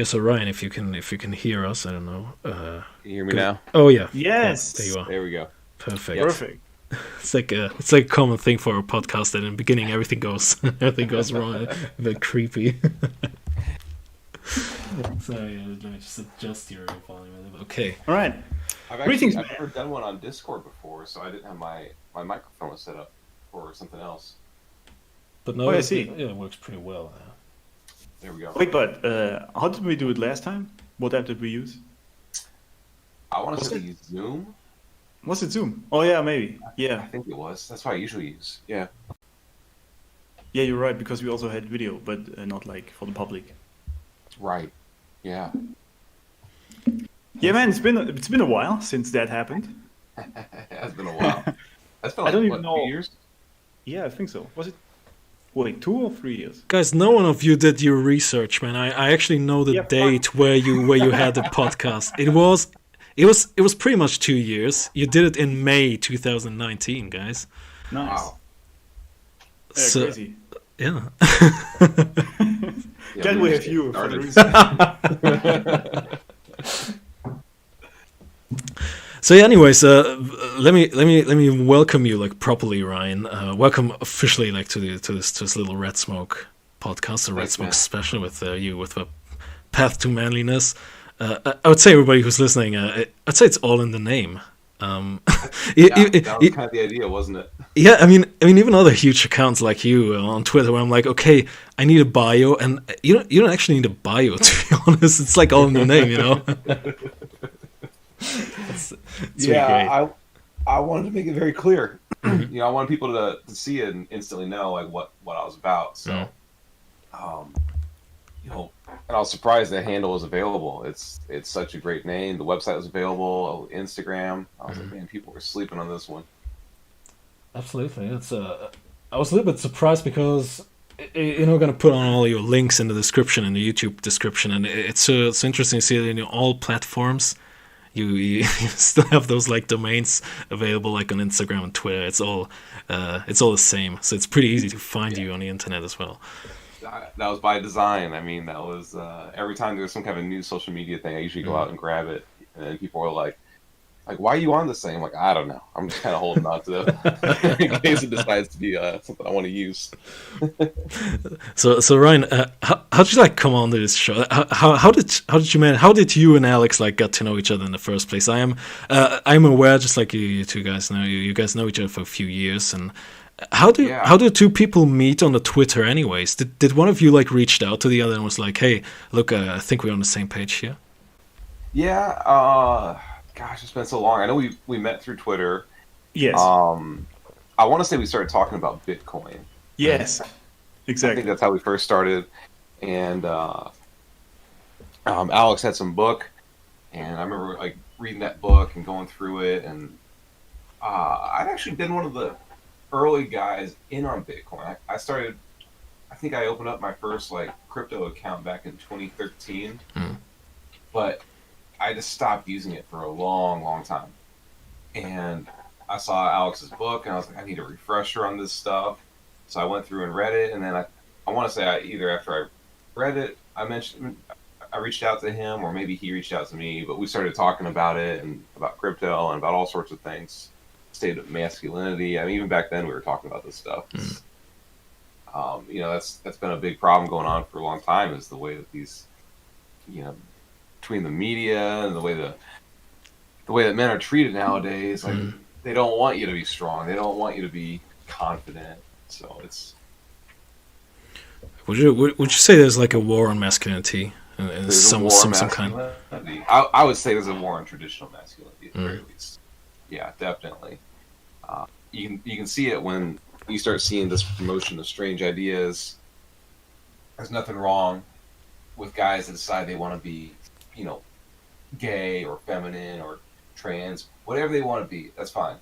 Yeah, so Ryan, if you can hear us, I don't know. Can you hear me now? Oh yeah. Yes. There you are. There we go. Perfect. Yes. Perfect. It's like a common thing for a podcast that in the beginning everything goes wrong, a bit creepy. Sorry, let me just adjust your volume a little bit. Okay. All right. I've Greetings, never done one on Discord before, so I didn't have my microphone was set up for something else. But no, I see. Yeah, it works pretty well. There we go. Wait, but how did we do it last time? What app did we use? I want to say Zoom. Was it Zoom? Oh yeah, maybe. I Yeah. think it was. That's what I usually use. Yeah. Yeah, you're right, because we also had video, but not like for the public. Right. Yeah. Yeah, man, it's been a while since that happened. It has been a while. That's been I don't like, even what, know. 2 years? Yeah, I think so. Was it? Wait, 2 or 3 years? Guys, no one of you did your research, man. I actually know the date where you had the podcast. It was pretty much 2 years. You did it in May 2019, guys. Nice. Wow. Yeah, So, crazy. yeah. Yeah, Glad we have just you for the started. research. So yeah, anyways, let me welcome you like properly, Ryan. Welcome officially like to this little Red Smoke podcast, the Red Thanks, Smoke man. special with you with Path to Manliness. I would say everybody who's listening, I'd say it's all in the name. Yeah, that was kind of the idea, wasn't it? Yeah, I mean, even other huge accounts like you on Twitter, where I'm like, okay, I need a bio, and you don't actually need a bio, to be honest. It's like all in the name, you know. it's really great. I wanted to make it very clear. I wanted people to see it and instantly know like what I was about. So, and I was surprised that handle was available. It's such a great name. The website was available, Instagram. I was like, man, people were sleeping on this one. Absolutely, it's I was a little bit surprised because we're gonna put on all your links in the description, in the YouTube description, and it's interesting to see that in all platforms. You still have those like domains available like on Instagram and Twitter. It's all the same, so it's pretty easy to find you on the internet as well. That was by design. I mean, that was every time there's some kind of new social media thing, I usually go out and grab it, and then people are like, why are you on this thing? I'm like, I don't know. I'm just kind of holding on to it in case it decides to be something I want to use. So Ryan, how did you like come on to this show? How did you man? How did you and Alex like get to know each other in the first place? I'm aware, just like you two guys know, you guys know each other for a few years, and how do two people meet on the Twitter anyways? Did one of you like reached out to the other and was like, hey, look, I think we're on the same page here? Yeah. Gosh, it's been so long. I know we met through Twitter. Yes. I want to say we started talking about Bitcoin. Yes. I Exactly. think that's how we first started. And Alex had some book, and I remember like reading that book and going through it. And I'd actually been one of the early guys in on Bitcoin. I started. I think I opened up my first like crypto account back in 2013, but I just stopped using it for a long, long time. And I saw Alex's book, and I was like, I need a refresher on this stuff. So I went through and read it, and then I want to say either after I read it, I reached out to him, or maybe he reached out to me, but we started talking about it and about crypto and about all sorts of things. State of masculinity. I mean, even back then we were talking about this stuff. That's been a big problem going on for a long time, is the way that these, between the media and the way that men are treated nowadays, like they don't want you to be strong. They don't want you to be confident. So it's. Would you say there's like a war on masculinity in some kind? I would say there's a war on traditional masculinity at the very least. Yeah, definitely. You can see it when you start seeing this promotion of strange ideas. There's nothing wrong with guys that decide they want to be, gay or feminine or trans, whatever they want to be. That's fine.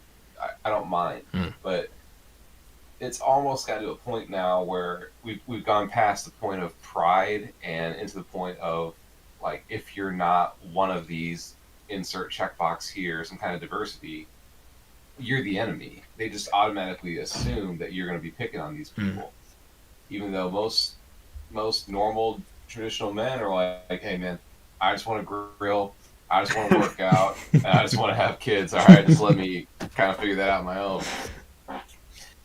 I don't mind. But it's almost got to a point now where we've gone past the point of pride and into the point of like, if you're not one of these, insert checkbox here, some kind of diversity, you're the enemy. They just automatically assume that you're going to be picking on these people, even though most normal traditional men are like, hey man, I just want to grill, I just want to work out, and I just want to have kids. All right, just let me kind of figure that out on my own.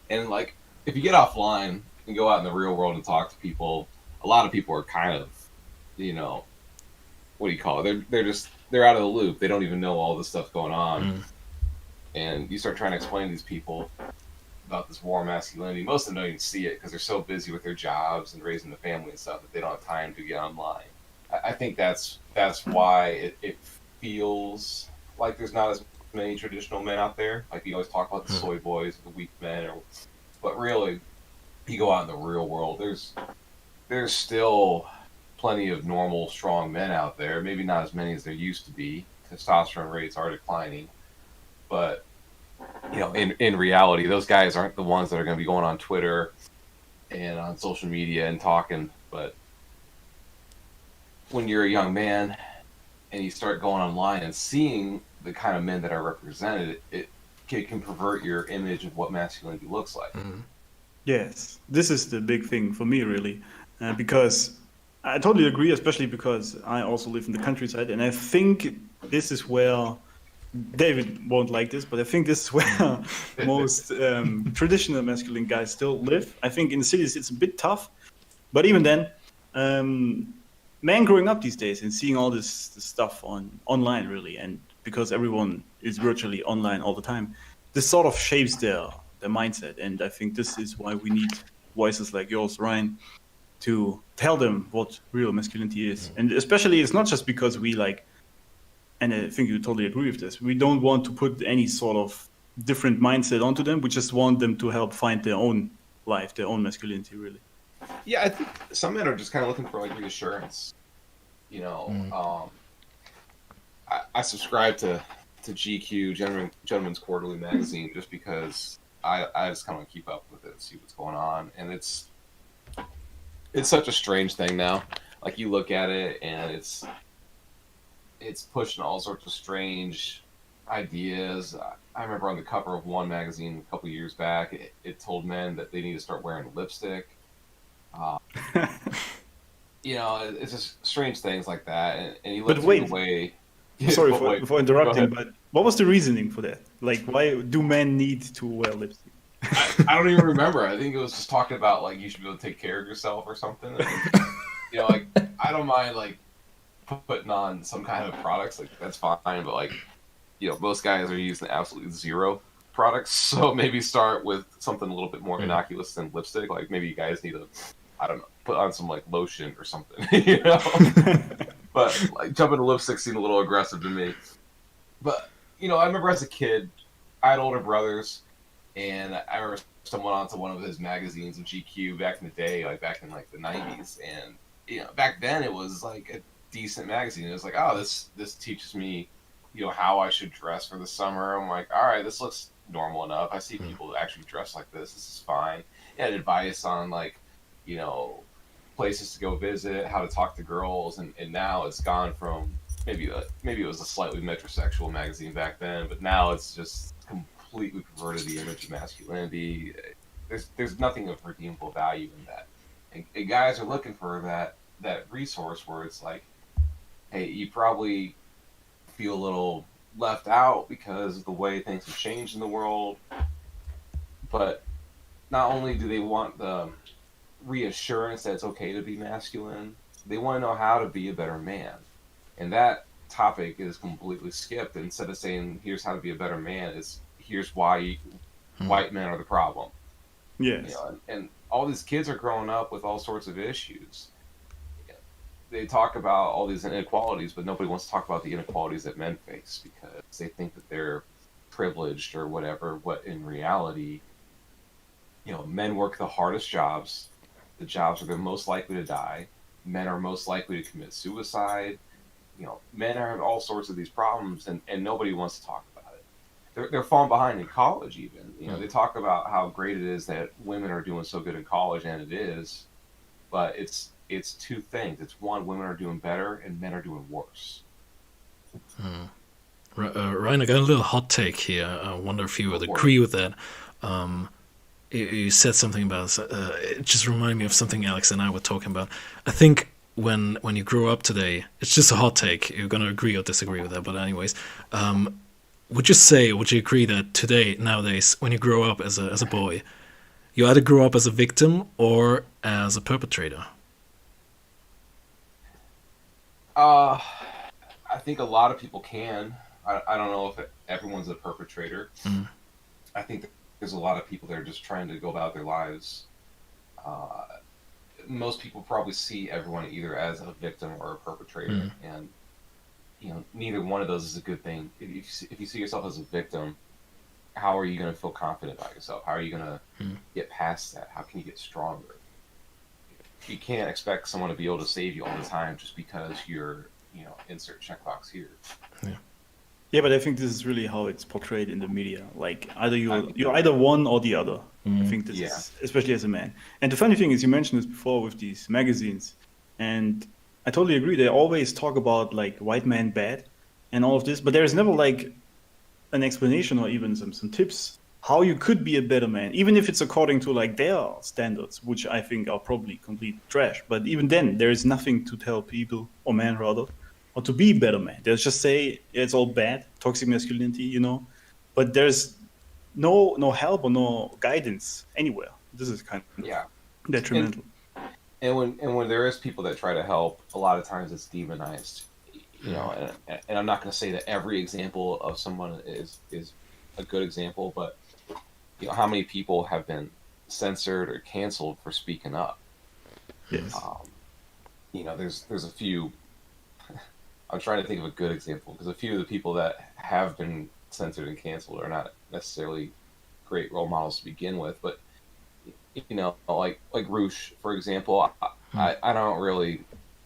And like, if you get offline and go out in the real world and talk to people, a lot of people are kind of, you know, what do you call it? They're out of the loop. They don't even know all this stuff going on. And you start trying to explain to these people about this war of masculinity. Most of them don't even see it because they're so busy with their jobs and raising the family and stuff that they don't have time to get online. I think that's why it feels like there's not as many traditional men out there. Like you always talk about the soy boys, the weak men, but really, you go out in the real world. There's still plenty of normal, strong men out there. Maybe not as many as there used to be. Testosterone rates are declining, but you know, in reality, those guys aren't the ones that are going to be going on Twitter and on social media and talking. But when you're a young man and you start going online and seeing the kind of men that are represented, it can pervert your image of what masculinity looks like. Yes, this is the big thing for me, really, because I totally agree, especially because I also live in the countryside, and I think this is where David won't like this, but I think this is where most traditional masculine guys still live. I think in the cities it's a bit tough, but even then, men growing up these days and seeing all this stuff online, really, and because everyone is virtually online all the time, this sort of shapes their mindset. And I think this is why we need voices like yours, Ryan, to tell them what real masculinity is. And especially, it's not just because we like, and I think you totally agree with this, we don't want to put any sort of different mindset onto them. We just want them to help find their own life, their own masculinity, really. Yeah, I think some men are just kind of looking for like reassurance. You know, I subscribe to GQ, Gentleman's Quarterly magazine, just because I just kind of keep up with it and see what's going on. And it's such a strange thing now. Like you look at it and it's pushing all sorts of strange ideas. I remember on the cover of one magazine a couple years back, it told men that they need to start wearing lipstick. You know, it's just strange things like that. And you look through the way... Sorry for interrupting, but what was the reasoning for that? Like, why do men need to wear lipstick? I don't even remember. I think it was just talking about, like, you should be able to take care of yourself or something. And, you know, like, I don't mind, like, putting on some kind of products. Like, that's fine. But, like, you know, most guys are using absolutely zero products. So maybe start with something a little bit more innocuous than lipstick. Like, maybe you guys need to, I don't know, put on some, like, lotion or something, you know? But, like, jumping to lipstick seemed a little aggressive to me. But, you know, I remember as a kid, I had older brothers, and I remember someone onto one of his magazines in GQ back in the day, like, back in, like, the 90s. And, you know, back then it was, like, a decent magazine. It was like, oh, this teaches me, you know, how I should dress for the summer. I'm like, all right, this looks normal enough. I see people actually dress like this. This is fine. It had advice on, like, you know, places to go visit, how to talk to girls, and now it's gone from maybe it was a slightly metrosexual magazine back then, but now it's just completely perverted the image of masculinity. There's nothing of redeemable value in that, and guys are looking for that resource where it's like, hey, you probably feel a little left out because of the way things have changed in the world, but not only do they want the reassurance that it's okay to be masculine, they want to know how to be a better man. And that topic is completely skipped. Instead of saying here's how to be a better man, is here's why white men are the problem. Yes. You know, and all these kids are growing up with all sorts of issues. They talk about all these inequalities, but nobody wants to talk about the inequalities that men face because they think that they're privileged or whatever. What in reality, you know, men work the hardest jobs. The jobs where they're most likely to die. Men are most likely to commit suicide. You know, men have all sorts of these problems, and nobody wants to talk about it. They're falling behind in college even. You know, they talk about how great it is that women are doing so good in college, and it is. But it's two things. It's one, women are doing better, and men are doing worse. Ryan, I got a little hot take here. I wonder if you would agree with that. You said something about it just reminded me of something Alex and I were talking about. I think when you grow up today, it's just a hot take. You're gonna agree or disagree with that, but anyways, would you agree that today, nowadays, when you grow up as a boy, you either grow up as a victim or as a perpetrator? I think a lot of people can. I don't know if everyone's a perpetrator. I think that there's a lot of people that are just trying to go about their lives. Most people probably see everyone either as a victim or a perpetrator, and neither one of those is a good thing. If you see yourself as a victim, how are you going to feel confident about yourself? How are you going to get past that? How can you get stronger? You can't expect someone to be able to save you all the time just because you're, insert checkbox here. Yeah, but I think this is really how it's portrayed in the media. Like either you're either one or the other. I think this is, especially as a man. And the funny thing is, you mentioned this before with these magazines, and I totally agree. They always talk about like white man bad and all of this, but there is never like an explanation or even some tips how you could be a better man, even if it's according to like their standards, which I think are probably complete trash. But even then, there is nothing to tell people, or men rather, or to be better man. They just say it's all bad, toxic masculinity, but there's no help or no guidance anywhere. This is kind of detrimental. And when there is people that try to help, a lot of times it's demonized. And I'm not going to say that every example of someone is a good example, but how many people have been censored or canceled for speaking up? Yes. There's a few. I'm trying to think of a good example because a few of the people that have been censored and canceled are not necessarily great role models to begin with, but like Roosh, for example, I don't really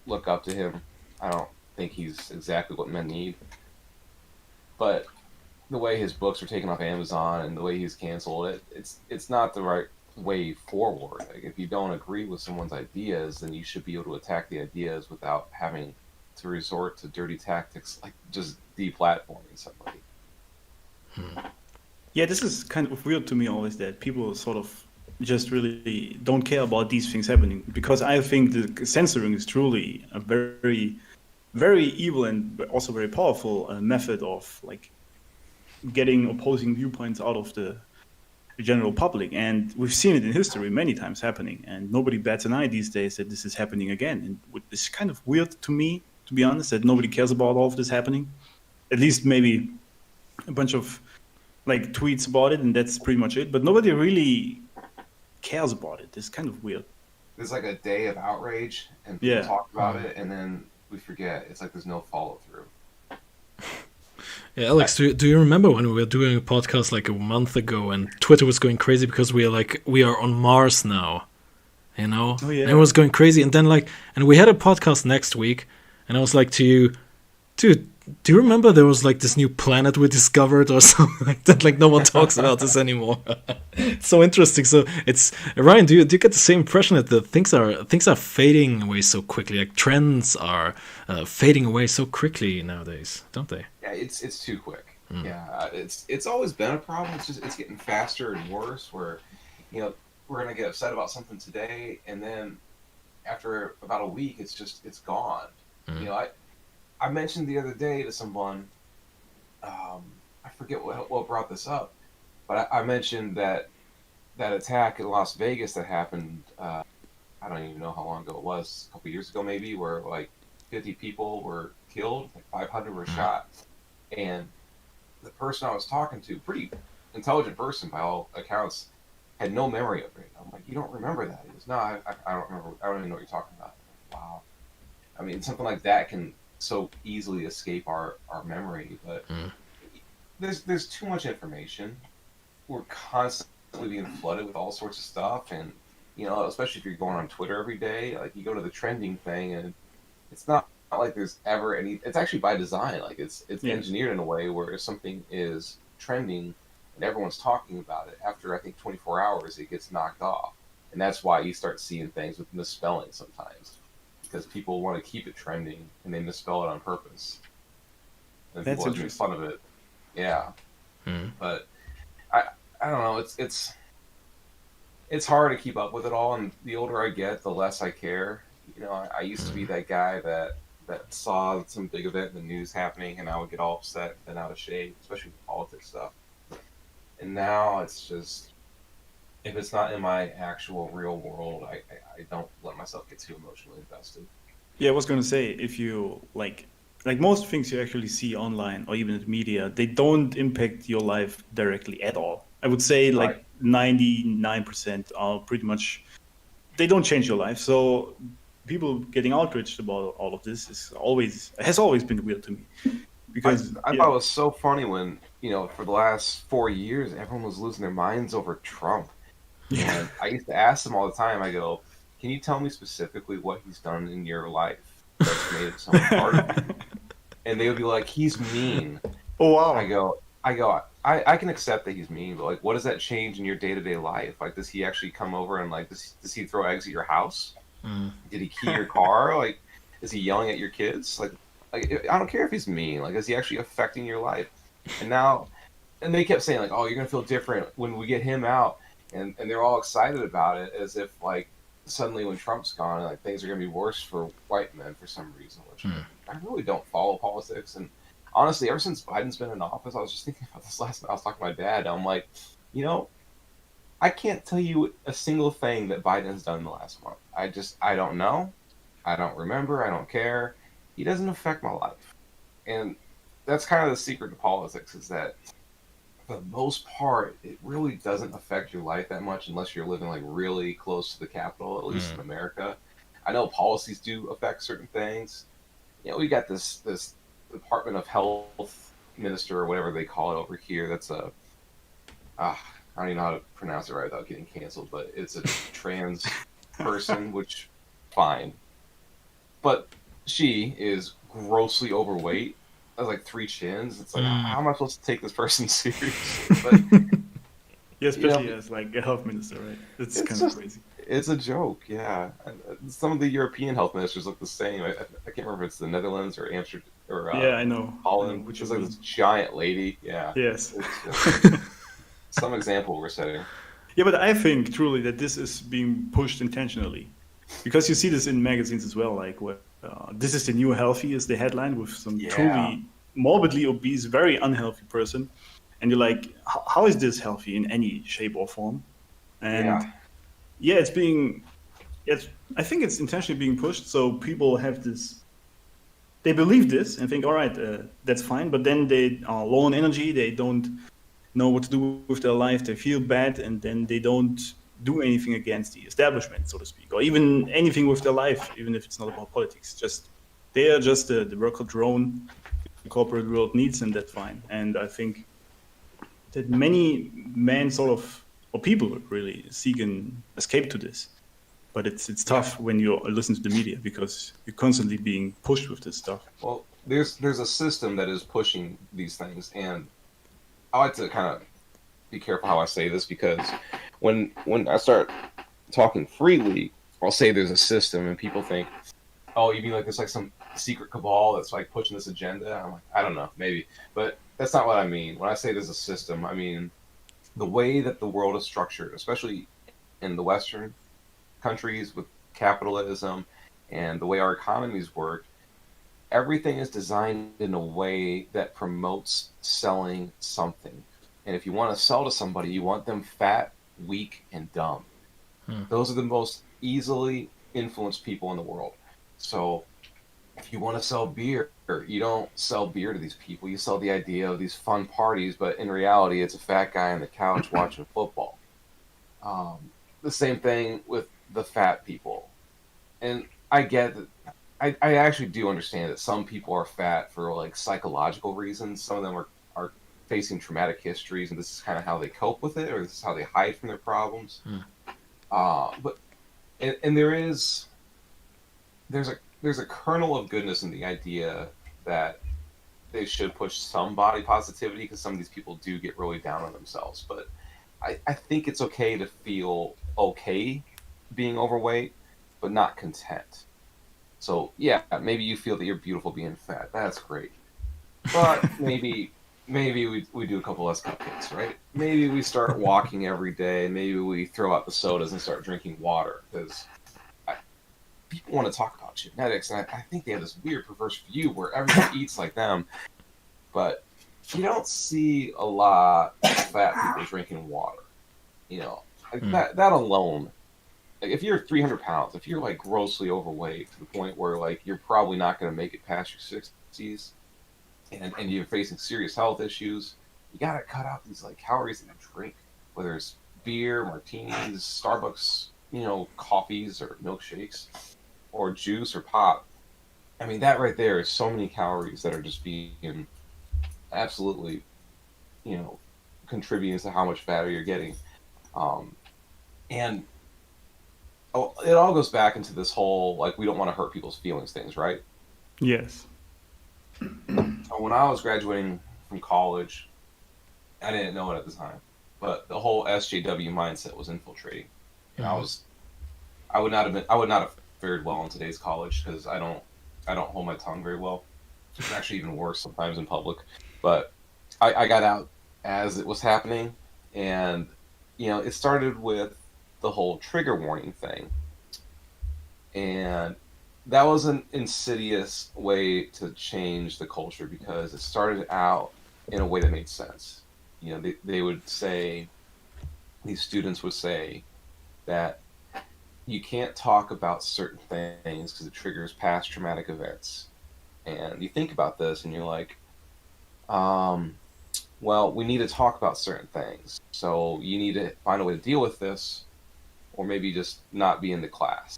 look up to him. I don't think he's exactly what men need, but the way his books are taken off Amazon and the way he's canceled, it's not the right way forward. Like, if you don't agree with someone's ideas, then you should be able to attack the ideas without having to resort to dirty tactics like just deplatforming somebody. Yeah, this is kind of weird to me always, that people sort of just really don't care about these things happening, because I think the censoring is truly a very, very evil and also very powerful method of like getting opposing viewpoints out of the general public. And we've seen it in history many times happening, and nobody bats an eye these days that this is happening again. And it's kind of weird to me, to be honest, that nobody cares about all of this happening. At least maybe a bunch of like tweets about it, and that's pretty much it. But nobody really cares about it. It's kind of weird. There's like a day of outrage, and people talk about it, and then we forget. It's like there's no follow through. Yeah, Alex, do you remember when we were doing a podcast like a month ago, and Twitter was going crazy because we are on Mars now, Oh, yeah. And it was going crazy, and then and we had a podcast next week, and I was like to you, dude, do you remember there was like this new planet we discovered or something like that? Like no one talks about this anymore. It's so interesting. So it's Ryan. Do you get the same impression that the things are fading away so quickly? Like trends are fading away so quickly nowadays, don't they? Yeah, it's too quick. Yeah, it's always been a problem. It's getting faster and worse. Where we're gonna get upset about something today, and then after about a week, it's gone. I mentioned the other day to someone, I forget what brought this up, but I mentioned that attack in Las Vegas that happened, I don't even know how long ago it was, a couple years ago maybe, where like 50 people were killed, like 500 were shot. And the person I was talking to, pretty intelligent person by all accounts, had no memory of it. I'm like, you don't remember that? He goes, no, I don't remember. I don't even know what you're talking about. Wow. I mean, something like that can so easily escape our memory, but there's too much information. We're constantly being flooded with all sorts of stuff, and especially if you're going on Twitter every day, like you go to the trending thing, and it's not like there's ever any. It's actually by design. Like it's engineered in a way where if something is trending and everyone's talking about it, after I think 24 hours it gets knocked off, and that's why you start seeing things with misspelling sometimes. Because people want to keep it trending and they misspell it on purpose. And that's people make fun of it. Yeah. But I don't know, it's hard to keep up with it all, and the older I get, the less I care. You know, I used to be that guy that saw some big event in the news happening, and I would get all upset and out of shape, especially with politics stuff. And now it's just, if it's not in my actual real world, I don't let myself get too emotionally invested. Yeah, I was gonna say, if you like most things you actually see online or even in the media, they don't impact your life directly at all. I would say Right. like 99% are pretty much, they don't change your life. So people getting outraged about all of this has always been weird to me I because I yeah, thought it was so funny when, for the last 4 years, everyone was losing their minds over Trump. yeah, And I used to ask them all the time, I go, can you tell me specifically what he's done in your life that's made it so much harder for you? And they would be like, he's mean. oh I wow, go, I can accept that he's mean, but like, what does that change in your day to day life? Like, does he actually come over and like, does he throw eggs at your house? Mm. Did he key your car? Like, is he yelling at your kids? Like I don't care if he's mean. Like, is he actually affecting your life? And now, and they kept saying like, oh, you're gonna feel different when we get him out, and they're all excited about it as if like suddenly when Trump's gone, like things are gonna be worse for white men for some reason, which Mm. I really don't follow politics. And honestly, ever since Biden's been in office, I was just thinking about this last night. I was talking to my dad, and I'm like, you know, I can't tell you a single thing that Biden has done in the last month. I don't know. I don't remember. I don't care. He doesn't affect my life. And that's kind of the secret to politics is that for the most part, it really doesn't affect your life that much unless you're living like really close to the capital, at least in Mm. America. I know policies do affect certain things. We got this Department of Health minister or whatever they call it over here. That's I don't even know how to pronounce it right without getting canceled, but it's a trans person, which fine. But she is grossly overweight. Has like 3 chins. It's like, Mm. how am I supposed to take this person seriously? But yeah, you know, especially as like a health minister, right? It's it's kind of just crazy. it's a joke. Yeah, some of the European health ministers look the same. I can't remember if it's the Netherlands or Amsterdam or Yeah, I know Holland. what you There's like mean. this giant lady. Yeah, Yes. it's just some example we're setting. Yeah, but I think truly that this is being pushed intentionally, because you see this in magazines as well. Like, what this is the new healthy is the headline with some Yeah, truly morbidly obese, very unhealthy person, and you're like, how is this healthy in any shape or form? yeah, And yeah, it's I think it's intentionally being pushed so people have this. They believe this and think, all right, that's fine, but then they are low on energy. They don't know what to do with their life, they feel bad, and then they don't do anything against the establishment, so to speak, or even anything with their life, even if it's not about politics. Just they are just the worker drone the corporate world needs, and that's fine. And I think that many men sort of, or people really seek an escape to this. But it's yeah. tough when you listen to the media because you're constantly being pushed with this stuff. Well, there's a system that is pushing these things, and I like to kind of be careful how I say this because when I start talking freely, I'll say there's a system, and people think, "Oh, you mean like there's like some secret cabal that's like pushing this agenda?" I'm like, I don't know, maybe, but that's not what I mean. When I say there's a system, I mean the way that the world is structured, especially in the Western countries with capitalism and the way our economies work. Everything is designed in a way that promotes selling something. And if you want to sell to somebody, you want them fat, weak, and dumb. Mm. Those are the most easily influenced people in the world. So if you want to sell beer, you don't sell beer to these people. You sell the idea of these fun parties, but in reality, it's a fat guy on the couch watching football. The same thing with the fat people. And I get that. I actually do understand that some people are fat for like psychological reasons. Some of them are facing traumatic histories, and this is kind of how they cope with it, or this is how they hide from their problems. Mm. But and there's a kernel of goodness in the idea that they should push some body positivity because some of these people do get really down on themselves. But I think it's okay to feel okay being overweight, but not content. So yeah, maybe you feel that you're beautiful being fat. That's great. But maybe we do a couple less cupcakes, right? Maybe we start walking every day. Maybe we throw out the sodas and start drinking water because people want to talk about genetics, and I think they have this weird perverse view where everyone eats like them, but you don't see a lot of fat people drinking water. You know, like that alone. Like if you're 300 pounds, if you're like grossly overweight to the point where like you're probably not going to make it past your 60s, and you're facing serious health issues, you got to cut out these like calories that you drink, whether it's beer, martinis, Starbucks, you know, coffees or milkshakes, or juice or pop. I mean, that right there is so many calories that are just being absolutely, you know, contributing to how much fatter you're getting. And it all goes back into this whole, like, we don't want to hurt people's feelings things, right? Yes. So when I was graduating from college, I didn't know it at the time, but the whole SJW mindset was infiltrating. And I would not have fared well in today's college because I don't hold my tongue very well. It's actually even worse sometimes in public. But I got out as it was happening, and you know, it started with the whole trigger warning thing, and that was an insidious way to change the culture because it started out in a way that made sense. You know, they would say, these students would say that you can't talk about certain things because it triggers past traumatic events. And you think about this and you're like, well, we need to talk about certain things. So you need to find a way to deal with this, or maybe just not be in the class.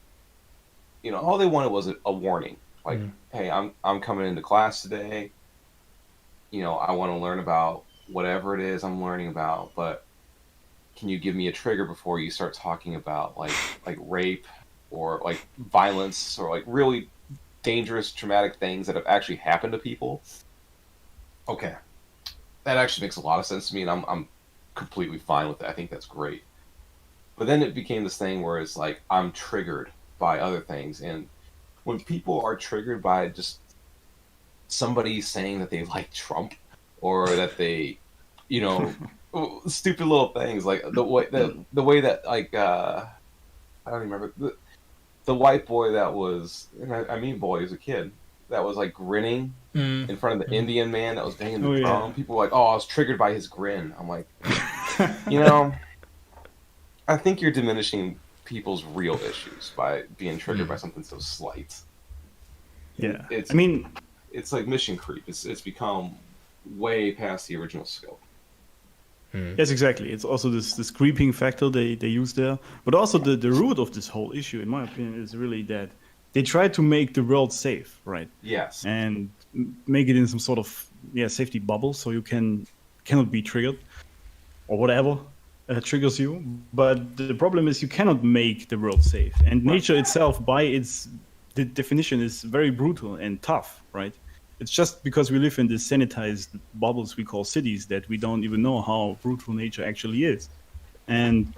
You know, all they wanted was a warning. Like, hey, I'm coming into class today. You know, I want to learn about whatever it is I'm learning about, but can you give me a trigger before you start talking about like rape or like violence or like really dangerous, traumatic things that have actually happened to people? Okay, that actually makes a lot of sense to me, and I'm completely fine with it. I think that's great. But then it became this thing where it's like I'm triggered by other things, and when people are triggered by just somebody saying that they like Trump or that they, you know, stupid little things like the way that like I don't even remember the white boy that was, and I mean boy as a kid, that was like grinning in front of the Indian man that was banging the drum. Yeah. People were like, oh, I was triggered by his grin. I'm like, you know, I think you're diminishing people's real issues by being triggered by something so slight. Yeah, I mean, it's like mission creep. It's become way past the original scope. Yes, exactly. It's also this creeping factor they use there. But also the root of this whole issue, in my opinion, is really that they try to make the world safe, right? Yes. And make it in some sort of safety bubble so you cannot be triggered or whatever triggers you. But the problem is you cannot make the world safe. And nature itself, by its definition, is very brutal and tough, right? It's just because we live in these sanitized bubbles we call cities that we don't even know how brutal nature actually is. And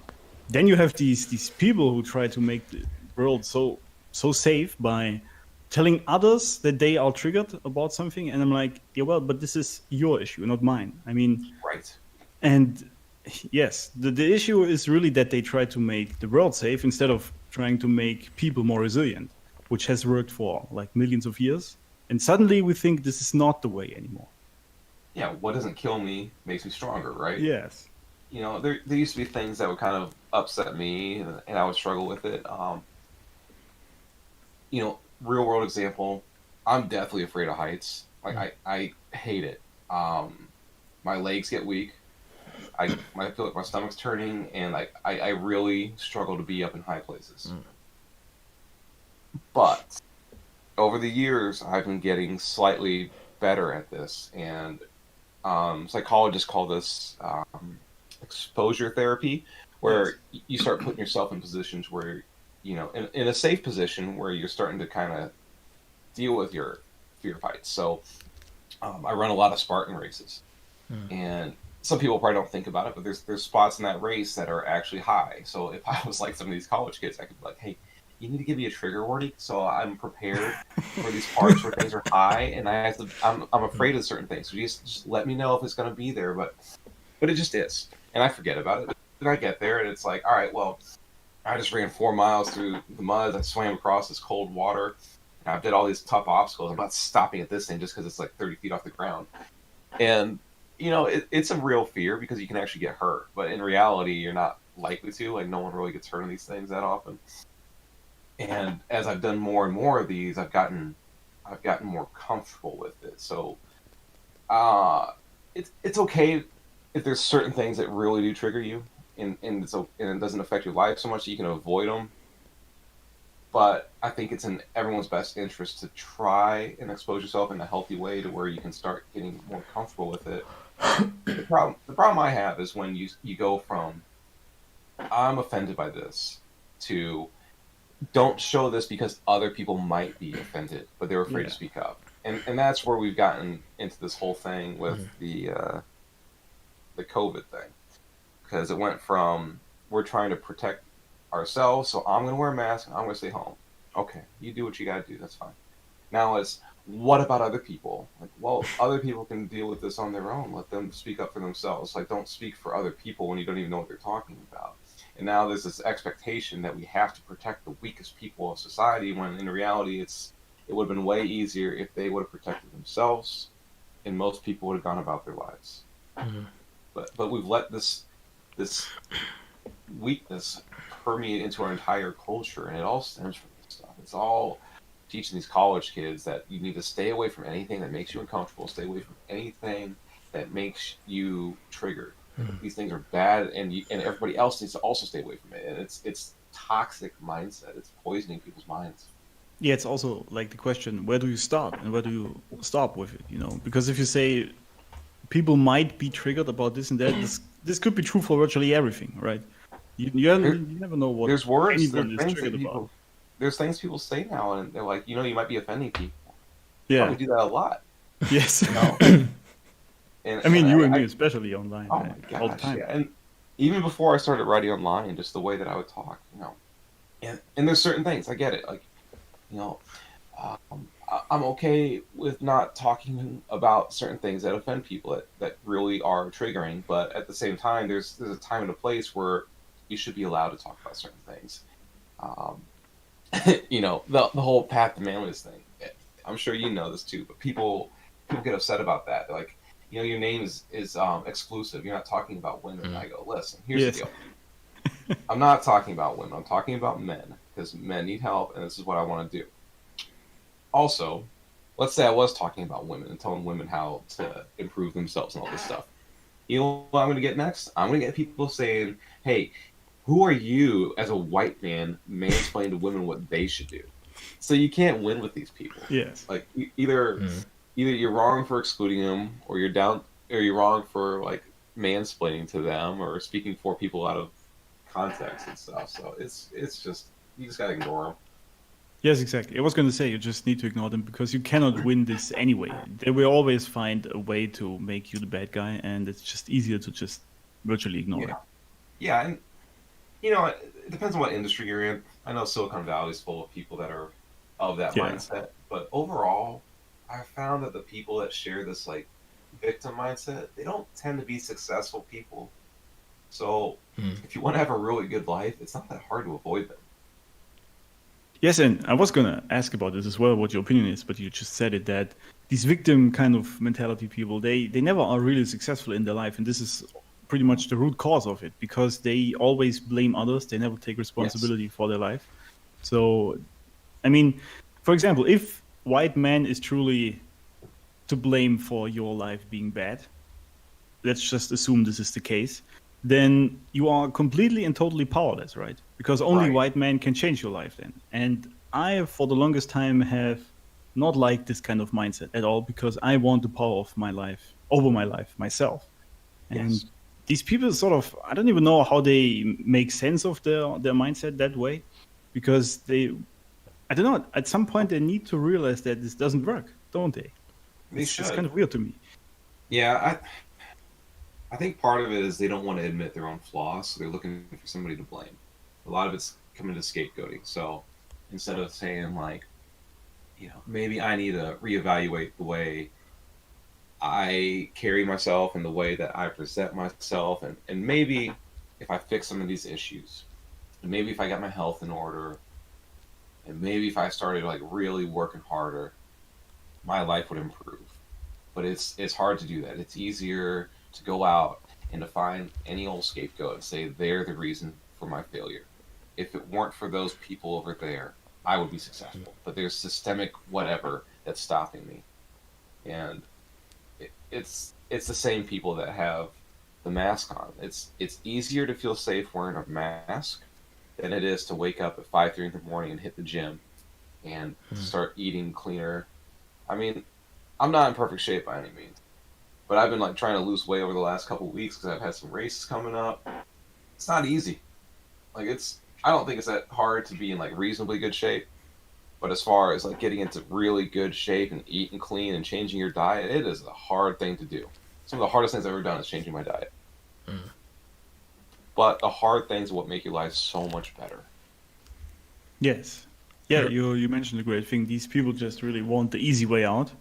then you have these people who try to make the world so safe by telling others that they are triggered about something. And I'm like, yeah, well, but this is your issue, not mine. I mean, right. And yes, the issue is really that they try to make the world safe instead of trying to make people more resilient, which has worked for like millions of years. And suddenly we think this is not the way anymore. Yeah, what doesn't kill me makes me stronger, right? Yes. You know, there used to be things that would kind of upset me, and I would struggle with it. You know, real world example, I'm deathly afraid of heights. Like, I hate it. My legs get weak. I feel like my stomach's turning, and I really struggle to be up in high places. But over the years, I've been getting slightly better at this, and psychologists call this exposure therapy, where you start putting yourself in positions where, you know, in a safe position where you're starting to kind of deal with your fear of heights. So I run a lot of Spartan races, and some people probably don't think about it, but there's spots in that race that are actually high. So if I was like some of these college kids, I could be like, hey, you need to give me a trigger warning so I'm prepared for these parts where things are high, and I'm afraid of certain things. So just let me know if it's going to be there, but it just is, and I forget about it. Then I get there, and it's like, all right, well, I just ran 4 miles through the mud. I swam across this cold water. And I did all these tough obstacles. I'm not stopping at this thing just because it's like 30 feet off the ground. And, it's a real fear because you can actually get hurt. But in reality, you're not likely to. Like, no one really gets hurt on these things that often. And as I've done more and more of these, I've gotten more comfortable with it. So, it's okay if there's certain things that really do trigger you, and it doesn't affect your life so much that you can avoid them. But I think it's in everyone's best interest to try and expose yourself in a healthy way to where you can start getting more comfortable with it. The problem I have is when you go from I'm offended by this to don't show this because other people might be offended, but they're afraid to speak up. And that's where we've gotten into this whole thing with the COVID thing, because it went from we're trying to protect ourselves, so I'm going to wear a mask and I'm going to stay home. Okay, you do what you got to do. That's fine. Now it's what about other people? Like, well, other people can deal with this on their own. Let them speak up for themselves. Like, don't speak for other people when you don't even know what they're talking about. And now there's this expectation that we have to protect the weakest people of society, when in reality it would have been way easier if they would have protected themselves, and most people would have gone about their lives. Mm-hmm. But we've let this weakness permeate into our entire culture, and it all stems from this stuff. It's all teaching these college kids that you need to stay away from anything that makes you uncomfortable, stay away from anything that makes you triggered. These things are bad, and everybody else needs to also stay away from it. And it's toxic mindset. It's poisoning people's minds. Yeah, it's also like the question: where do you start and where do you stop with it? Because if you say people might be triggered about this and that, this could be true for virtually everything, right? You never know what there's words, anyone is triggered about. There's things people say now, and they're like, you might be offending people. Yeah, we do that a lot. Yes. And, I mean, you and me, especially online, oh my gosh, all the time. Yeah. And even before I started writing online, just the way that I would talk, and there's certain things, I get it, like, I'm okay with not talking about certain things that offend people that really are triggering, but at the same time, there's a time and a place where you should be allowed to talk about certain things. The whole PathToManliness thing. I'm sure you know this too, but people get upset about that. They're like, your name is exclusive. You're not talking about women. And I go, listen, here's the deal. I'm not talking about women. I'm talking about men, because men need help, and this is what I want to do. Also, let's say I was talking about women and telling women how to improve themselves and all this stuff. You know what I'm going to get next? I'm going to get people saying, hey, who are you as a white man mansplaining to women what they should do? So you can't win with these people. Yes. Like, either you're wrong for excluding them, or you're wrong for like mansplaining to them or speaking for people out of context and stuff. So it's just, you just gotta ignore them. Yes, exactly. I was going to say you just need to ignore them, because you cannot win this anyway. They will always find a way to make you the bad guy, and it's just easier to just virtually ignore it. Yeah, and it depends on what industry you're in. I know Silicon Valley is full of people that are of that mindset, but overall, I found that the people that share this like victim mindset, they don't tend to be successful people. So if you want to have a really good life, it's not that hard to avoid them. Yes, and I was going to ask about this as well, what your opinion is, but you just said it, that these victim kind of mentality people, they never are really successful in their life, and this is pretty much the root cause of it, because they always blame others. They never take responsibility for their life. So, I mean, for example, if white man is truly to blame for your life being bad, let's just assume this is the case, then you are completely and totally powerless, right? Because only white men can change your life then. And I, for the longest time, have not liked this kind of mindset at all, because I want the power of my life over my life myself. And these people sort of, I don't even know how they make sense of their mindset that way, because I don't know, at some point they need to realize that this doesn't work, don't they? It's kind of weird to me. Yeah, I think part of it is they don't want to admit their own flaws, so they're looking for somebody to blame. A lot of it's coming to scapegoating. So instead of saying like, maybe I need to reevaluate the way I carry myself and the way that I present myself, and maybe if I fix some of these issues, And maybe if I got my health in order, and maybe if I started like really working harder, my life would improve. But it's hard to do that. It's easier to go out and to find any old scapegoat and say they're the reason for my failure. If it weren't for those people over there, I would be successful. But there's systemic whatever that's stopping me, and it's the same people that have the mask on. It's easier to feel safe wearing a mask than it is to wake up at 5:30 in the morning and hit the gym and start eating cleaner. I mean, I'm not in perfect shape by any means, but I've been like trying to lose weight over the last couple of weeks because I've had some races coming up. It's not easy. Like I don't think it's that hard to be in like reasonably good shape. But as far as like getting into really good shape and eating clean and changing your diet, it is a hard thing to do. Some of the hardest things I've ever done is changing my diet. But the hard things are what make your life so much better. Yes. Yeah, you mentioned a great thing. These people just really want the easy way out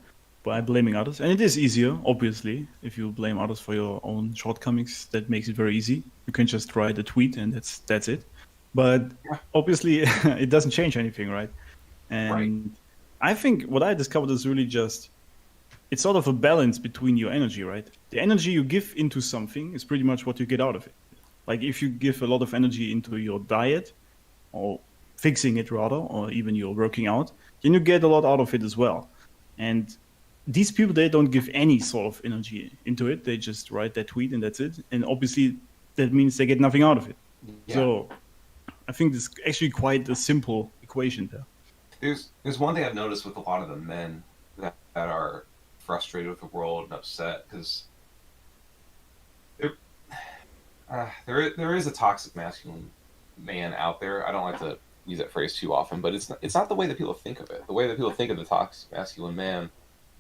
by blaming others. And it is easier, obviously, if you blame others for your own shortcomings. That makes it very easy. You can just write a tweet and that's it. But obviously, it doesn't change anything, right? And I think what I discovered is really just, it's sort of a balance between your energy, right? The energy you give into something is pretty much what you get out of it. Like if you give a lot of energy into your diet, or fixing it rather, or even your working out, then you get a lot out of it as well. And these people, they don't give any sort of energy into it. They just write that tweet and that's it. And obviously that means they get nothing out of it. Yeah. So I think this is actually quite a simple equation there. There's one thing I've noticed with a lot of the men that are frustrated with the world and upset because there is a toxic masculine man out there. I don't like to use that phrase too often, but it's not the way that people think of it. The way that people think of the toxic masculine man,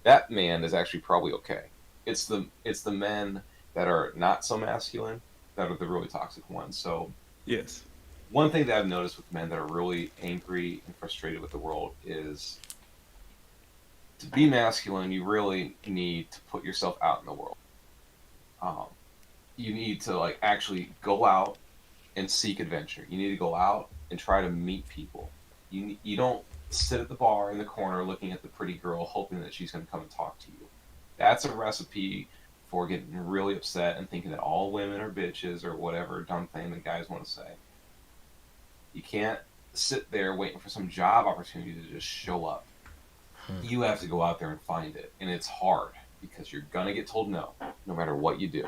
that man is actually probably okay. It's the men that are not so masculine that are the really toxic ones. So yes. One thing that I've noticed with men that are really angry and frustrated with the world is to be masculine, you really need to put yourself out in the world. You need to like actually go out and seek adventure. You need to go out and try to meet people. You don't sit at the bar in the corner looking at the pretty girl hoping that she's going to come and talk to you. That's a recipe for getting really upset and thinking that all women are bitches or whatever dumb thing that guys want to say. You can't sit there waiting for some job opportunity to just show up. You have to go out there and find it. And it's hard because you're going to get told no matter what you do.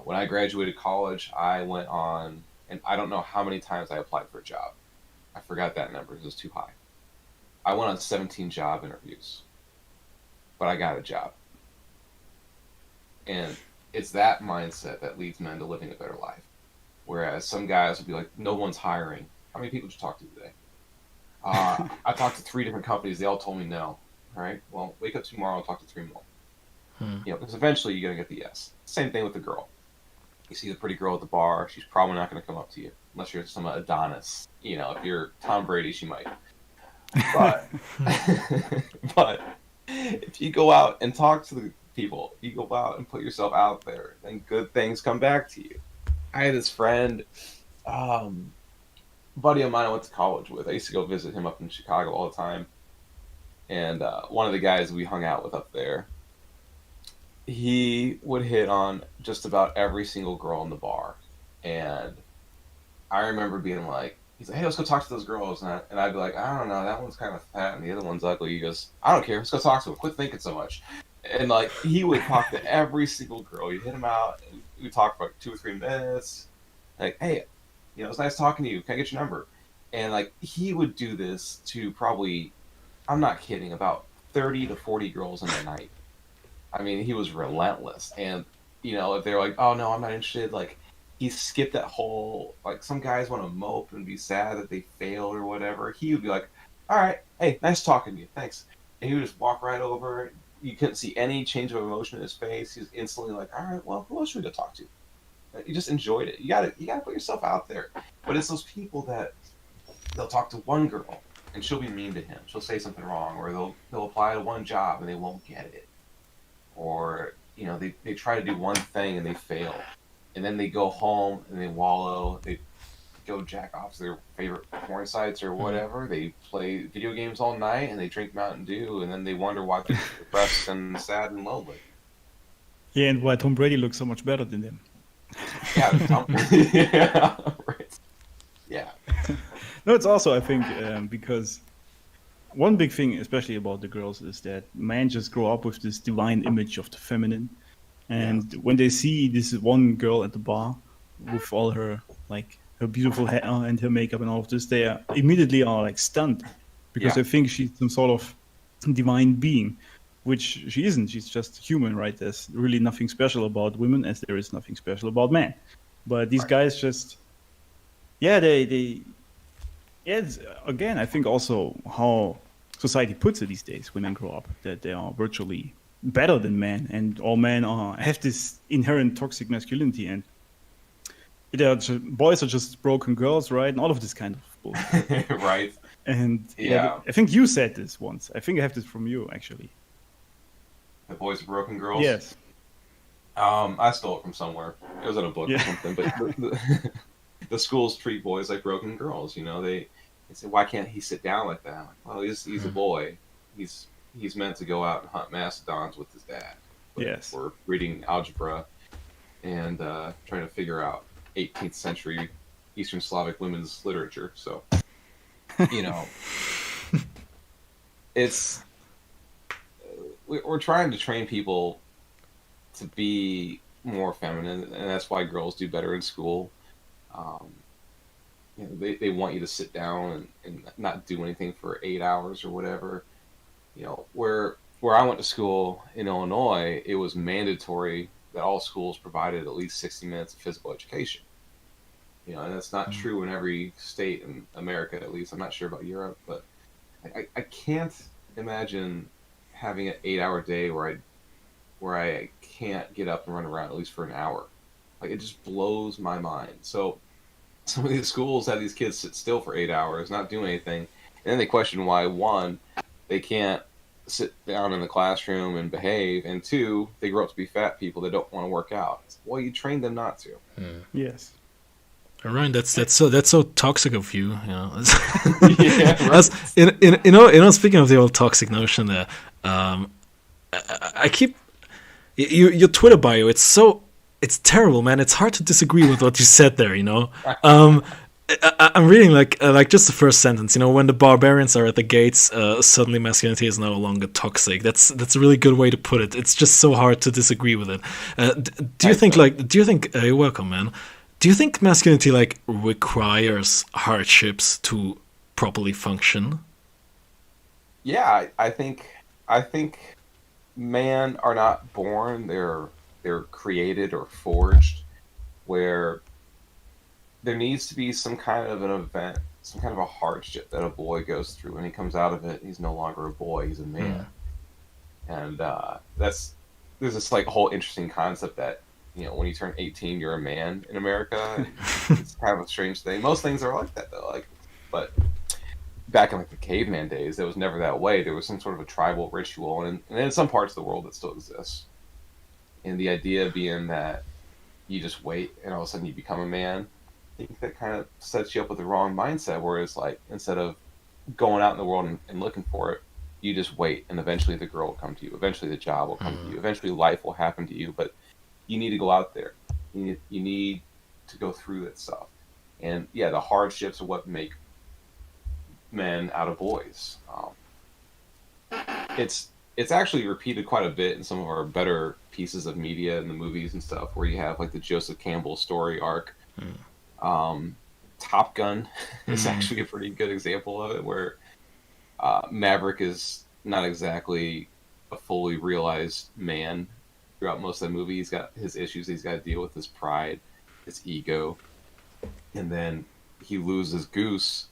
When I graduated college, I went on, and I don't know how many times I applied for a job. I forgot that number. It was too high. I went on 17 job interviews, but I got a job. And it's that mindset that leads men to living a better life. Whereas some guys will be like, no one's hiring. How many people did you talk to today? I talked to 3 different companies. They all told me no. All right, well, wake up tomorrow and talk to 3 more. Because eventually you're going to get the yes. Same thing with the girl. You see the pretty girl at the bar, she's probably not going to come up to you. Unless you're some Adonis. If you're Tom Brady, she might. But, but if you go out and talk to the people, you go out and put yourself out there, then good things come back to you. I had this friend, buddy of mine I went to college with. I used to go visit him up in Chicago all the time. And one of the guys we hung out with up there, he would hit on just about every single girl in the bar. And I remember being like, he's like, hey, let's go talk to those girls. And I'd be like, I don't know, that one's kind of fat and the other one's ugly. He goes, I don't care, let's go talk to them. Quit thinking so much. And like, he would talk to every single girl. You'd hit him out, and we'd talk for like 2 or 3 minutes. Like, hey, it's nice talking to you. Can I get your number? And like, he would do this to probably, I'm not kidding, about 30 to 40 girls in a night. I mean, he was relentless. And, if they're like, oh no, I'm not interested, like, he skipped that whole, like, some guys want to mope and be sad that they failed or whatever. He would be like, all right, hey, nice talking to you, thanks. And he would just walk right over. You couldn't see any change of emotion in his face. He was instantly like, all right, well, who else should we go talk to? You just enjoyed it. You gotta put yourself out there. But it's those people that they'll talk to one girl and she'll be mean to him. She'll say something wrong, or they'll apply to one job and they won't get it. Or, they try to do one thing and they fail. And then they go home and they wallow. They go jack off to their favorite porn sites or whatever. They play video games all night and they drink Mountain Dew, and then they wonder why they're depressed and sad and lonely. Yeah, and why Tom Brady looks so much better than them. Yeah, yeah, right. Yeah. No, it's also, I think, because one big thing, especially about the girls, is that men just grow up with this divine image of the feminine. And when they see this one girl at the bar with all her, like, her beautiful hair and her makeup and all of this, they are immediately like stunned because they think she's some sort of divine being, which she isn't. She's just human, right? There's really nothing special about women as there is nothing special about men. But these guys just, it's, again, I think also how society puts it these days, women grow up, that they are virtually better than men, and all men have this inherent toxic masculinity, and boys are just broken girls, right? And all of this kind of bullshit. Right. And I think you said this once. I think I have this from you, actually. The boys are broken girls? Yes. I stole it from somewhere. It was in a book or something, but the schools treat boys like broken girls. You know, they say, why can't he sit down like that? Like, well, he's a boy. He's meant to go out and hunt mastodons with his dad. But we're reading algebra and trying to figure out 18th century Eastern Slavic women's literature. So, you know, we're trying to train people to be more feminine, and that's why girls do better in school. You know, they want you to sit down and not do anything for 8 hours or whatever. You know, where I went to school in Illinois, it was mandatory that all schools provided at least 60 minutes of physical education. You know, and that's not true in every state in America, at least. I'm not sure about Europe, but I can't imagine having an 8-hour day where I can't get up and run around at least for an hour. Like, it just blows my mind. So some of these schools have these kids sit still for 8 hours, not doing anything, and then they question why, one, they can't sit down in the classroom and behave, and two, they grow up to be fat people that don't want to work out. Well, you train them not to. Yes. Ryan, that's so toxic of you. You know, Yeah, right. you know. Speaking of the old toxic notion, there, I keep your Twitter bio. It's terrible, man. It's hard to disagree with what you said there. You know, I'm reading like just the first sentence. You know, when the barbarians are at the gates, suddenly masculinity is no longer toxic. That's a really good way to put it. It's just so hard to disagree with it. Do you think you're welcome, man? Do you think masculinity like requires hardships to properly function? Yeah, I think men are not born; they're created or forged. Where there needs to be some kind of an event, some kind of a hardship that a boy goes through. When he comes out of it, he's no longer a boy; he's a man. And there's this like whole interesting concept that, you know, when you turn 18, you're a man in America. It's kind of a strange thing. Most things are like that, though. But back in like the caveman days, it was never that way. There was some sort of a tribal ritual, and in some parts of the world, it still exists. And the idea being that you just wait, and all of a sudden you become a man. I think that kind of sets you up with the wrong mindset. Whereas, like, instead of going out in the world and looking for it, you just wait, and eventually the girl will come to you. Eventually the job will come to you. Eventually life will happen to you. But you need to go out there. You need to go through that stuff. And yeah, the hardships are what make men out of boys. It's actually repeated quite a bit in some of our better pieces of media and the movies and stuff, where you have like the Joseph Campbell story arc. Top Gun is actually a pretty good example of it, where Maverick is not exactly a fully realized man throughout most of the movie. He's got his issues he's got to deal with, his pride, his ego, and then he loses Goose.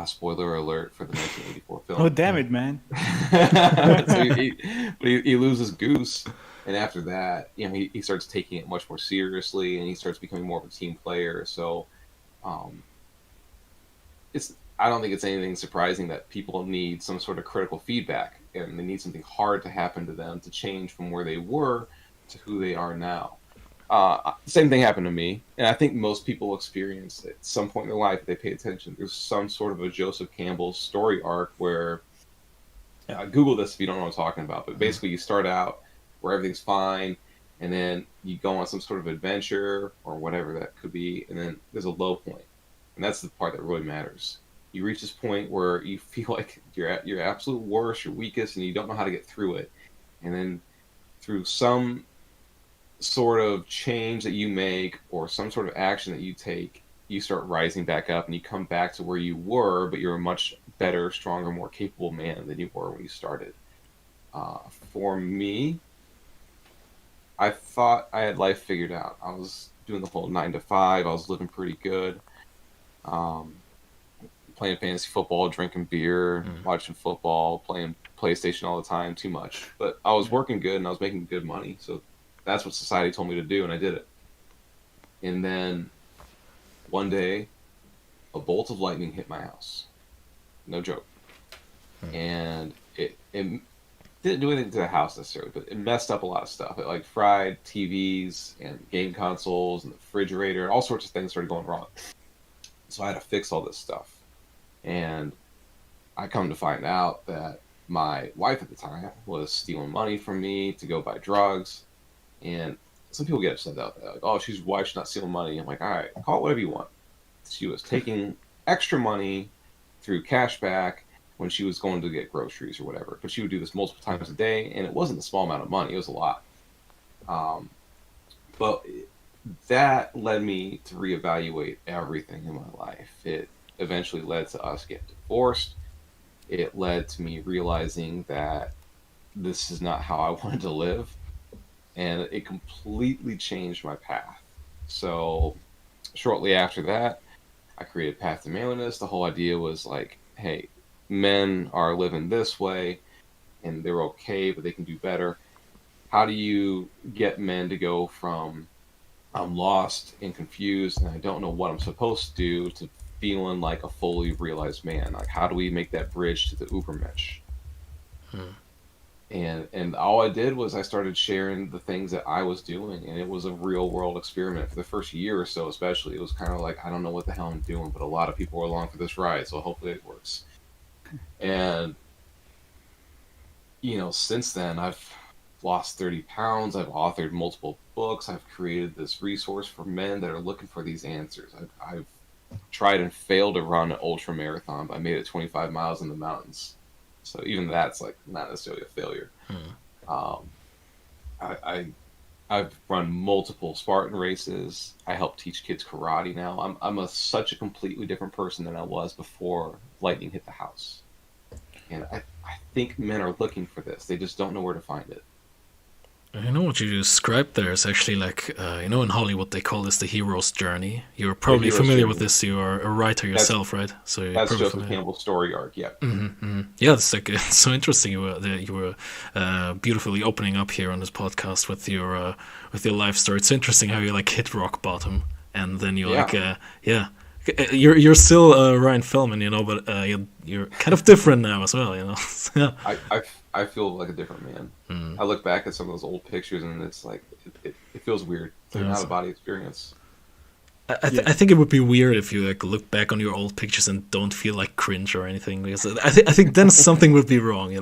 Spoiler alert for the 1984 film. Oh, damn it, man. So he loses Goose, and after that, you know, he starts taking it much more seriously, and he starts becoming more of a team player. So I don't think it's anything surprising that people need some sort of critical feedback, and they need something hard to happen to them to change from where they were to who they are now. Same thing happened to me, and I think most people experience at some point in their life, if they pay attention, there's some sort of a Joseph Campbell story arc where, Google this if you don't know what I'm talking about, but basically you start out where everything's fine, and then you go on some sort of adventure or whatever that could be, and then there's a low point, and that's the part that really matters. You reach this point where you feel like you're at your absolute worst, your weakest, and you don't know how to get through it, and then through some sort of change that you make or some sort of action that you take, you start rising back up and you come back to where you were, but you're a much better, stronger, more capable man than you were when you started. For me, I thought I had life figured out. I was doing the whole 9 to 5. I was living pretty good. Playing fantasy football, drinking beer, watching football, playing PlayStation all the time, too much. But I was working good and I was making good money, so that's what society told me to do, and I did it. And then one day, a bolt of lightning hit my house. No joke. And it didn't do anything to the house necessarily, but it messed up a lot of stuff. It like fried TVs and game consoles and the refrigerator, and all sorts of things started going wrong. So I had to fix all this stuff. And I come to find out that my wife at the time was stealing money from me to go buy drugs. And some people get upset about that. Like, oh, she's wife's not stealing money. I'm like, all right, call it whatever you want. She was taking extra money through cashback when she was going to get groceries or whatever. But she would do this multiple times a day, and it wasn't a small amount of money. It was a lot. But that led me to reevaluate everything in my life. It eventually led to us getting divorced. It led to me realizing that this is not how I wanted to live. And it completely changed my path. So shortly after that, I created PathToManliness. The whole idea was like, hey, men are living this way and they're okay, but they can do better. How do you get men to go from I'm lost and confused and I don't know what I'm supposed to do to feeling like a fully realized man? Like, how do we make that bridge to the Ubermensch? And all I did was I started sharing the things that I was doing, and it was a real world experiment for the first year or so. Especially, it was kind of like, I don't know what the hell I'm doing, but a lot of people are along for this ride, so hopefully it works. And since then I've lost 30 pounds. I've authored multiple books. I've created this resource for men that are looking for these answers. I've tried and failed to run an ultra marathon, but I made it 25 miles in the mountains. So even that's like not necessarily a failure. I've run multiple Spartan races. I help teach kids karate now. I'm such a completely different person than I was before lightning hit the house. And I think men are looking for this. They just don't know where to find it. What you described there is actually like, in Hollywood they call this the hero's journey. You're probably familiar with this. You are a writer yourself, right? So that's Joseph Campbell's story arc, yeah. Yeah, it's like it's so interesting. You were beautifully opening up here on this podcast with your life story. It's interesting how you like hit rock bottom and then you You're still Ryan Felman, but you're kind of different now as well, Yeah. I feel like a different man. I look back at some of those old pictures and it's like it feels weird. It's like an out of body experience. I think it would be weird if you like look back on your old pictures and don't feel like cringe or anything, because I think then something would be wrong,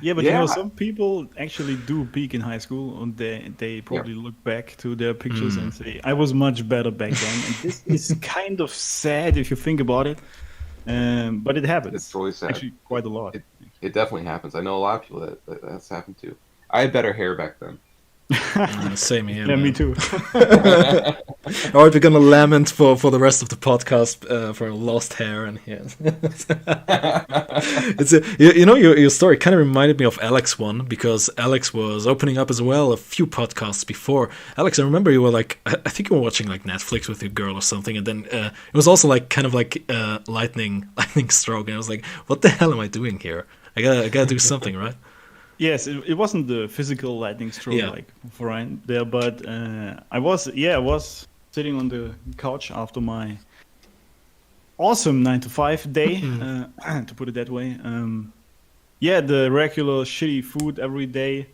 Yeah, but some people actually do peak in high school, and they probably look back to their pictures and say, "I was much better back then." And this is kind of sad if you think about it, but it happens. It's really sad. Actually, quite a lot. It definitely happens. I know a lot of people that's happened to. I had better hair back then. Same here. Yeah, me too. All right, we're gonna lament for the rest of the podcast for lost hair and here. It's your story kind of reminded me of Alex one, because Alex was opening up as well a few podcasts before. Alex, I remember you were like, I think you were watching like Netflix with your girl or something, and then it was also like kind of like lightning stroke, and I was like, what the hell am I doing here? I gotta do something, right? Yes, it wasn't the physical lightning stroke like for Ryan there, but I was sitting on the couch after my awesome 9 to 5 day, to put it that way. The regular shitty food every day,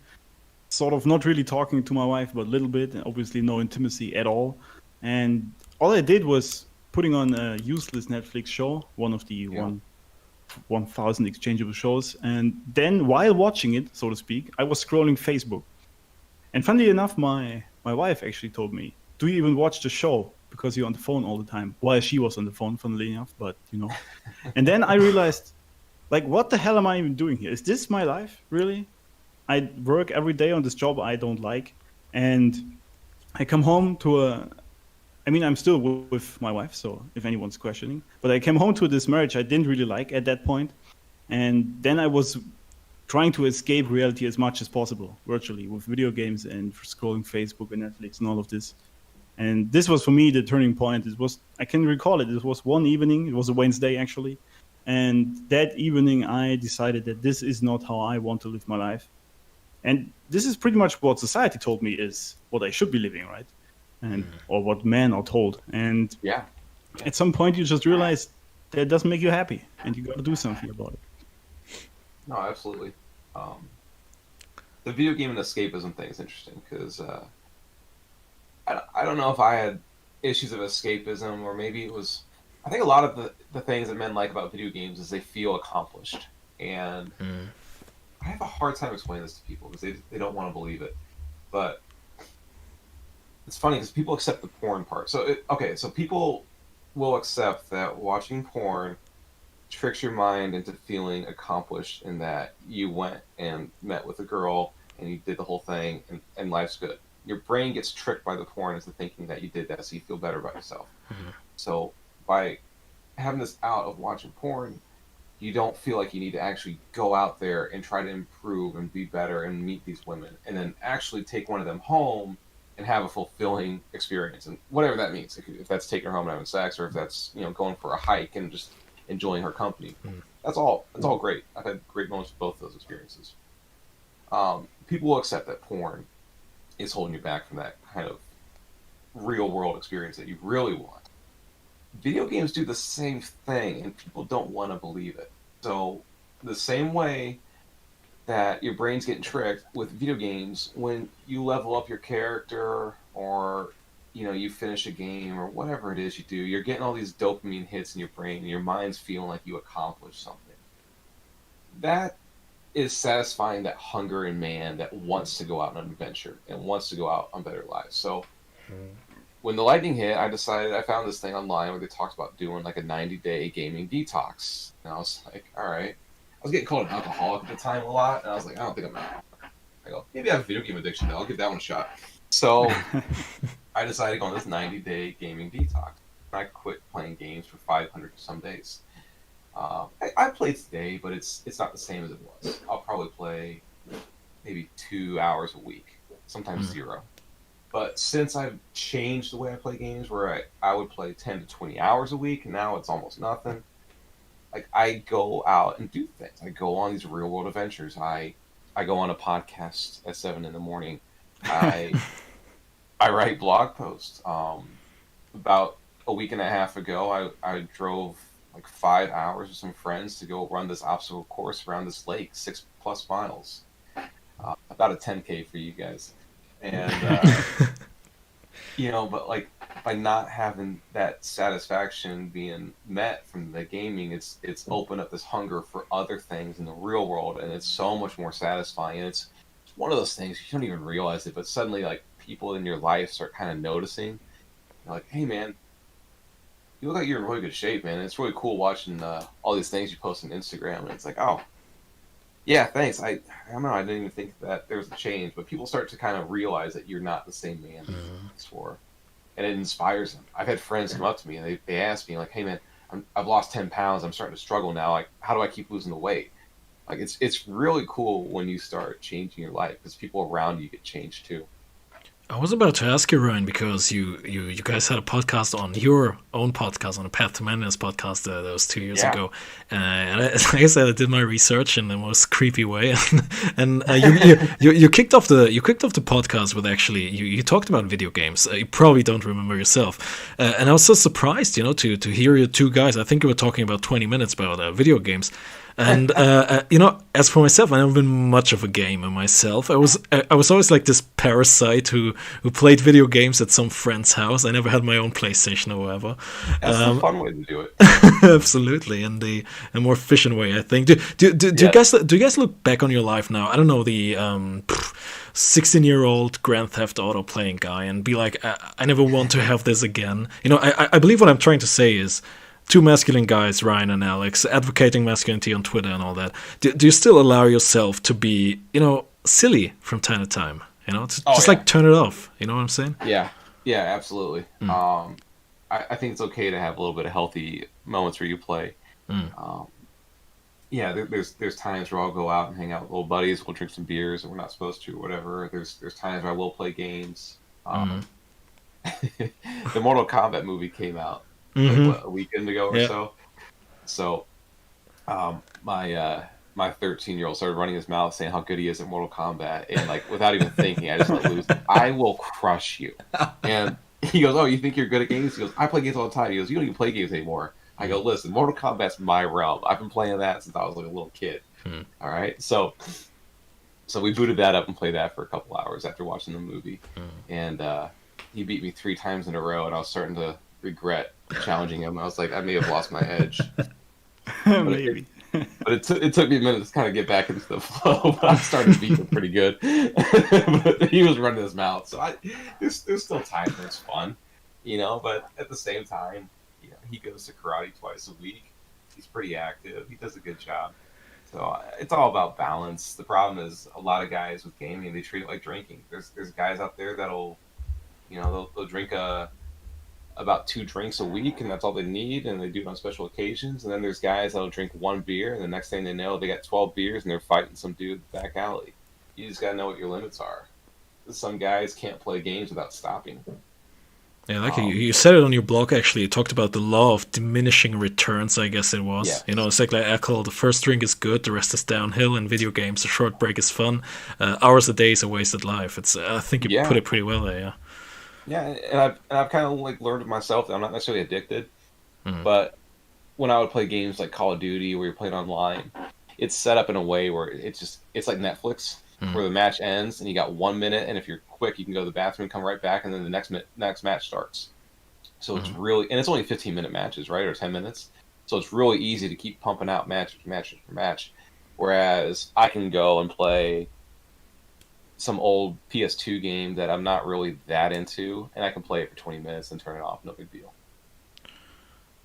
sort of not really talking to my wife, but a little bit, and obviously no intimacy at all. And all I did was putting on a useless Netflix show, one of the 1,000 exchangeable shows. And then while watching it, so to speak, I was scrolling Facebook. And funnily enough, my wife actually told me, do you even watch the show? Because you're on the phone all the time. While she was on the phone, funnily enough, but you know. And then I realized, like, what the hell am I even doing here? Is this my life, really? I work every day on this job I don't like. And I come home to I'm still with my wife, so if anyone's questioning. But I came home to this marriage I didn't really like at that point. And then I was trying to escape reality as much as possible, virtually, with video games and scrolling Facebook and Netflix and all of this. And this was, for me, the turning point. I can recall it. It was one evening. It was a Wednesday, actually. And that evening, I decided that this is not how I want to live my life. And this is pretty much what society told me is what I should be living, right? And or what men are told. And at some point, you just realize that doesn't make you happy, and you got to do something about it. No, absolutely. The video game and escapism thing is interesting because I don't know if I had issues of escapism, or maybe it was. I think a lot of the things that men like about video games is they feel accomplished, and I have a hard time explaining this to people because they don't want to believe it. But it's funny because people accept the porn part. So people will accept that watching porn tricks your mind into feeling accomplished, in that you went and met with a girl and you did the whole thing and life's good. Your brain gets tricked by the porn into thinking that you did that, so you feel better about yourself. So by having this out of watching porn, you don't feel like you need to actually go out there and try to improve and be better and meet these women, and then actually take one of them home and have a fulfilling experience, and whatever that means. If that's taking her home and having sex, or if that's going for a hike and just enjoying her company, that's all great. I've had great moments with both those experiences. People will accept that porn is holding you back from that kind of real world experience that you really want. Video games do the same thing, and people don't want to believe it. So the same way that your brain's getting tricked with video games, when you level up your character, or you finish a game, or whatever it is you do, you're getting all these dopamine hits in your brain, and your mind's feeling like you accomplished something. That is satisfying that hunger in man that wants to go out on an adventure and wants to go out on better lives. So when the lightning hit, I found this thing online where they talked about doing like a 90-day gaming detox. And I was like, all right. I was getting called an alcoholic at the time a lot, and I was like, I don't think I'm that. I go, maybe I have a video game addiction, though. I'll give that one a shot. So I decided to go on this 90-day gaming detox. I quit playing games for 500 some days. I played today, but it's not the same as it was. I'll probably play maybe 2 hours a week, sometimes 0. But since I've changed the way I play games, where I would play 10 to 20 hours a week, and now it's almost nothing. Like, I go out and do things. I go on these real world adventures. I go on a podcast at 7 a.m. I write blog posts. About a week and a half ago, I drove like 5 hours with some friends to go run this obstacle course around this lake, 6+ miles. About a 10K for you guys. And, but like, by not having that satisfaction being met from the gaming, it's opened up this hunger for other things in the real world, and it's so much more satisfying. And it's one of those things, you don't even realize it, but suddenly, like, people in your life start kind of noticing. They're like, hey, man, you look like you're in really good shape, man. And it's really cool watching all these things you post on Instagram. And it's like, oh, yeah, thanks. I don't know. I didn't even think that there was a change. But people start to kind of realize that you're not the same man before. And it inspires them. I've had friends come up to me and they ask me, like, hey, man, I've lost 10 pounds. I'm starting to struggle now. Like, how do I keep losing the weight? Like, it's really cool when you start changing your life, because people around you get changed too. I was about to ask you, Ryan, because you guys had a podcast on your own podcast, on a PathToManliness podcast that was 2 years ago. And like I said, I did my research in the most creepy way, and you kicked off the podcast with actually you talked about video games. You probably don't remember yourself, and I was so surprised, to hear you two guys. I think you were talking about 20 minutes about video games. And as for myself, I've never been much of a gamer myself. I was always like this parasite who played video games at some friend's house. I never had my own PlayStation or whatever. That's the fun way to do it. Absolutely, and the more efficient way, I think. Do you guys look back on your life now? I don't know, the 16-year-old Grand Theft Auto playing guy, and be like, I never want to have this again. I believe what I'm trying to say is, two masculine guys, Ryan and Alex, advocating masculinity on Twitter and all that. Do you still allow yourself to be, silly from time to time? Like turn it off. You know what I'm saying? Yeah, absolutely. I think it's okay to have a little bit of healthy moments where you play. There's times where I'll go out and hang out with little buddies. We'll drink some beers, and we're not supposed to, or whatever. There's times where I will play games. The Mortal Kombat movie came out a weekend ago or so. So, my 13-year-old started running his mouth saying how good he is at Mortal Kombat, and like without even thinking, I just let loose. I will crush you. And he goes, "Oh, you think you're good at games?" He goes, "I play games all the time." He goes, "You don't even play games anymore." I go, "Listen, Mortal Kombat's my realm. I've been playing that since I was like a little kid." All right, so we booted that up and played that for a couple hours after watching the movie, and he beat me 3 times in a row, and I was starting to regret challenging him. I was like, I may have lost my edge. Maybe. But it took me a minute to kind of get back into the flow. But I started beating him pretty good. But he was running his mouth, so there's still times where it's fun, But at the same time, he goes to karate twice a week. He's pretty active. He does a good job. So it's all about balance. The problem is a lot of guys with gaming, they treat it like drinking. There's guys out there that'll, they'll drink about 2 drinks a week, and that's all they need, and they do it on special occasions. And then there's guys that'll drink 1 beer, and the next thing they know, they got 12 beers, and they're fighting some dude in the back alley. You just gotta know what your limits are. Some guys can't play games without stopping. Yeah, you said it on your blog, actually. You talked about the law of diminishing returns, I guess it was. Yeah. It's like I call the first drink is good, the rest is downhill. In video games, a short break is fun. Hours a day is a wasted life. I think you put it pretty well there, yeah. Yeah, and I've kind of like learned myself that I'm not necessarily addicted, but when I would play games like Call of Duty where you're playing online, it's set up in a way where it's like Netflix, where the match ends and you got 1 minute, and if you're quick, you can go to the bathroom, come right back, and then the next match starts. So it's really, and it's only 15-minute matches, right, or 10 minutes. So it's really easy to keep pumping out match for match. Whereas I can go and play some old PS2 game that I'm not really that into, and I can play it for 20 minutes and turn it off, no big deal.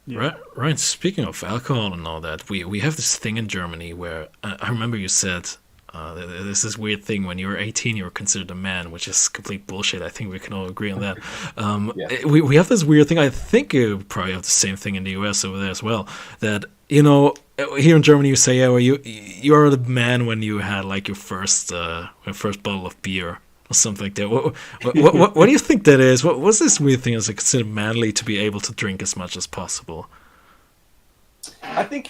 Yeah. Right. Speaking of alcohol and all that, we have this thing in Germany where I remember you said there's this weird thing when you're 18 you're considered a man, which is complete bullshit. I think we can all agree on that. We have this weird thing. I think you probably have the same thing in the US over there as well. That here in Germany you say, well, you are the man when you had like your first bottle of beer or something like that. What do you think that is? What's this weird thing? Is it considered manly to be able to drink as much as possible? I think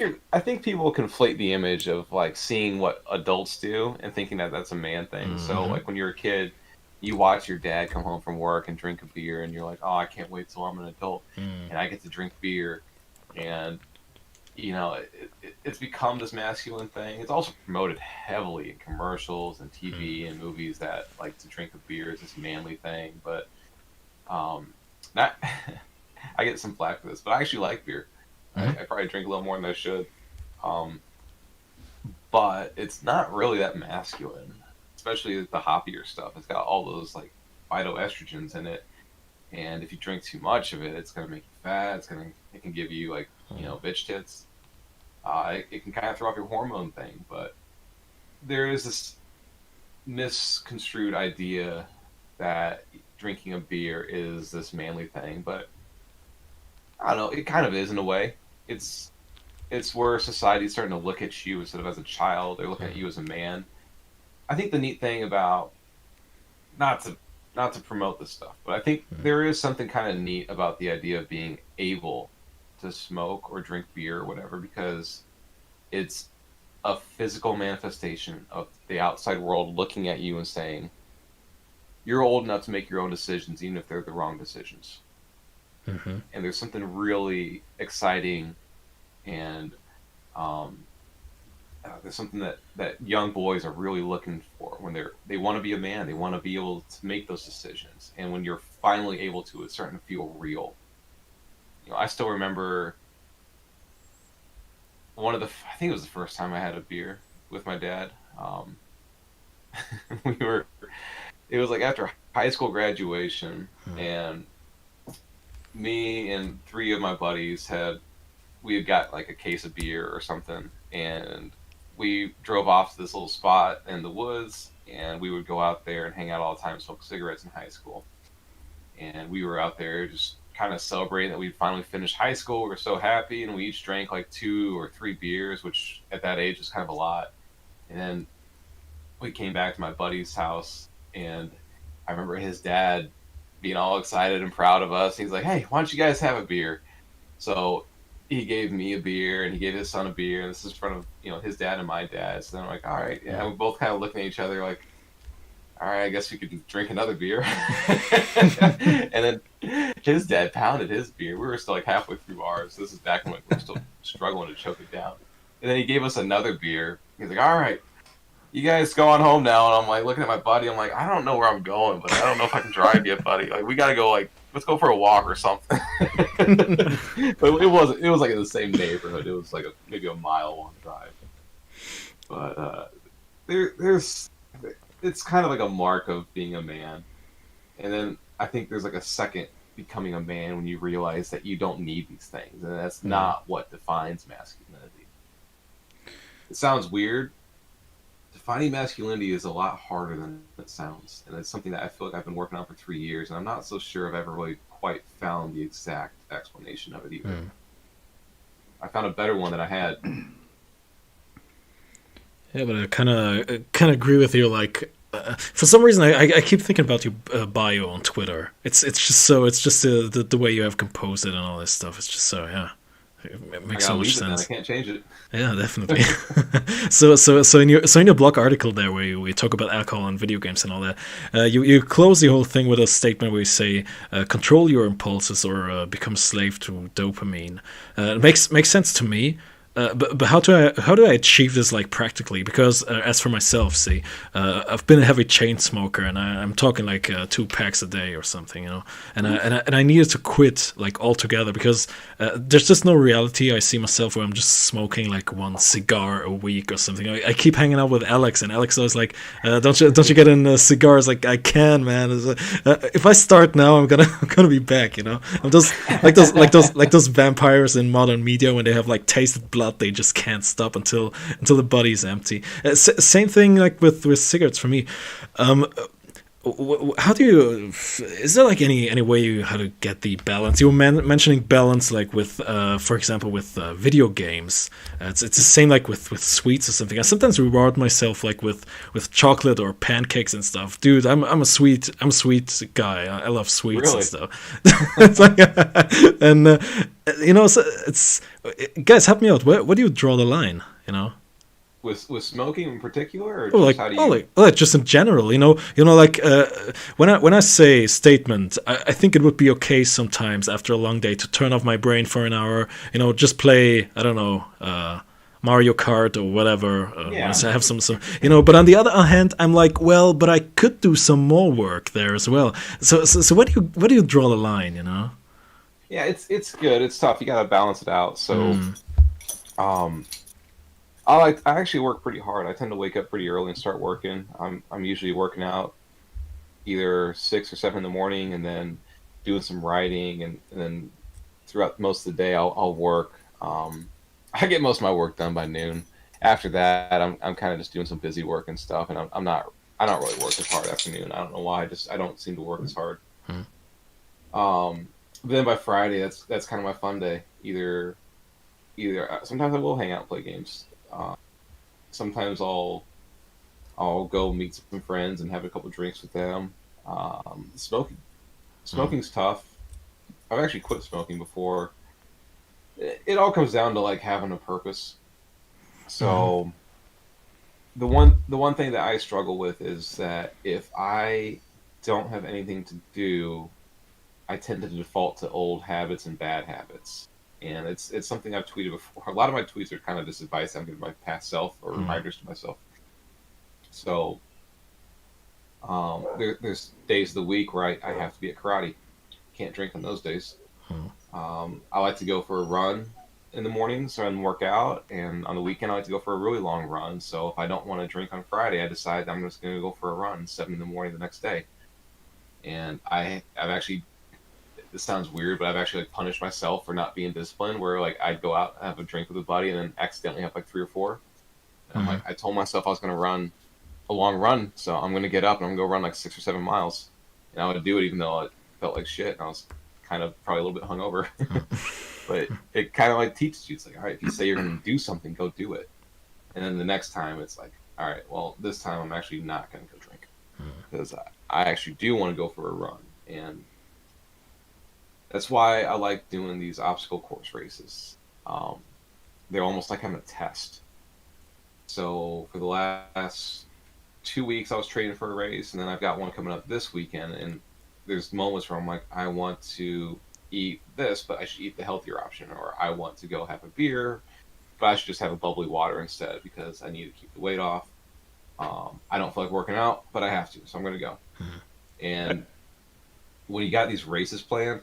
people conflate the image of like seeing what adults do and thinking that that's a man thing. So like when you're a kid, you watch your dad come home from work and drink a beer, and you're like, oh, I can't wait till I'm an adult and I get to drink beer. And it's become this masculine thing. It's also promoted heavily in commercials and TV and movies that like to drink a beer is this manly thing. But not I get some flack for this, but I actually like beer. I probably drink a little more than I should. But it's not really that masculine, especially the hoppier stuff. It's got all those like phytoestrogens in it. And if you drink too much of it, it's going to make you fat. It can give you like, bitch tits. It can kind of throw off your hormone thing. But there is this misconstrued idea that drinking a beer is this manly thing. But I don't know, it kind of is in a way. It's where society's starting to look at you instead of as a child. They're looking at you as a man. I think the neat thing about, not to promote this stuff, but I think there is something kind of neat about the idea of being able to smoke or drink beer or whatever, because it's a physical manifestation of the outside world looking at you and saying, you're old enough to make your own decisions, even if they're the wrong decisions. And there's something really exciting and there's something that young boys are really looking for when they want to be a man. They want to be able to make those decisions, and when you're finally able to, it's starting to feel real. I still remember I think it was the first time I had a beer with my dad. It was like after high school graduation, and me and three of my buddies we had got like a case of beer or something, and we drove off to this little spot in the woods, and we would go out there and hang out all the time, smoke cigarettes in high school. And we were out there just kind of celebrating that we finally finished high school. We were so happy, and we each drank like 2 or 3 beers, which at that age was kind of a lot. And then we came back to my buddy's house, and I remember his dad being all excited and proud of us. He's like, "Hey, why don't you guys have a beer?" So he gave me a beer, and he gave his son a beer, and this is in front of his dad and my dad. So then I'm like, all right, yeah. And we're both kind of looking at each other like, all right, I guess we could drink another beer. And then his dad pounded his beer. We were still like halfway through ours. This is back when we were still struggling to choke it down. And then he gave us another beer. He's like, all right, you guys go on home now. And I'm like looking at my buddy. I'm like, I don't know where I'm going, but I don't know if I can drive yet, buddy. Like, we got to go, like, let's go for a walk or something. But it was like in the same neighborhood. It was like maybe a mile-long drive. But it's kind of like a mark of being a man. And then I think there's like a second becoming a man when you realize that you don't need these things. And that's not what defines masculinity. It sounds weird. Defining masculinity is a lot harder than it sounds. And it's something that I feel like I've been working on for 3 years. And I'm not so sure I've ever really quite found the exact explanation of it either. I found a better one than I had. Yeah, but I kind of agree with you. Like, for some reason, I keep thinking about your bio on Twitter. It's just the way you have composed it and all this stuff. It's just so, yeah, it makes so much sense. I can't change it. Yeah, definitely. so in your blog article there, where we talk about alcohol and video games and all that, you close the whole thing with a statement where you say, "Control your impulses or become a slave to dopamine." It makes sense to me. But how do I achieve this, like, practically? Because as for myself, see, I've been a heavy chain smoker, and I'm talking like 2 packs a day or something, and I needed to quit, like, altogether, because there's just no reality I see myself where I'm just smoking like 1 cigar a week or something. I keep hanging out with Alex, and Alex was like, don't you get in cigars? Like, I can, man. If I start now, I'm gonna be back. I'm just like those vampires in modern media when they have like tasted blood. They just can't stop until the body's empty. Same thing like with cigarettes for me. How do you? Is there like any way how to get the balance? You were mentioning balance, like with, for example, with video games. It's the same like with sweets or something. I sometimes reward myself like with chocolate or pancakes and stuff. Dude, I'm a sweet guy. I love sweets and stuff. It's like, and so it's guys, help me out. Where do you draw the line? With smoking in particular, or just how do you... like just in general, like when I say statement, I think it would be okay sometimes after a long day to turn off my brain for an hour, just play, I don't know, Mario Kart or whatever. Once I have some, but on the other hand, I'm like, well, but I could do some more work there as well. So where do you draw the line? Yeah, it's good. It's tough. You gotta balance it out. So, I actually work pretty hard. I tend to wake up pretty early and start working. I'm usually working out either 6 or 7 in the morning, and then doing some writing, and then throughout most of the day I'll work. I get most of my work done by noon. After that, I'm kind of just doing some busy work and stuff, and I don't really work as hard after noon. I don't know why. I don't seem to work as hard. But then by Friday, that's kind of my fun day. Either sometimes I will hang out and play games. Sometimes I'll go meet some friends and have a couple drinks with them. Smoking's tough. I've actually quit smoking before. It all comes down to like having a purpose. So the one thing that I struggle with is that if I don't have anything to do, I tend to default to old habits and bad habits. And it's something I've tweeted before. A lot of my tweets are kind of just advice I'm giving my past self or reminders to myself. So there's days of the week where I have to be at karate. Can't drink on those days. I like to go for a run in the morning so I can work out, and on the weekend I like to go for a really long run. So if I don't want to drink on Friday, I decide I'm just going to go for a run 7 in the morning the next day. And I've actually, this sounds weird, but I've actually like punished myself for not being disciplined, where like I'd go out and have a drink with a buddy and then accidentally have like 3 or 4. And I'm like, I told myself I was going to run a long run, so I'm going to get up and I'm going to go run like 6 or 7 miles. And I would do it even though it felt like shit and I was kind of probably a little bit hungover. But it kind of like teaches you, it's like, all right, if you say you're going to do something, go do it. And then the next time it's like, all right, well, this time I'm actually not going to go drink because I actually do want to go for a run. And that's why I like doing these obstacle course races. They're almost like having a test. So for the last 2 weeks, I was training for a race, and then I've got one coming up this weekend. And there's moments where I'm like, I want to eat this, but I should eat the healthier option, or I want to go have a beer, but I should just have a bubbly water instead because I need to keep the weight off. I don't feel like working out, but I have to, so I'm going to go. And when you got these races planned,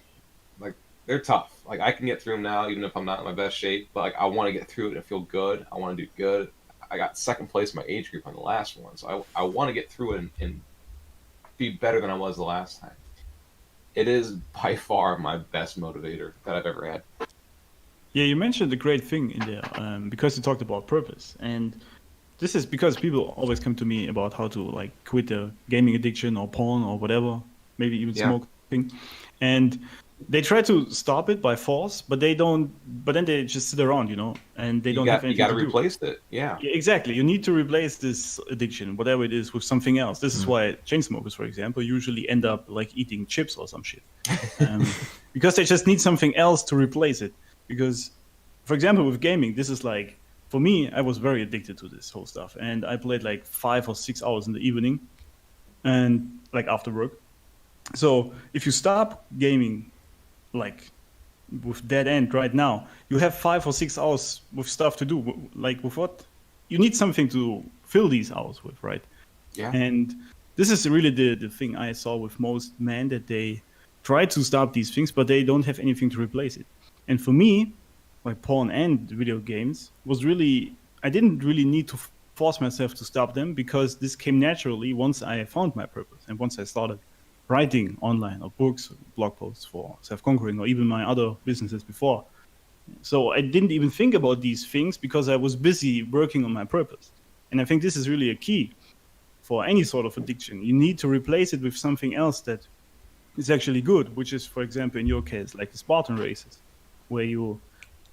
like they're tough. Like I can get through them now, even if I'm not in my best shape. But like I want to get through it and feel good. I want to do good. I got second place in my age group on the last one, so I want to get through it and be better than I was the last time. It is by far my best motivator that I've ever had. Yeah, you mentioned a great thing in there because you talked about purpose, and this is because people always come to me about how to like quit a gaming addiction or porn or whatever, maybe even smoking, and they try to stop it by force, but they don't. But then they just sit around, and they don't have anything to do. You got to replace it. Yeah, exactly. You need to replace this addiction, whatever it is, with something else. This is why chain smokers, for example, usually end up like eating chips or some shit, because they just need something else to replace it. Because, for example, with gaming, this is like, for me, I was very addicted to this whole stuff, and I played like 5 or 6 hours in the evening, and like after work. So if you stop gaming, like with dead end right now, you have 5 or 6 hours with stuff to do. Like with what? You need something to fill these hours with, right? Yeah. And this is really the thing I saw with most men, that they try to stop these things, but they don't have anything to replace it. And for me, like porn and video games, was really, I didn't really need to force myself to stop them because this came naturally once I found my purpose and once I started writing online or books, or blog posts for self-conquering, or even my other businesses before. So I didn't even think about these things because I was busy working on my purpose. And I think this is really a key for any sort of addiction. You need to replace it with something else that is actually good, which is, for example, in your case, like the Spartan races, where you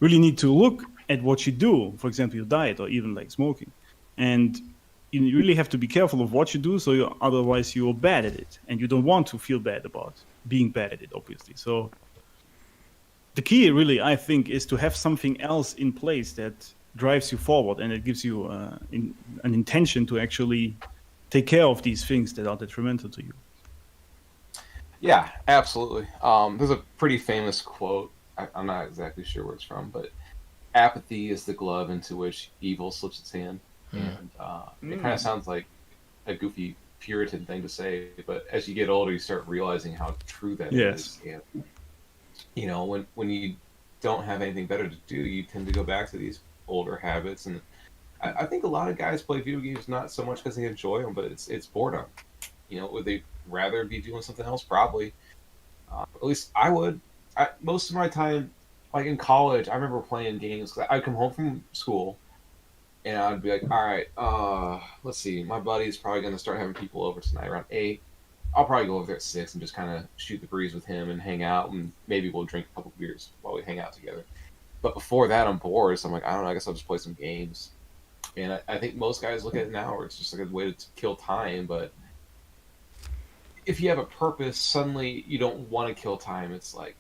really need to look at what you do, for example, your diet or even like smoking. And you really have to be careful of what you do, so otherwise you're bad at it, and you don't want to feel bad about being bad at it, obviously. So the key, really, I think, is to have something else in place that drives you forward, and it gives you an intention to actually take care of these things that are detrimental to you. Yeah, absolutely. There's a pretty famous quote. I'm not exactly sure where it's from, but apathy is the glove into which evil slips its hand. And it kind of sounds like a goofy Puritan thing to say, but as you get older, you start realizing how true that is. And, when you don't have anything better to do, you tend to go back to these older habits. And I think a lot of guys play video games not so much because they enjoy them, but it's boredom. Would they rather be doing something else? Probably. At least I would. Most of my time, like in college, I remember playing games. I'd come home from school, and I'd be like, all right, let's see. My buddy's probably going to start having people over tonight around 8. I'll probably go over there at 6 and just kind of shoot the breeze with him and hang out, and maybe we'll drink a couple beers while we hang out together. But before that, I'm bored, so I'm like, I don't know, I guess I'll just play some games. And I think most guys look at it now where it's just like a way to kill time, but if you have a purpose, suddenly you don't want to kill time. It's like,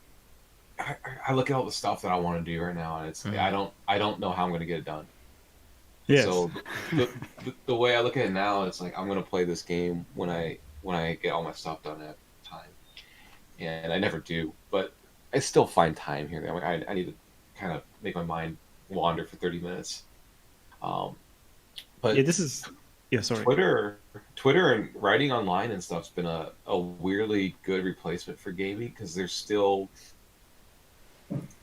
I look at all the stuff that I want to do right now, and it's I don't know how I'm going to get it done. Yes. So the way I look at it now, it's like I'm going to play this game when I get all my stuff done at time, and I never do, but I still find time here. I'm like, I need to kind of make my mind wander for 30 minutes. But Yeah, sorry. Twitter and writing online and stuff's been a weirdly good replacement for gaming, because there's still,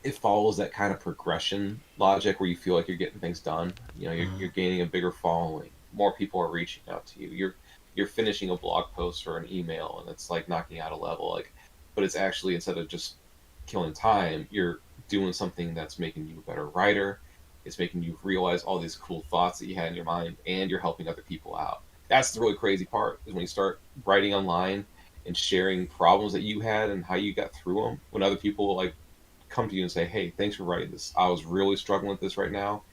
it follows that kind of progression logic where you feel like you're getting things done. You know, you're gaining a bigger following. More people are reaching out to you. You're finishing a blog post or an email, and it's like knocking out a level. Like, but it's actually, instead of just killing time, you're doing something that's making you a better writer. It's making you realize all these cool thoughts that you had in your mind, and you're helping other people out. That's the really crazy part, is when you start writing online and sharing problems that you had and how you got through them. When other people like come to you and say, "Hey, thanks for writing this. I was really struggling with this right now,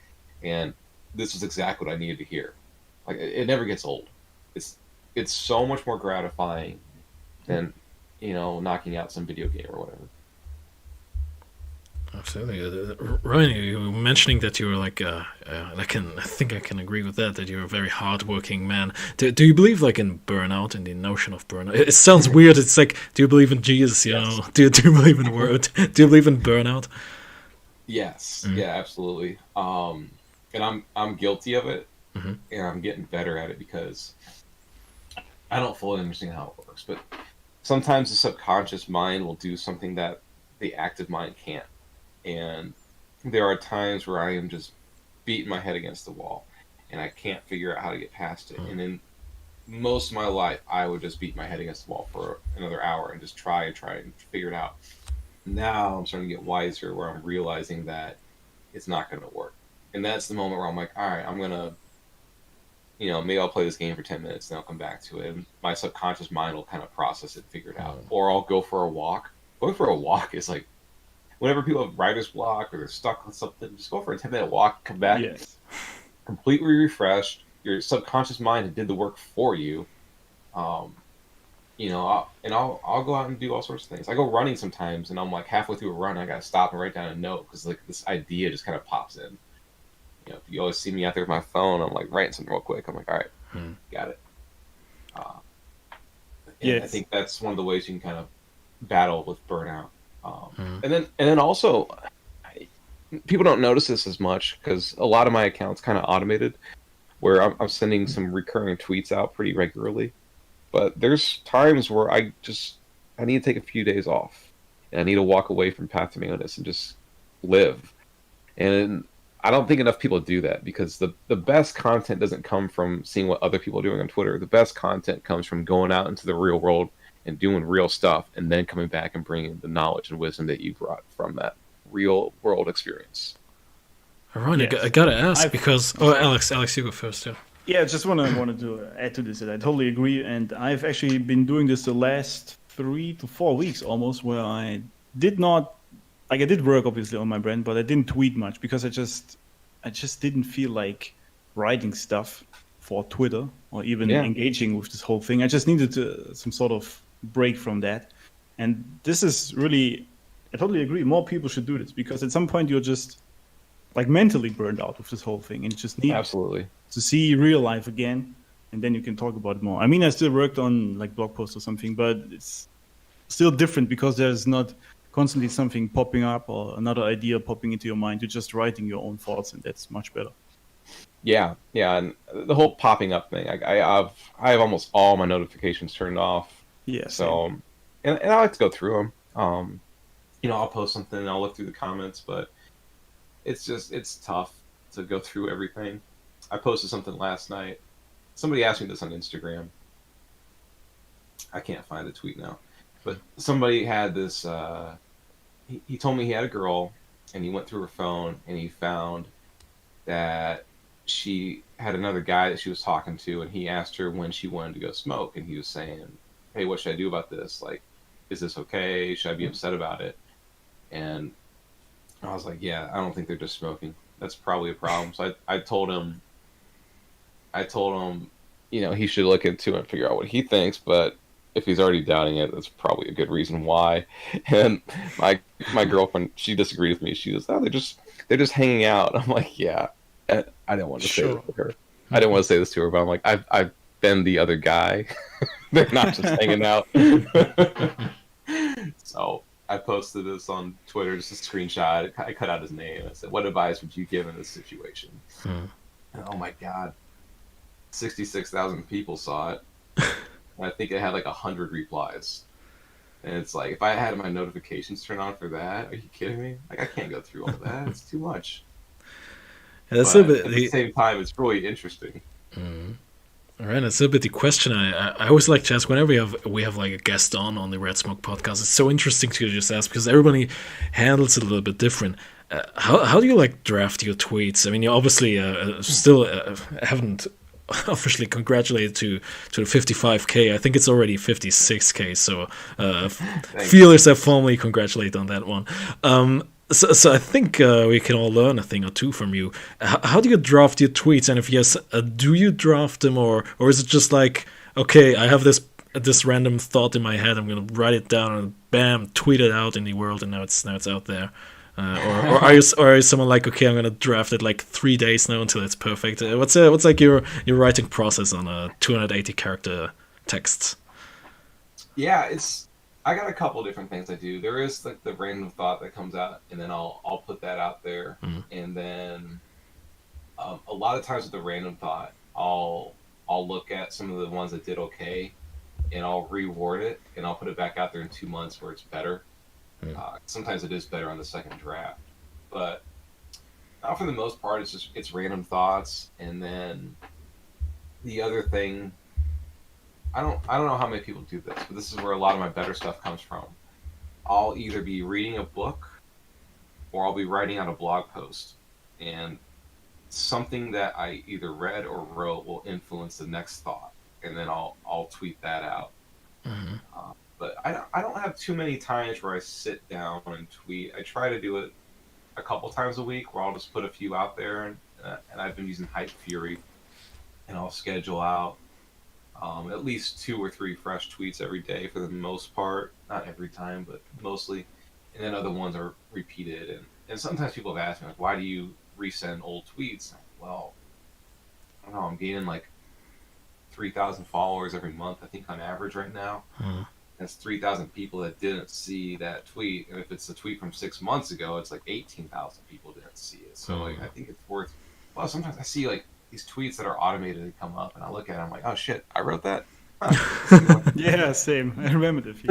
and this is exactly what I needed to hear." Like, it never gets old. It's so much more gratifying than, you know, knocking out some video game or whatever. Absolutely. Ryan, you were mentioning that you were like, I think I can agree with that you're a very hardworking man. Do you believe like in burnout and the notion of burnout? It sounds weird. It's like, do you believe in Jesus? You know, do you believe in word? Do you believe in burnout? Yes. Yeah, absolutely. And I'm guilty of it, and I'm getting better at it, because I don't fully understand how it works. But sometimes the subconscious mind will do something that the active mind can't. And there are times where I am just beating my head against the wall, and I can't figure out how to get past it. And in most of my life, I would just beat my head against the wall for another hour and just try and figure it out. Now I'm starting to get wiser, where I'm realizing that it's not going to work. And that's the moment where I'm like, all right, I'm going to, you know, maybe I'll play this game for 10 minutes and I'll come back to it. And my subconscious mind will kind of process it and figure it out. Or I'll go for a walk. Going for a walk is like, whenever people have writer's block or they're stuck on something, just go for a 10-minute walk, come back, completely refreshed. Your subconscious mind did the work for you. You know, I'll go out and do all sorts of things. I go running sometimes, and I'm like halfway through a run, I gotta stop and write down a note, because like this idea just kind of pops in. You know, if you always see me out there with my phone, I'm like writing something real quick. I'm like, all right, got it. I think that's one of the ways you can kind of battle with burnout. And then also, people don't notice this as much, because a lot of my accounts kind of automated, where I'm sending some recurring tweets out pretty regularly. But there's times where I need to take a few days off, and I need to walk away from PathToManliness and just live. And I don't think enough people do that, because the best content doesn't come from seeing what other people are doing on Twitter. The best content comes from going out into the real world and doing real stuff, and then coming back and bringing the knowledge and wisdom that you brought from that real world experience. Ryan, I gotta ask, because Alex, you go first. Yeah, I just wanted to add to this, that I totally agree, and I've actually been doing this the last 3 to 4 weeks almost, where I did not, like, I did work obviously on my brand, but I didn't tweet much, because I just didn't feel like writing stuff for Twitter or even engaging with this whole thing. I just needed some sort of break from that, and this is really, I totally agree, more people should do this, because at some point you're just like mentally burned out with this whole thing, and you just need to see real life again, and then you can talk about it more. I mean, I still worked on like blog posts or something, but it's still different, because there's not constantly something popping up or another idea popping into your mind. You're just writing your own thoughts, and that's much better. Yeah, and the whole popping up thing, I have almost all my notifications turned off. Yeah. So, and I like to go through them. You know, I'll post something and I'll look through the comments, but it's tough to go through everything. I posted something last night. Somebody asked me this on Instagram. I can't find the tweet now, but somebody had this. He told me he had a girl, and he went through her phone, and he found that she had another guy that she was talking to, and he asked her when she wanted to go smoke, and he was saying, "Hey, what should I do about this? Like, is this okay? Should I be upset about it?" And I was like, "Yeah, I don't think they're just smoking. That's probably a problem." So I told him, you know, he should look into it and figure out what he thinks, but if he's already doubting it, that's probably a good reason why. And my girlfriend, she disagreed with me. She was, "Oh, they're just hanging out." I'm like, "Yeah." I didn't want to say this to her. I didn't want to say this to her, but I'm like, I've been the other guy. They're not just hanging out. So I posted this on Twitter, just a screenshot. I cut out his name. I said, "What advice would you give in this situation?" And, oh my god, 66,000 people saw it. And I think it had like 100 replies. And it's like, if I had my notifications turned on for that, are you kidding me? Like, I can't go through all of that. It's too much. Yeah, that's But at the same time, it's really interesting. All right, that's a bit the question I always like to ask whenever we have like a guest on the Red Smoke podcast. It's so interesting to just ask because everybody handles it a little bit different. How do you like draft your tweets? I mean, you obviously still haven't officially congratulated to the 55K. I think it's already 56K. So feelers have formally congratulated on that one. So I think we can all learn a thing or two from you. How do you draft your tweets? And if yes, do you draft them, or is it just like, okay, I have this random thought in my head, I'm gonna write it down and bam, tweet it out in the world, and now it's out there. Or are you someone like, okay, I'm gonna draft it like 3 days now until it's perfect? What's like your writing process on a 280 character text? Yeah, I got a couple different things I do. There is like the random thought that comes out, and then I'll put that out there, and then a lot of times with the random thought, I'll look at some of the ones that did okay, and I'll reword it, and I'll put it back out there in 2 months where it's better. Sometimes it is better on the second draft, but for the most part, it's random thoughts, and then the other thing. I don't know how many people do this, but this is where a lot of my better stuff comes from. I'll either be reading a book or I'll be writing out a blog post, and something that I either read or wrote will influence the next thought, and then I'll tweet that out. But I don't have too many times where I sit down and tweet. I try to do it a couple times a week where I'll just put a few out there, and I've been using Hype Fury, and I'll schedule out at least 2 or 3 fresh tweets every day for the most part. Not every time, but mostly. And then other ones are repeated. And sometimes people have asked me, like, why do you resend old tweets? Well, I don't know. I'm gaining like 3,000 followers every month, I think, on average right now. That's 3,000 people that didn't see that tweet. And if it's a tweet from 6 months ago, it's like 18,000 people didn't see it. So like, I think it's worth. Well, sometimes I see like these tweets that are automated and come up, and I look at it, I'm like, oh shit, I wrote that. Yeah, same. I remember the feed.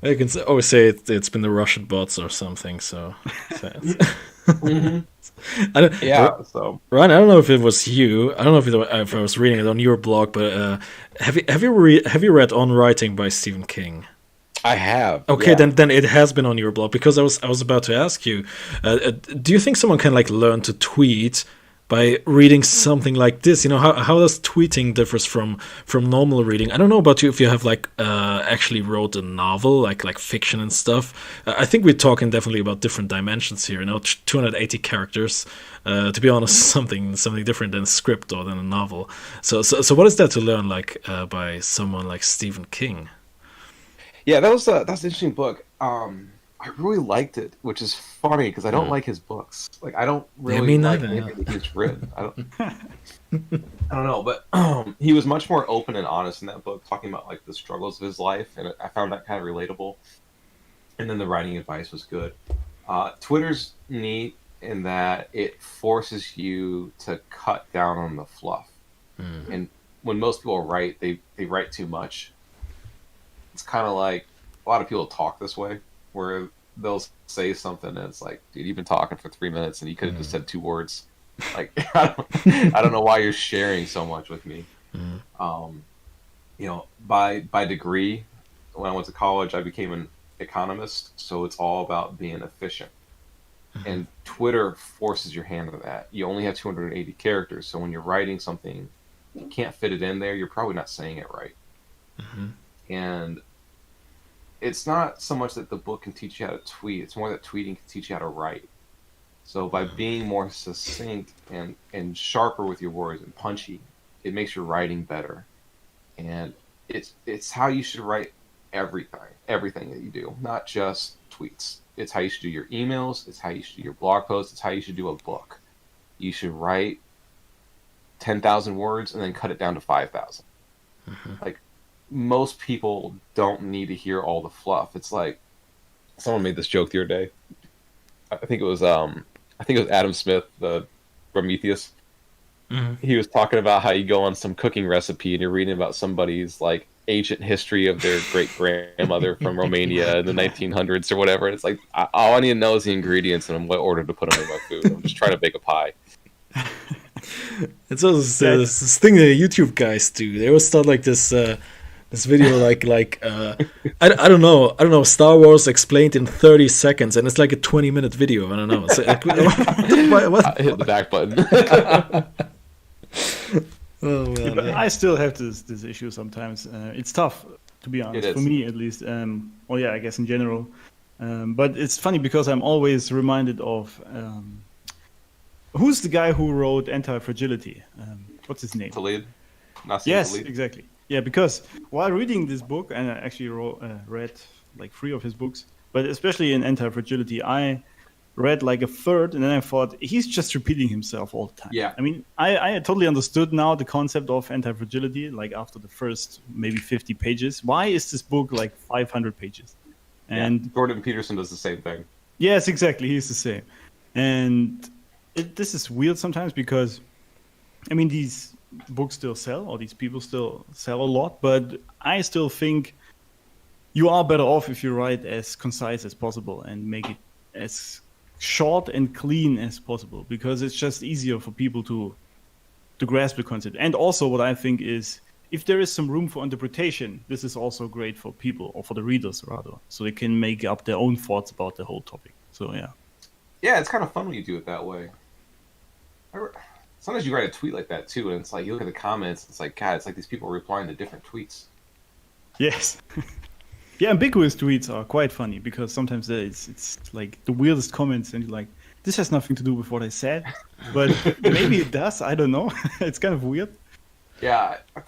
You can always say it's been the Russian bots or something. So. So Ryan, I don't know if it was you. I don't know if I was reading it on your blog, but have you read On Writing by Stephen King? I have. Okay, yeah. then it has been on your blog, because I was about to ask you, do you think someone can like learn to tweet by reading something like this? You know, how does tweeting differs from normal reading? I don't know about you if you have like actually wrote a novel, like fiction and stuff. I think we're talking definitely about different dimensions here. You know, 280 characters. To be honest, something different than a script or than a novel. So what is that to learn like by someone like Stephen King? Yeah, that's an interesting book. I really liked it, which is funny because I don't like his books. Like, I don't really like anything that he's written. I don't know, but he was much more open and honest in that book, talking about like the struggles of his life, and I found that kind of relatable. And then the writing advice was good. Twitter's neat in that it forces you to cut down on the fluff. And when most people write, they write too much. It's kind of like a lot of people talk this way, where they'll say something and it's like, dude, you've been talking for 3 minutes and you could have just said 2 words. Like, I don't know why you're sharing so much with me. You know, by degree, when I went to college, I became an economist, so it's all about being efficient. And Twitter forces your hand to that. You only have 280 characters, so when you're writing something, you can't fit it in there, you're probably not saying it right. And it's not so much that the book can teach you how to tweet, it's more that tweeting can teach you how to write. So by being more succinct and sharper with your words and punchy, it makes your writing better. And it's how you should write everything that you do, not just tweets. It's how you should do your emails, it's how you should do your blog posts, it's how you should do a book. You should write 10,000 words and then cut it down to 5,000. Like, most people don't need to hear all the fluff. It's like someone made this joke the other day. I think it was Adam Smith, the Prometheus. Mm-hmm. He was talking about how you go on some cooking recipe and you're reading about somebody's like ancient history of their great grandmother from Romania in the 1900s or whatever. And it's like, all I need to know is the ingredients and what order to put them in my food. I'm just trying to bake a pie. It's also this thing that YouTube guys do. They always start like this video like I don't know, Star Wars explained in 30 seconds, and it's like a 20-minute video. I don't know. It's like, what? I hit the back button. Oh man, but I still have this issue sometimes. It's tough, to be honest, for me at least. Well, yeah, I guess in general. But it's funny because I'm always reminded of who's the guy who wrote Anti-Fragility? What's his name? Talib. Yes, Talib. exactly. Yeah, because while reading this book, and I actually read like 3 of his books, but especially in Anti-Fragility, I read like a third, and then I thought, he's just repeating himself all the time. Yeah. I mean, I totally understood now the concept of Anti-Fragility, like after the first maybe 50 pages. Why is this book like 500 pages? And Jordan Peterson does the same thing. Yes, exactly. He's the same. And this is weird sometimes because, I mean, these books still sell, or these people still sell a lot, but I still think you are better off if you write as concise as possible and make it as short and clean as possible, because it's just easier for people to grasp the concept. And also what I think is, if there is some room for interpretation, this is also great for people, or for the readers rather, so they can make up their own thoughts about the whole topic. So yeah, it's kind of fun when you do it that way. Sometimes you write a tweet like that too, and it's like you look at the comments, it's like, God, it's like these people are replying to different tweets. Yes. Yeah, ambiguous tweets are quite funny because sometimes it's like the weirdest comments, and you're like, this has nothing to do with what I said, but maybe it does. I don't know. It's kind of weird. Yeah, I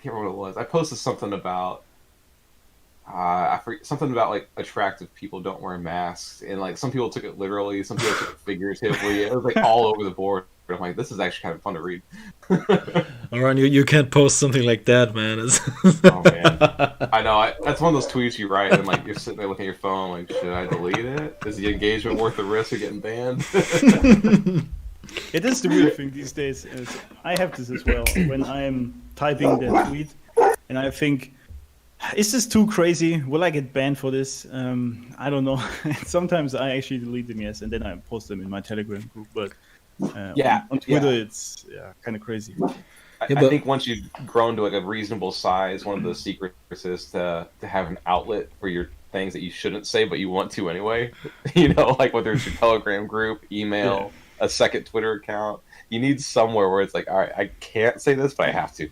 can't remember what it was. I posted something about something about like attractive people don't wear masks, and like some people took it literally, some people took it figuratively. It was like all over the board. I'm like, this is actually kind of fun to read. Aaron, you can't post something like that, man. Oh man, I know. That's one of those tweets you write, and like you're sitting there looking at your phone, like, should I delete it? Is the engagement worth the risk of getting banned? It is the weird thing these days. I have this as well when I'm typing that tweet, and I think, is this too crazy? Will I get banned for this? I don't know. Sometimes I actually delete them, yes, and then I post them in my Telegram group. But on Twitter, it's kind of crazy. I think once you've grown to like a reasonable size, one of the secrets is to have an outlet for your things that you shouldn't say, but you want to anyway. You know, like whether it's your Telegram group, email, a second Twitter account. You need somewhere where it's like, all right, I can't say this, but I have to.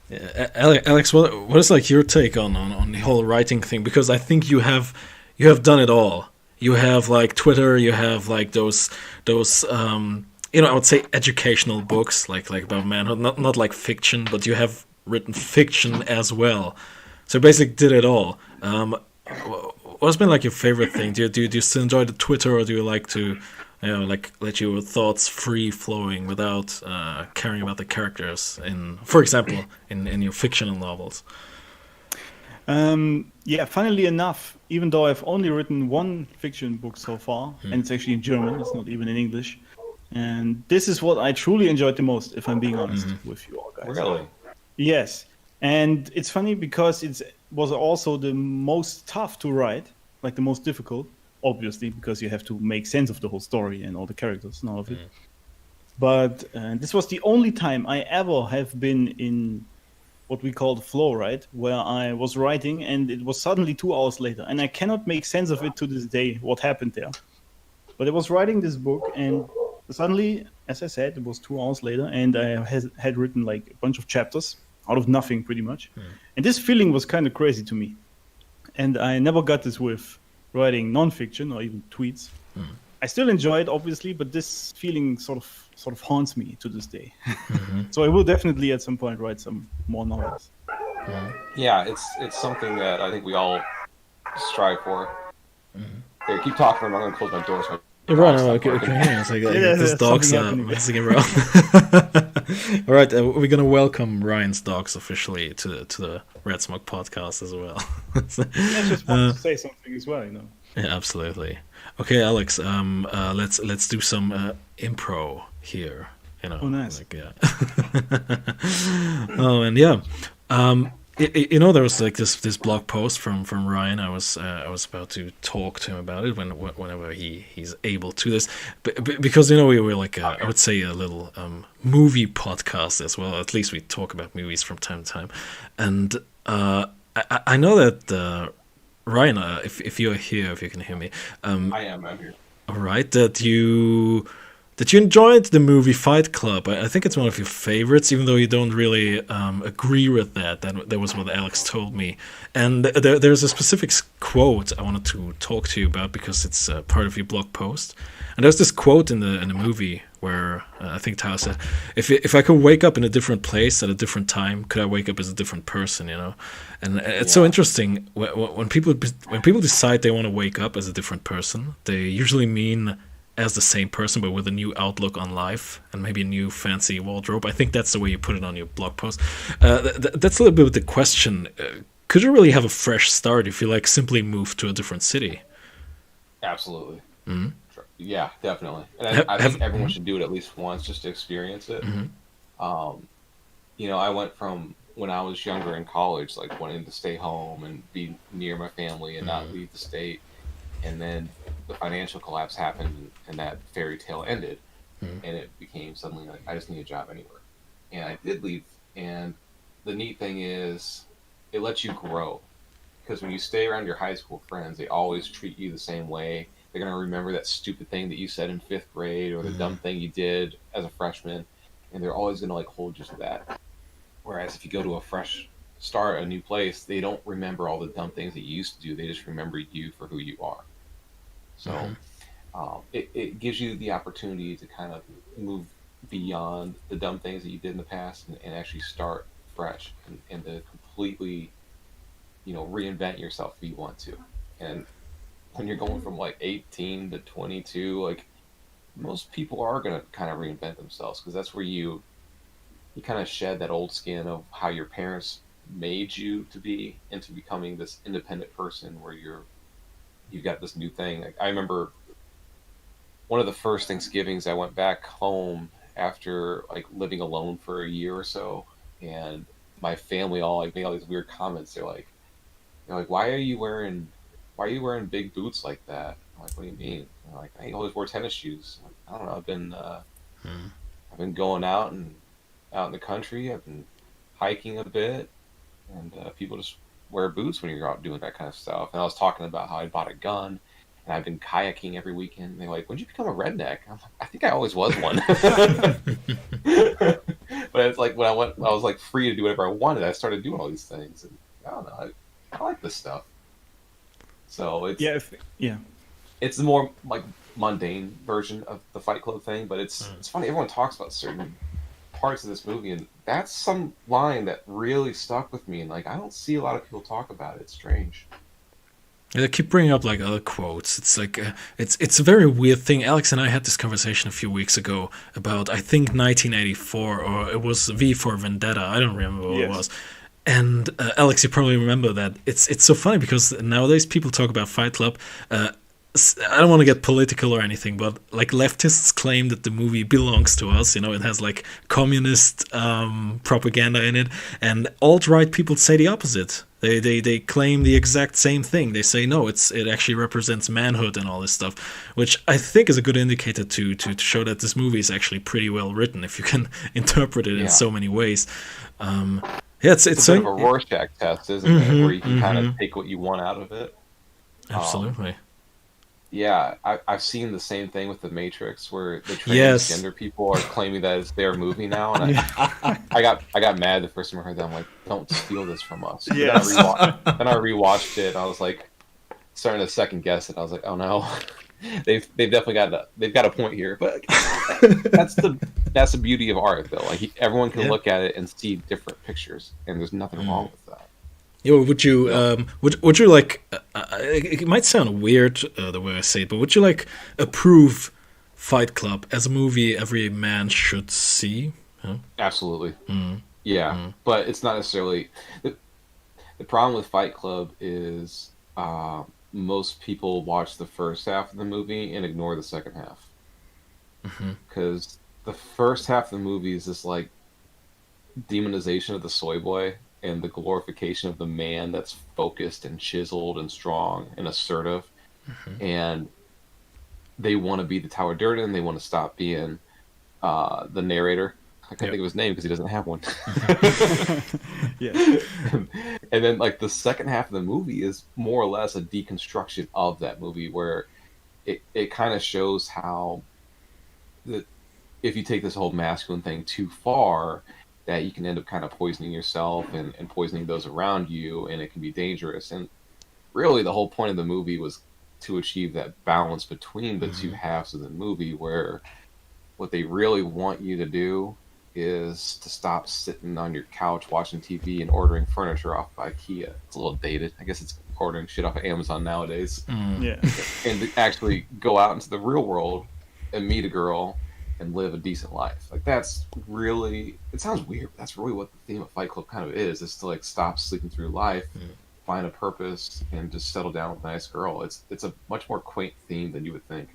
Yeah, Alex, what is like your take on the whole writing thing? Because I think you have done it all. You have like Twitter, you have like those I would say educational books like about manhood, not like fiction, but you have written fiction as well. So basically did it all. What's been like your favorite thing? Do you still enjoy the Twitter, or do you like to like let your thoughts free flowing without caring about the characters for example, in your fictional novels? Funnily enough, even though I've only written one fiction book so far, and it's actually in German, it's not even in English, and this is what I truly enjoyed the most, if I'm being honest with you all guys. Really? Yes, and it's funny because it was also the most tough to write, like the most difficult, obviously, because you have to make sense of the whole story and all the characters and all of it. But this was the only time I ever have been in what we call the flow, right? Where I was writing and it was suddenly 2 hours later. And I cannot make sense of it to this day, what happened there. But I was writing this book and suddenly, as I said, it was 2 hours later and I had written like a bunch of chapters out of nothing pretty much. And this feeling was kind of crazy to me. And I never got this with writing non-fiction or even tweets. I still enjoy it, obviously, but this feeling sort of haunts me to this day. So I will definitely at some point write some more novels. Yeah, it's something that I think we all strive for. Here, keep talking. I'm going to close my door. So Right, okay. It's like this dog's messing around. All right, we're gonna welcome Ryan's dogs officially to the Red Smoke podcast as well. I just want to say something as well, you know. Yeah, absolutely. Okay, Alex. Let's do some impro here. You know. Oh, nice. Like, yeah. Oh, and yeah. You know, there was like this blog post from Ryan. I was about to talk to him about it whenever he's able to this, because you know we were like I would say a little movie podcast as well. At least we talk about movies from time to time, and I know that Ryan, if you're here, if you can hear me, I'm here. All right, that you enjoyed the movie Fight Club. I think it's one of your favorites, even though you don't really agree with that. That was what Alex told me. And there's a specific quote I wanted to talk to you about because it's part of your blog post. And there's this quote in the movie where I think Tyler said, "If I could wake up in a different place at a different time, could I wake up as a different person?" You know, and it's so interesting when people decide they want to wake up as a different person, they usually mean as the same person, but with a new outlook on life and maybe a new fancy wardrobe. I think that's the way you put it on your blog post. That's a little bit of the question. Could you really have a fresh start if you like simply moved to a different city? Absolutely. Mm-hmm. Yeah, definitely. And I think everyone should do it at least once just to experience it. Mm-hmm. You know, I went from when I was younger in college, like wanting to stay home and be near my family and not leave the state. And then the financial collapse happened and that fairy tale ended. And it became suddenly like, I just need a job anywhere. And I did leave. And the neat thing is it lets you grow. Because when you stay around your high school friends, they always treat you the same way. They're going to remember that stupid thing that you said in 5th grade or the dumb thing you did as a freshman. And they're always going to like hold you to that. Whereas if you go to a fresh start, a new place, they don't remember all the dumb things that you used to do. They just remember you for who you are. So it gives you the opportunity to kind of move beyond the dumb things that you did in the past and actually start fresh and to completely, you know, reinvent yourself if you want to. And when you're going from like 18 to 22, like most people are going to kind of reinvent themselves because that's where you kind of shed that old skin of how your parents made you to be into becoming this independent person where you've got this new thing. Like, I remember one of the first Thanksgivings I went back home after like living alone for a year or so, and my family all like made all these weird comments. They're like, why are you wearing big boots like that? I'm like, what do you mean? They're like, I always wore tennis shoes. I'm like, I don't know. I've been going out in the country. I've been hiking a bit, and people just wear boots when you're out doing that kind of stuff. And I was talking about how I bought a gun and I've been kayaking every weekend. And they're like, when did you become a redneck? I'm like, I think I always was one. But it's like when I was like free to do whatever I wanted. I started doing all these things, and I don't know, I like this stuff. So it's it's the more like mundane version of the Fight Club thing, but it's funny. Everyone talks about certain parts of this movie, and that's some line that really stuck with me, and like I don't see a lot of people talk about it. It's strange. I keep bringing up like other quotes. It's like it's a very weird thing. Alex and I had this conversation a few weeks ago about I think 1984 or it was V for Vendetta. I don't remember what it was. And Alex, you probably remember that. It's so funny because nowadays people talk about Fight Club. I don't want to get political or anything, but like leftists claim that the movie belongs to us. You know, it has like communist propaganda in it, and alt-right people say the opposite. They claim the exact same thing. They say no, it actually represents manhood and all this stuff, which I think is a good indicator to show that this movie is actually pretty well written if you can interpret it in so many ways. It's a bit of a Rorschach test, isn't it? Where you can kind of take what you want out of it. Absolutely. Yeah, I've seen the same thing with The Matrix, where the transgender people are claiming that it's their movie now, and I got mad the first time I heard that. I'm like, don't steal this from us. Yes. Then I rewatched it, and I was like, starting to second guess it. I was like, oh no, they've definitely got a point here. But that's the beauty of art, though. Like everyone can look at it and see different pictures, and there's nothing wrong with that. Would you would you like? It might sound weird the way I say it, but would you like approve Fight Club as a movie every man should see? Huh? Absolutely. Mm. Yeah, Mm. but it's not necessarily the problem with Fight Club is most people watch the first half of the movie and ignore the second half Hmm. because the first half of the movie is this like demonization of the soy boy and the glorification of the man that's focused and chiseled and strong and assertive, and they want to be the Tower Durden. They want to stop being the narrator. I can't Yeah. think of his name because he doesn't have one. Yes. And then like the second half of the movie is more or less a deconstruction of that movie where it kind of shows how that if you take this whole masculine thing too far, that you can end up kind of poisoning yourself and poisoning those around you, and it can be dangerous. And really, the whole point of the movie was to achieve that balance between the two halves of the movie, where what they really want you to do is to stop sitting on your couch watching TV and ordering furniture off of IKEA. It's a little dated. I guess it's ordering shit off of Amazon nowadays. Yeah. And to actually go out into the real world and meet a girl and live a decent life. Like that's really, it sounds weird, but that's really what the theme of Fight Club kind of is to like stop sleeping through life, find a purpose, and just settle down with a nice girl. It's a much more quaint theme than you would think.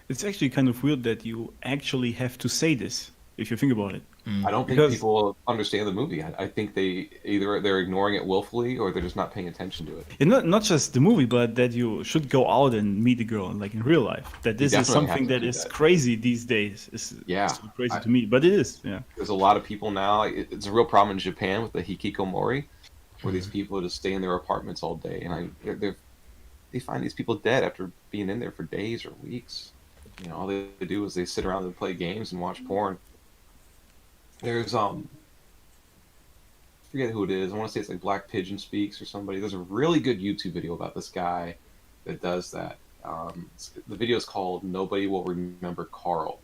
It's actually kind of weird that you actually have to say this, if you think about it. I don't think Because- people understand the movie. I think they're ignoring it willfully or they're just not paying attention to it. And not just the movie, but that you should go out and meet a girl, like in real life. That this is definitely something have to that do is that. crazy these days. It's Yeah. so crazy to me, but it is. Yeah. There's a lot of people now. It's a real problem in Japan with the hikikomori, where these people just stay in their apartments all day, and they find these people dead after being in there for days or weeks. You know, all they do is they sit around and play games and watch porn. There's forget who it is. I want to say it's like Black Pigeon Speaks or somebody. There's a really good YouTube video about this guy that does that. The video is called "Nobody Will Remember Carl,"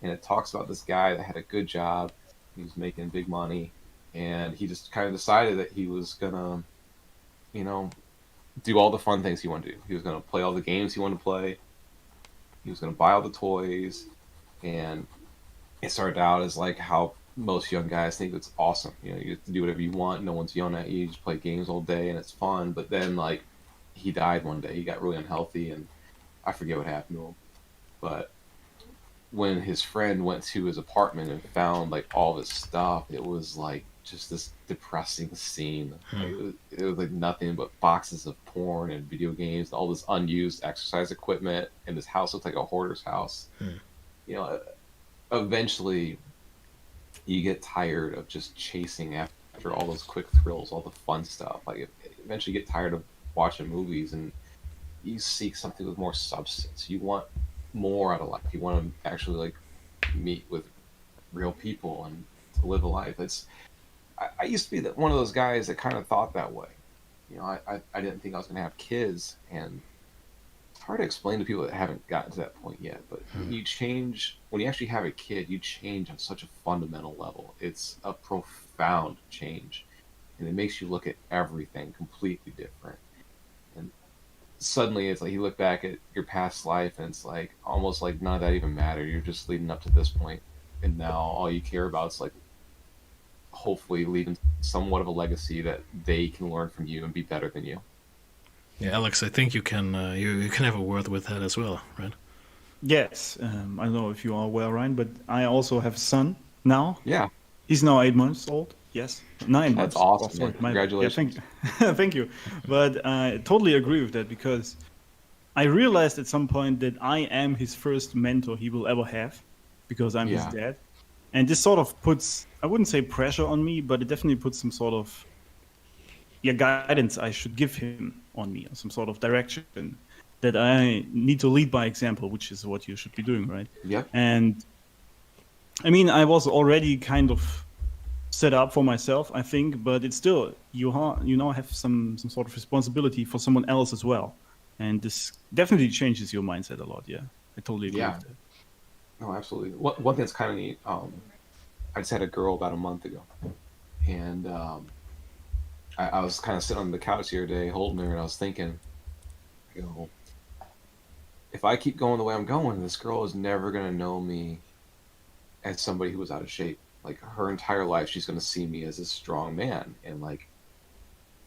and it talks about this guy that had a good job. He was making big money, and he just kind of decided that he was gonna, you know, do all the fun things he wanted to do. He was gonna play all the games he wanted to play. He was gonna buy all the toys, and it started out as like how most young guys think it's awesome. You know, you get to do whatever you want. No one's yelling at you. You just play games all day, and it's fun. But then, like, he died one day. He got really unhealthy, and I forget what happened to him. But when his friend went to his apartment and found like all this stuff, it was like just this depressing scene. Like, it was like nothing but boxes of porn and video games, all this unused exercise equipment, and this house looked like a hoarder's house. You know, eventually you get tired of just chasing after all those quick thrills, all the fun stuff. Like, eventually you get tired of watching movies, and you seek something with more substance. You want more out of life. You want to actually like meet with real people and to live a life. I used to be one of those guys that kind of thought that way. You know, I didn't think I was going to have kids, and it's hard to explain to people that haven't gotten to that point yet. But you change when you actually have a kid. You change on such a fundamental level. It's a profound change, and it makes you look at everything completely different. And suddenly, it's like you look back at your past life, and it's like almost like none of that even mattered. You're just leading up to this point, and now all you care about is like hopefully leaving somewhat of a legacy that they can learn from you and be better than you. Yeah, Alex, I think you can you can have a word with that as well, right? Yes. I don't know if you are aware, Ryan, but I also have a son now. Yeah, He's now 8 months old. Yes, 9 months. that's awesome. Oh, sorry, Man. my bad. Congratulations. Yeah, thank you. But I totally agree with that because I realized at some point that I am his first mentor he will ever have because I'm his dad. And this sort of puts, I wouldn't say pressure on me, but it definitely puts some sort of guidance I should give him on me, or some sort of direction that I need to lead by example, which is what you should be doing, right? Yep. And I mean, I was already kind of set up for myself, I think, but it's still, you now have some sort of responsibility for someone else as well. And this definitely changes your mindset a lot, yeah. I totally agree with that. No, absolutely. One thing that's kind of neat, I just had a girl about a month ago, and I was kind of sitting on the couch the other day holding her, and I was thinking, you know, if I keep going the way I'm going, this girl is never going to know me as somebody who was out of shape. like her entire life, she's going to see me as a strong man. And like,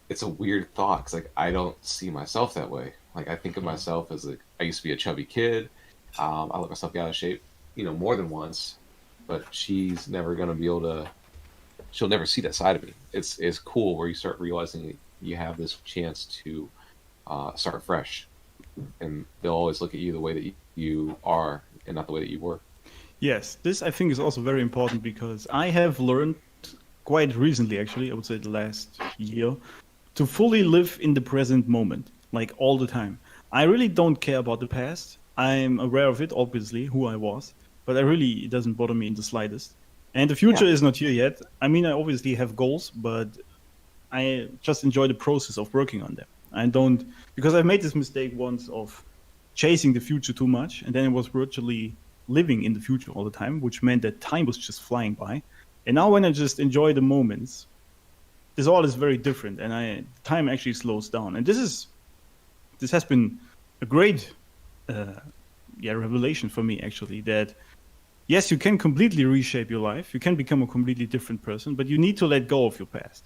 it's a weird thought because like I don't see myself that way. Like I think of myself as like I used to be a chubby kid. I let myself get out of shape, more than once. But she's never gonna be able to. She'll never see that side of me. It's cool where you start realizing you have this chance to start fresh, and they'll always look at you the way that you are, and not the way that you were. Yes, this I think is also very important because I have learned quite recently, actually, I would say the last year, to fully live in the present moment, like all the time. I really don't care about the past. I'm aware of it, obviously, who I was, but it doesn't bother me in the slightest. And the future is not here yet. I mean, I obviously have goals, but I just enjoy the process of working on them. I don't, because I've made this mistake once of chasing the future too much, and then I was virtually living in the future all the time, which meant that time was just flying by. And now when I just enjoy the moments, this all is very different, and time actually slows down. And this has been a great revelation for me, actually, that yes, you can completely reshape your life. You can become a completely different person, but you need to let go of your past.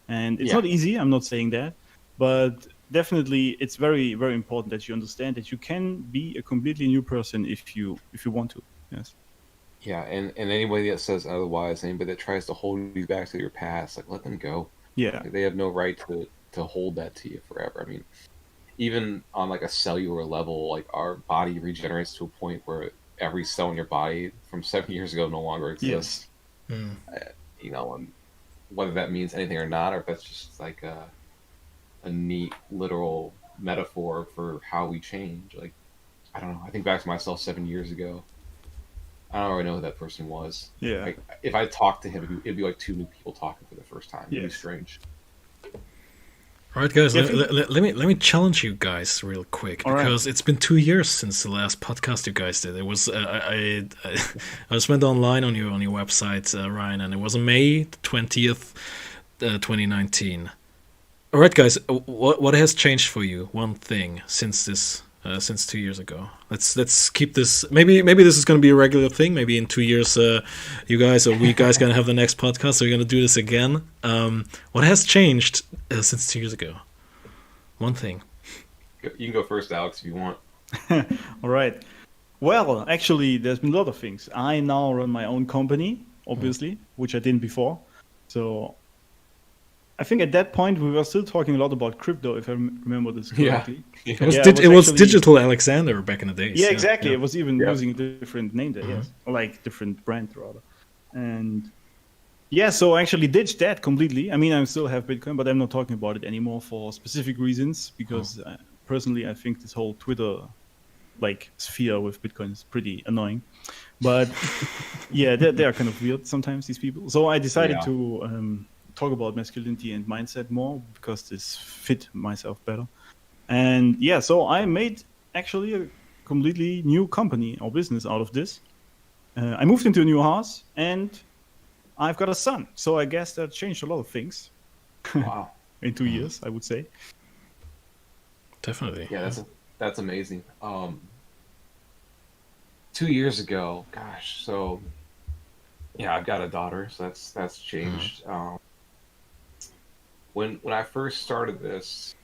And it's not easy, I'm not saying that, but definitely it's very, very important that you understand that you can be a completely new person if you want to. Yes. Yeah, and anybody that says otherwise, anybody that tries to hold you back to your past, like let them go. Yeah. Like, they have no right to hold that to you forever. I mean, even on like a cellular level, like our body regenerates to a point where every cell in your body from 7 years ago no longer exists. Yes. And whether that means anything or not, or if that's just like a neat literal metaphor for how we change. Like, I don't know. I think back to myself 7 years ago. I don't really know who that person was. Yeah. Like, if I talked to him, it'd be like two new people talking for the first time. It'd be strange. All right, guys. Let me challenge you guys real quick because it's been 2 years since the last podcast you guys did. It was I just went online on your website, Ryan, and it was May 20th, 2019. All right, guys. What has changed for you? One thing since 2 years ago. Let's keep this. Maybe this is going to be a regular thing. Maybe in 2 years, you guys or we guys gonna have the next podcast. So we're gonna do this again. What has changed since 2 years ago? One thing. You can go first, Alex, if you want. All right. Well, actually, there's been a lot of things. I now run my own company, obviously, which I didn't before. So I think at that point we were still talking a lot about crypto, if I remember this correctly. Yeah. It was Digital Alexander back in the days. Yeah, exactly. It was even using a different name there, yes. Or like different brand, rather. And so I actually ditched that completely. I mean, I still have Bitcoin, but I'm not talking about it anymore for specific reasons, because personally I think this whole Twitter sphere with Bitcoin is pretty annoying. But yeah, they are kind of weird sometimes, these people. So I decided to talk about masculinity and mindset more because this fit myself better. And so I made actually a completely new company or business out of this. I moved into a new house and I've got a son. So I guess that changed a lot of things. Wow. In 2 years, I would say. Definitely. Yeah, that's amazing. 2 years ago, gosh, so I've got a daughter, so that's changed. When I first started this,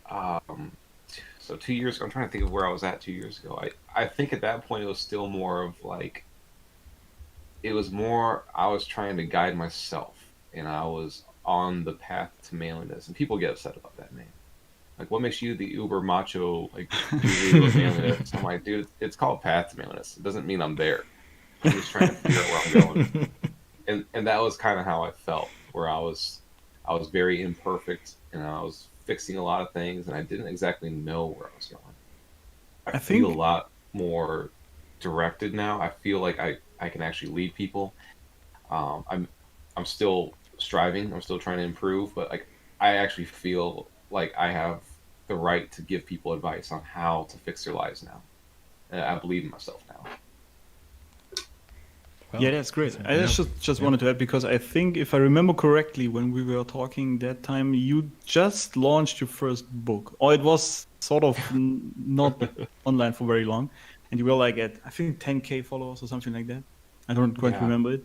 so 2 years ago, I'm trying to think of where I was at 2 years ago. I think at that point it was still more of like, I was trying to guide myself, and I was on the path to manliness, and people get upset about that name. Like, what makes you the uber macho, like, guru of manliness? I'm like, dude, it's called Path to Manliness. It doesn't mean I'm there. I'm just trying to figure out where I'm going. And that was kind of how I felt, where I was very imperfect, and I was fixing a lot of things, and I didn't exactly know where I was going. I feel a lot more directed now. I feel like I can actually lead people. I'm still striving. I'm still trying to improve, but like, I actually feel like I have the right to give people advice on how to fix their lives now. And I believe in myself now. Well, yeah, that's great. I just wanted to add, because I think if I remember correctly, when we were talking that time, you just launched your first book, or it was sort of not online for very long, and you were like at, I think, 10K followers or something like that. I don't quite remember it.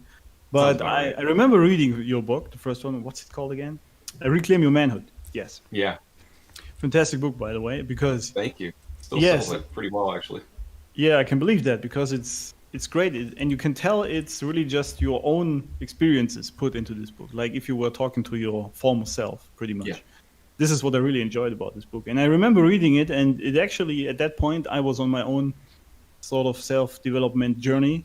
But about I, right. I remember reading your book, the first one. What's it called again? Reclaim Your Manhood. Yes. Yeah, Fantastic book, by the way, because thank you. Still sells yes, like pretty well, actually. yeah, I can believe that because it's great, and you can tell it's really just your own experiences put into this book. Like if you were talking to your former self, pretty much. Yeah. This is what I really enjoyed about this book, and I remember reading it, and it actually at that point I was on my own sort of self-development journey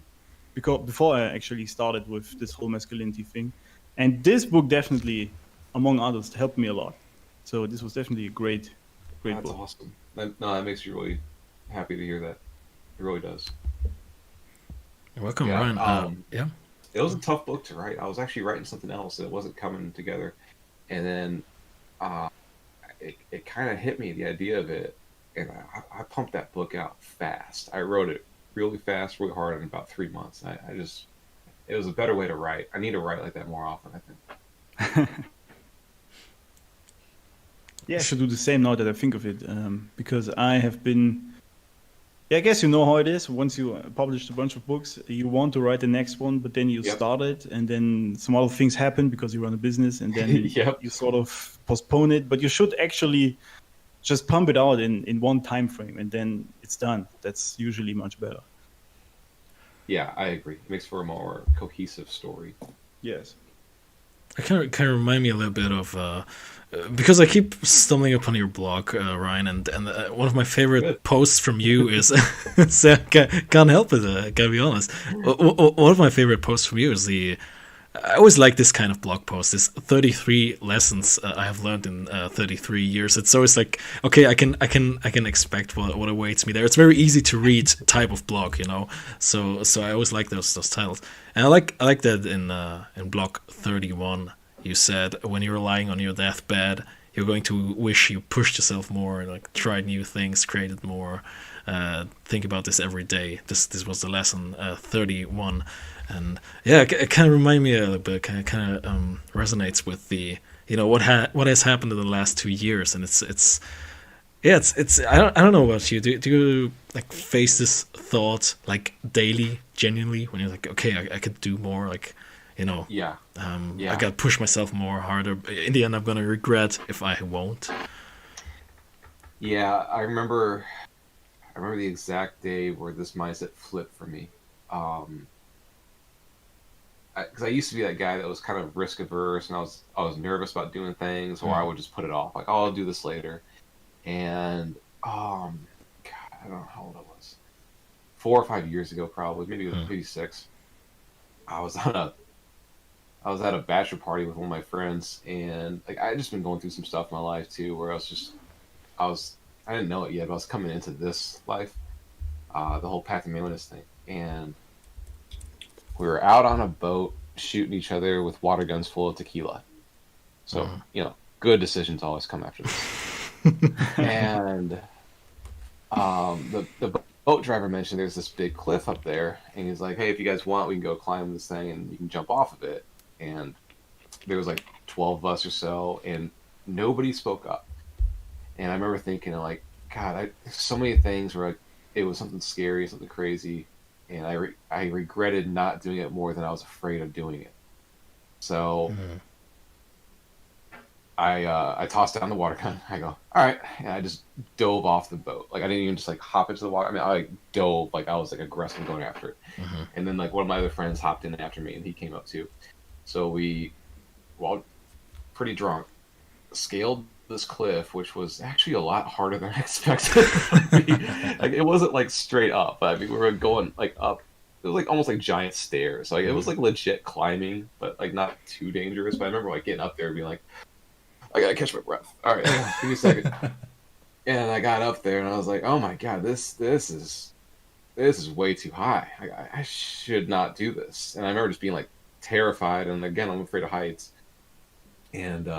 because before I actually started with this whole masculinity thing, and this book definitely, among others, helped me a lot. So this was definitely a great That's book. awesome. That makes you really happy to hear that. It really does. You're welcome, Yeah. Ryan. Yeah. It was a tough book to write. I was actually writing something else and it wasn't coming together, and then uh, it kind of hit me, the idea of it, and I pumped that book out fast. I wrote it really fast, really hard in about 3 months. I just it was a better way to write. I need to write like that more often, I think. Yeah, I should do the same now that I think of it, because I have been. Yeah, I guess you know how it is. Once you published a bunch of books, you want to write the next one, but then you Yep. start it, and then some other things happen because you run a business, and then Yep. you sort of postpone it. But you should actually just pump it out in one time frame, and then it's done. That's usually much better. Yeah, I agree. It makes for a more cohesive story. Yes. It kind of remind me a little bit of because I keep stumbling upon your blog, Ryan, and one of my favorite Good. posts from you is so can't help it. Gotta be honest. One of my favorite posts from you is I always like this kind of blog post. This 33 lessons I have learned in 33 years. It's always like, okay, I can expect what awaits me there. It's very easy to read type of blog, you know. So I always like those titles, and I like that in blog 31 you said when you're lying on your deathbed you're going to wish you pushed yourself more, like tried new things, created more. Think about this every day. This was the lesson 31. And yeah, it kind of reminded me a little bit. Kind of resonates with the what has happened in the last 2 years, and it's I don't know about you. Do you like face this thought like daily, genuinely, when you're like, okay, I could do more, like Yeah. Yeah. I gotta push myself more harder. In the end, I'm gonna regret if I won't. Yeah, I remember the exact day where this mindset flipped for me. Because I used to be that guy that was kind of risk averse, and I was nervous about doing things, or I would just put it off, like, oh, I'll do this later. And God, I don't know how old I was, 4 or 5 years ago, probably, maybe 6. I was at a bachelor party with one of my friends, and like I had just been going through some stuff in my life too, where I didn't know it yet, but I was coming into this life, the whole PathToManliness thing, and we were out on a boat shooting each other with water guns full of tequila. So, good decisions always come after this. And the boat driver mentioned there's this big cliff up there, and he's like, hey, if you guys want, we can go climb this thing and you can jump off of it. And there was like 12 of us or so, and nobody spoke up. And I remember thinking, like, God, so many things where it was something scary, something crazy, and I regretted not doing it more than I was afraid of doing it. So I tossed down the water gun. I go, all right, and I just dove off the boat. Like I didn't even just like hop into the water. I mean, I dove, like I was like aggressive going after it. And then like one of my other friends hopped in after me, and he came up too. So we, well, pretty drunk, scaled this cliff, which was actually a lot harder than I expected. Like it wasn't like straight up. I mean, we were going like up. It was like almost like giant stairs. Like it was like legit climbing, but like not too dangerous. But I remember like getting up there and being like, I gotta catch my breath. All right, give me a second. And I got up there and I was like, oh my God, this is way too high. I should not do this. And I remember just being like terrified. And again, I'm afraid of heights. And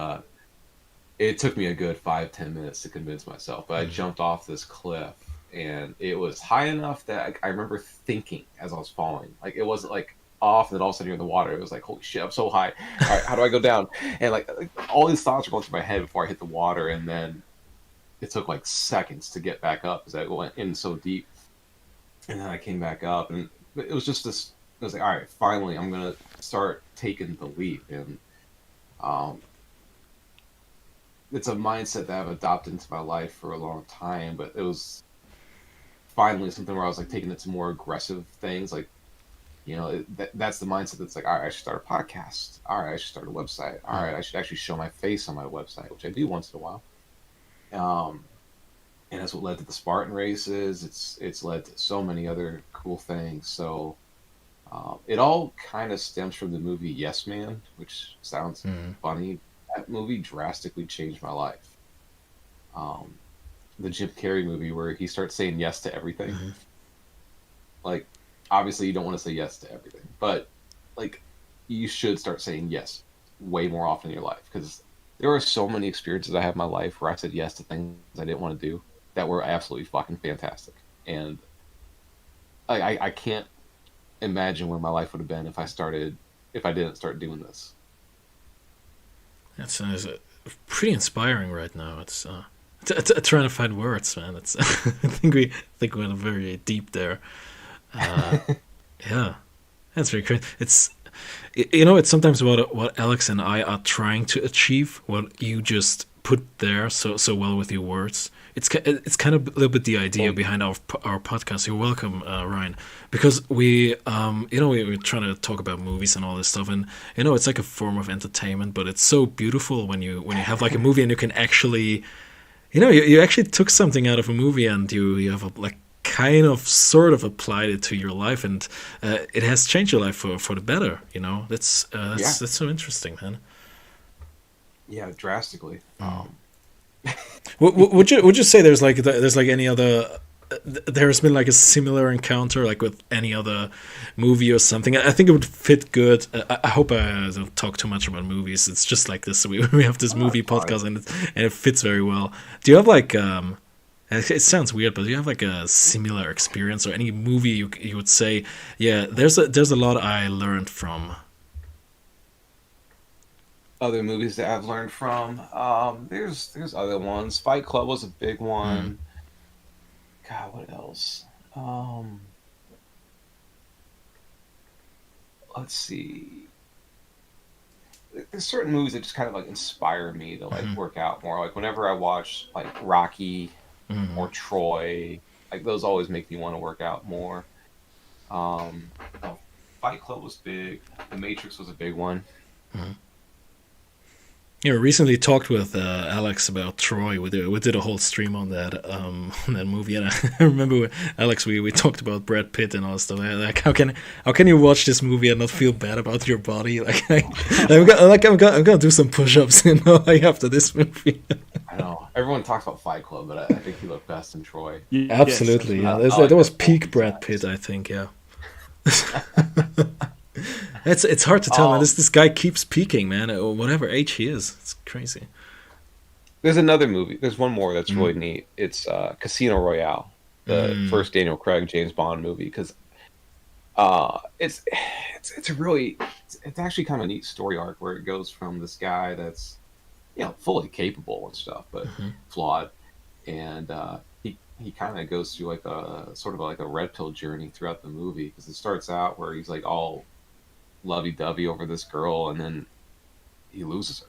it took me a good 5-10 minutes to convince myself. But I jumped off this cliff, and it was high enough that I remember thinking as I was falling. Like it wasn't like off, and then all of a sudden you're in the water. It was like, holy shit, I'm so high. All right, how do I go down? And like all these thoughts were going through my head before I hit the water, and then it took like seconds to get back up because I went in so deep. And then I came back up, and it was just this. It was like, all right, finally, I'm gonna start taking the leap. And it's a mindset that I've adopted into my life for a long time, but it was finally something where I was like taking it to more aggressive things. Like, that's the mindset that's like, all right, I should start a podcast. All right, I should start a website. All right, I should actually show my face on my website, which I do once in a while. And that's what led to the Spartan races. It's led to so many other cool things. So it all kind of stems from the movie Yes Man, which sounds funny. That movie drastically changed my life. The Jim Carrey movie where he starts saying yes to everything. Like, obviously you don't want to say yes to everything, but like you should start saying yes way more often in your life, because there are so many experiences I have in my life where I said yes to things I didn't want to do that were absolutely fucking fantastic. And I can't imagine where my life would have been if I didn't start doing this. That's pretty inspiring right now. It's trying to find words, man. It's I think we went very deep there. Yeah, that's very great. It's it's sometimes what Alex and I are trying to achieve, what you just put there so well with your words. It's kind of a little bit the idea behind our podcast. You're welcome, Ryan, because we're trying to talk about movies and all this stuff, and it's like a form of entertainment, but it's so beautiful when you have like a movie and you can actually, you actually took something out of a movie and you have like kind of sort of applied it to your life, and it has changed your life for the better. That's so interesting, man. Yeah, drastically. Would you say there's like any other? There's been like a similar encounter like with any other movie or something. I think it would fit good. I hope I don't talk too much about movies. It's just like this. We have this movie podcast and it fits very well. Do you have like it sounds weird, but do you have like a similar experience or any movie you would say, yeah, there's a lot I learned from? Other movies that I've learned from, there's other ones. Fight Club was a big one. God, what else? Let's see. There's certain movies that just kind of like inspire me to like work out more. Like whenever I watch like Rocky or Troy, like those always make me want to work out more. Fight Club was big. The Matrix was a big one. Recently talked with Alex about Troy. We did a whole stream on that movie, and I remember with Alex we talked about Brad Pitt and all that stuff. Like how can you watch this movie and not feel bad about your body? Like I'm gonna do some push-ups, like after this movie. I know everyone talks about Fight Club, but I think he looked best in Troy. Absolutely, yeah. That was peak Brad Pitt, I think. Yeah. It's hard to tell, man. This guy keeps peaking, man, at whatever age he is. It's crazy. There's another movie. There's one more that's really neat. It's Casino Royale, the first Daniel Craig James Bond movie, because it's actually kind of a neat story arc where it goes from this guy that's fully capable and stuff, but flawed, and he kind of goes through like a sort of like a red pill journey throughout the movie, because it starts out where he's like all lovey-dovey over this girl, and then he loses her,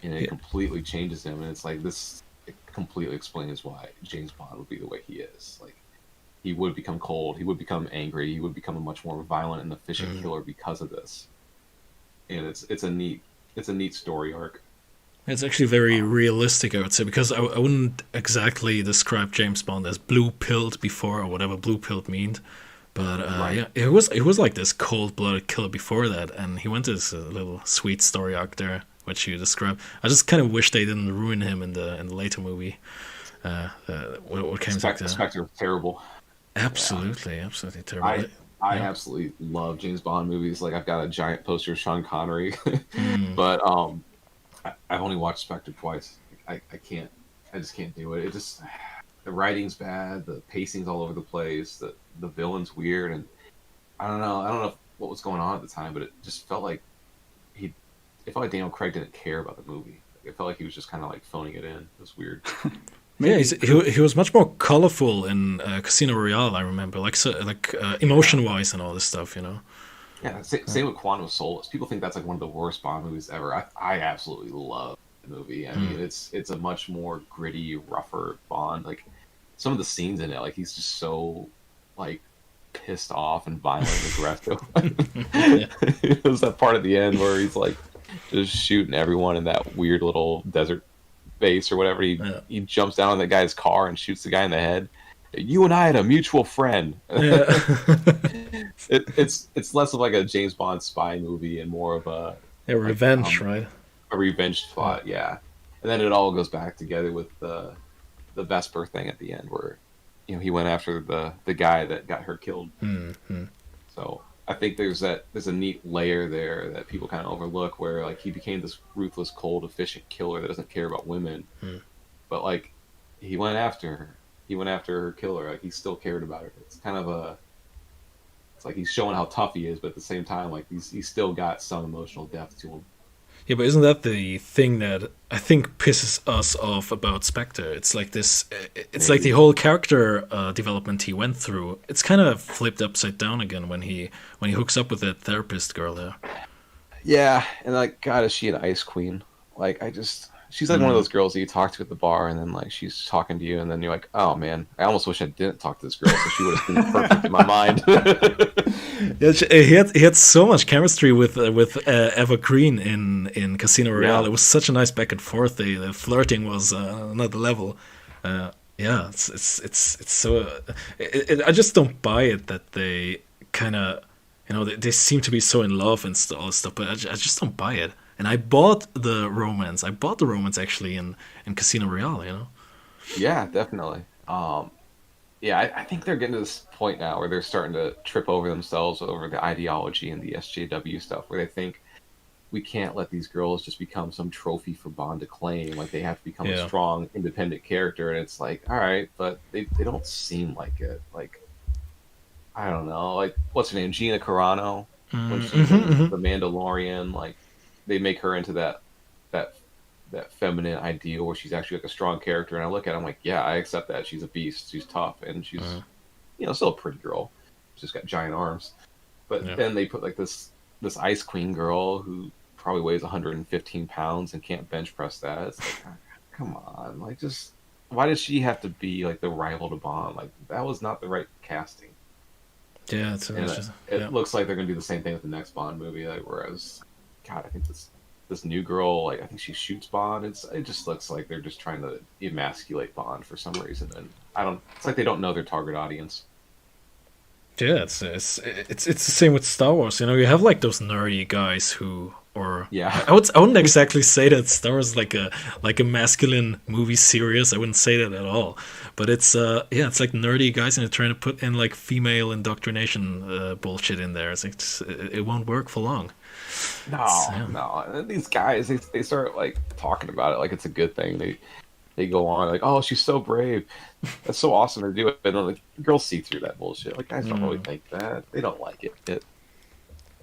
and it completely changes him. And it's like it completely explains why James Bond would be the way he is. Like, he would become cold, he would become angry, he would become a much more violent and efficient killer because of this. And it's a neat story arc. It's actually very realistic, I would say, because I wouldn't exactly describe James Bond as blue-pilled before, or whatever blue-pilled means. But yeah, it was like this cold-blooded killer before that, and he went to this little sweet story arc there, which you described. I just kind of wish they didn't ruin him in the later movie. What came back to Spectre was terrible. Absolutely terrible. I absolutely love James Bond movies. Like, I've got a giant poster of Sean Connery, but I've only watched Spectre twice. I just can't do it. It just, the writing's bad, the pacing's all over the place, the villain's weird, and I don't know what was going on at the time, but it just felt like Daniel Craig didn't care about the movie. It felt like he was just kind of like phoning it in. It was weird. Yeah, he was much more colorful in Casino Royale. I remember, emotion wise and all this stuff. Yeah, same with Quantum of Solace. People think that's like one of the worst Bond movies ever. I absolutely love the movie. I mean, it's a much more gritty, rougher Bond. Like some of the scenes in it, like he's just so like pissed off and violent and aggressive. It was that part at the end where he's like just shooting everyone in that weird little desert base or whatever. He jumps down on the guy's car and shoots the guy in the head. You and I had a mutual friend. Yeah. It's less of like a James Bond spy movie and more of a revenge, right? A revenge plot, yeah. And then it all goes back together with the Vesper thing at the end, where he went after the guy that got her killed. Mm-hmm. So I think there's a neat layer there that people kind of overlook, where like he became this ruthless, cold, efficient killer that doesn't care about women, but like he went after her killer. Like he still cared about her. It's kind of it's like he's showing how tough he is, but at the same time, like he's still got some emotional depth to him. Yeah, but isn't that the thing that I think pisses us off about Spectre? It's like this. It's like the whole character development he went through. It's kind of flipped upside down again when he hooks up with that therapist girl there. Yeah, and like, God, is she an ice queen? Like, she's like one of those girls that you talk to at the bar, and then like she's talking to you, and then you're like, oh man, I almost wish I didn't talk to this girl, so she would have been perfect in my mind. Yeah, he had so much chemistry with Eva Green in Casino Royale. Yeah. It was such a nice back and forth. The flirting was another level. Yeah, it's so. I just don't buy it that they kind of, they seem to be so in love and all this stuff, but I just don't buy it. And I bought the romance. Actually in Casino Royale. Yeah, definitely. Yeah, I think they're getting to this point now where they're starting to trip over themselves over the ideology and the SJW stuff, where they think we can't let these girls just become some trophy for Bond to claim. Like they have to become a strong, independent character, and it's like, all right, but they don't seem like it. Like, I don't know. Like, what's her name? Gina Carano, when she's in The Mandalorian. Like, they make her into that feminine ideal where she's actually like a strong character, and I look at it, I'm like, yeah, I accept that. She's a beast, she's tough, and she's still a pretty girl. She's got giant arms. But then they put like this ice queen girl who probably weighs 115 pounds and can't bench press that. It's like, come on, like, just why does she have to be like the rival to Bond? Like, that was not the right casting. Yeah, it looks like they're gonna do the same thing with the next Bond movie. Like, whereas, God, I think this new girl, like, I think she shoots Bond. It just looks like they're just trying to emasculate Bond for some reason, and it's like they don't know their target audience. Yeah, it's the same with Star Wars. You have like those nerdy guys who, or I wouldn't exactly say that Star Wars is like a masculine movie series. I wouldn't say that at all. But it's it's like nerdy guys, and they're trying to put in like female indoctrination bullshit in there. It's like it won't work for long. No. These guys, they start like talking about it like it's a good thing. They go on like, oh, she's so brave. That's so awesome to do it. And then like, girls see through that bullshit. Like, guys don't really think that. They don't like it.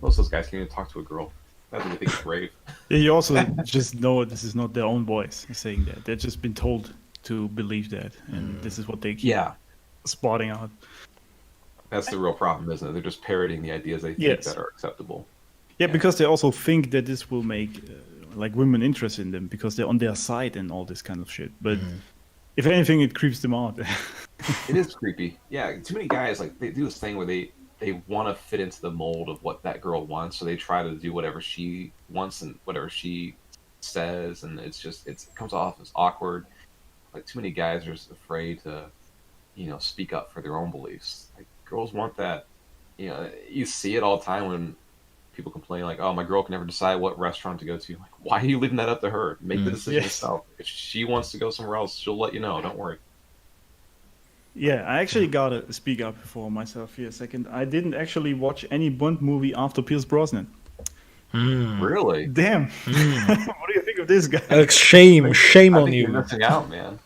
Most of those guys can't even talk to a girl. That's what they think is brave. Yeah, you also just know this is not their own voice saying that. They've just been told to believe that, and this is what they keep spotting out. That's the real problem, isn't it? They're just parroting the ideas they think that are acceptable. Yeah, because they also think that this will make like women interested in them because they're on their side and all this kind of shit. But if anything, it creeps them out. It is creepy. Yeah, too many guys, like, they do this thing where they want to fit into the mold of what that girl wants, so they try to do whatever she wants and whatever she says, and it comes off as awkward. Like, too many guys are just afraid to, speak up for their own beliefs. Like, girls want that. You see it all the time when people complain, like, oh, my girl can never decide what restaurant to go to. Like, why are you leaving that up to her? Make the decision yourself. If she wants to go somewhere else, she'll let you know. Don't worry. Yeah, I actually gotta speak up for myself here a second. I didn't actually watch any Bond movie after Pierce Brosnan. Really? Damn. What do you think of this guy? Shame on you. You're missing out, man.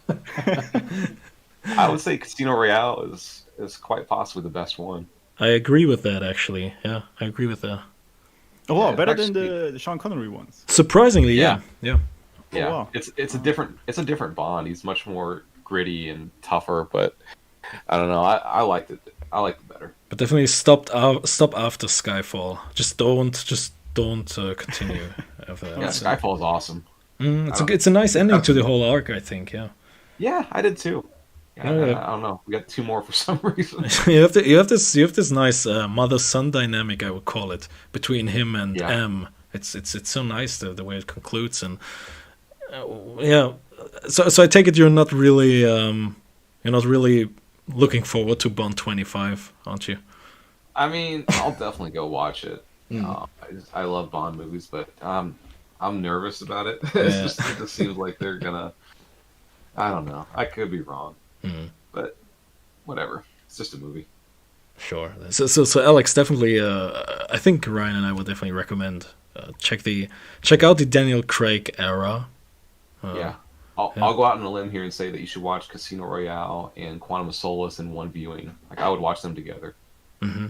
I would say Casino Royale is quite possibly the best one. I agree with that, actually. Yeah, I agree with that. Oh, wow, better than the Sean Connery ones. Surprisingly, yeah. Yeah. Oh, wow. It's a different Bond. He's much more gritty and tougher, but I don't know. I liked it. I like it better. But definitely stop after Skyfall. Just don't continue after that. Yeah, Skyfall is awesome. It's a nice ending to the whole arc, I think. Yeah. Yeah, I did too. Yeah. I don't know. We got 2 more for some reason. you have this nice mother-son dynamic, I would call it, between him and M. It's so nice the way it concludes, and So I take it you're not really looking forward to Bond 25, aren't you? I mean, I'll definitely go watch it. I love Bond movies, but I'm nervous about it. It just seems like they're gonna. I don't know. I could be wrong, but whatever. It's just a movie. Sure. So Alex, definitely. I think Ryan and I would definitely recommend check out the Daniel Craig era. I'll go out on a limb here and say that you should watch Casino Royale and Quantum of Solace in one viewing. Like, I would watch them together. Mm-hmm.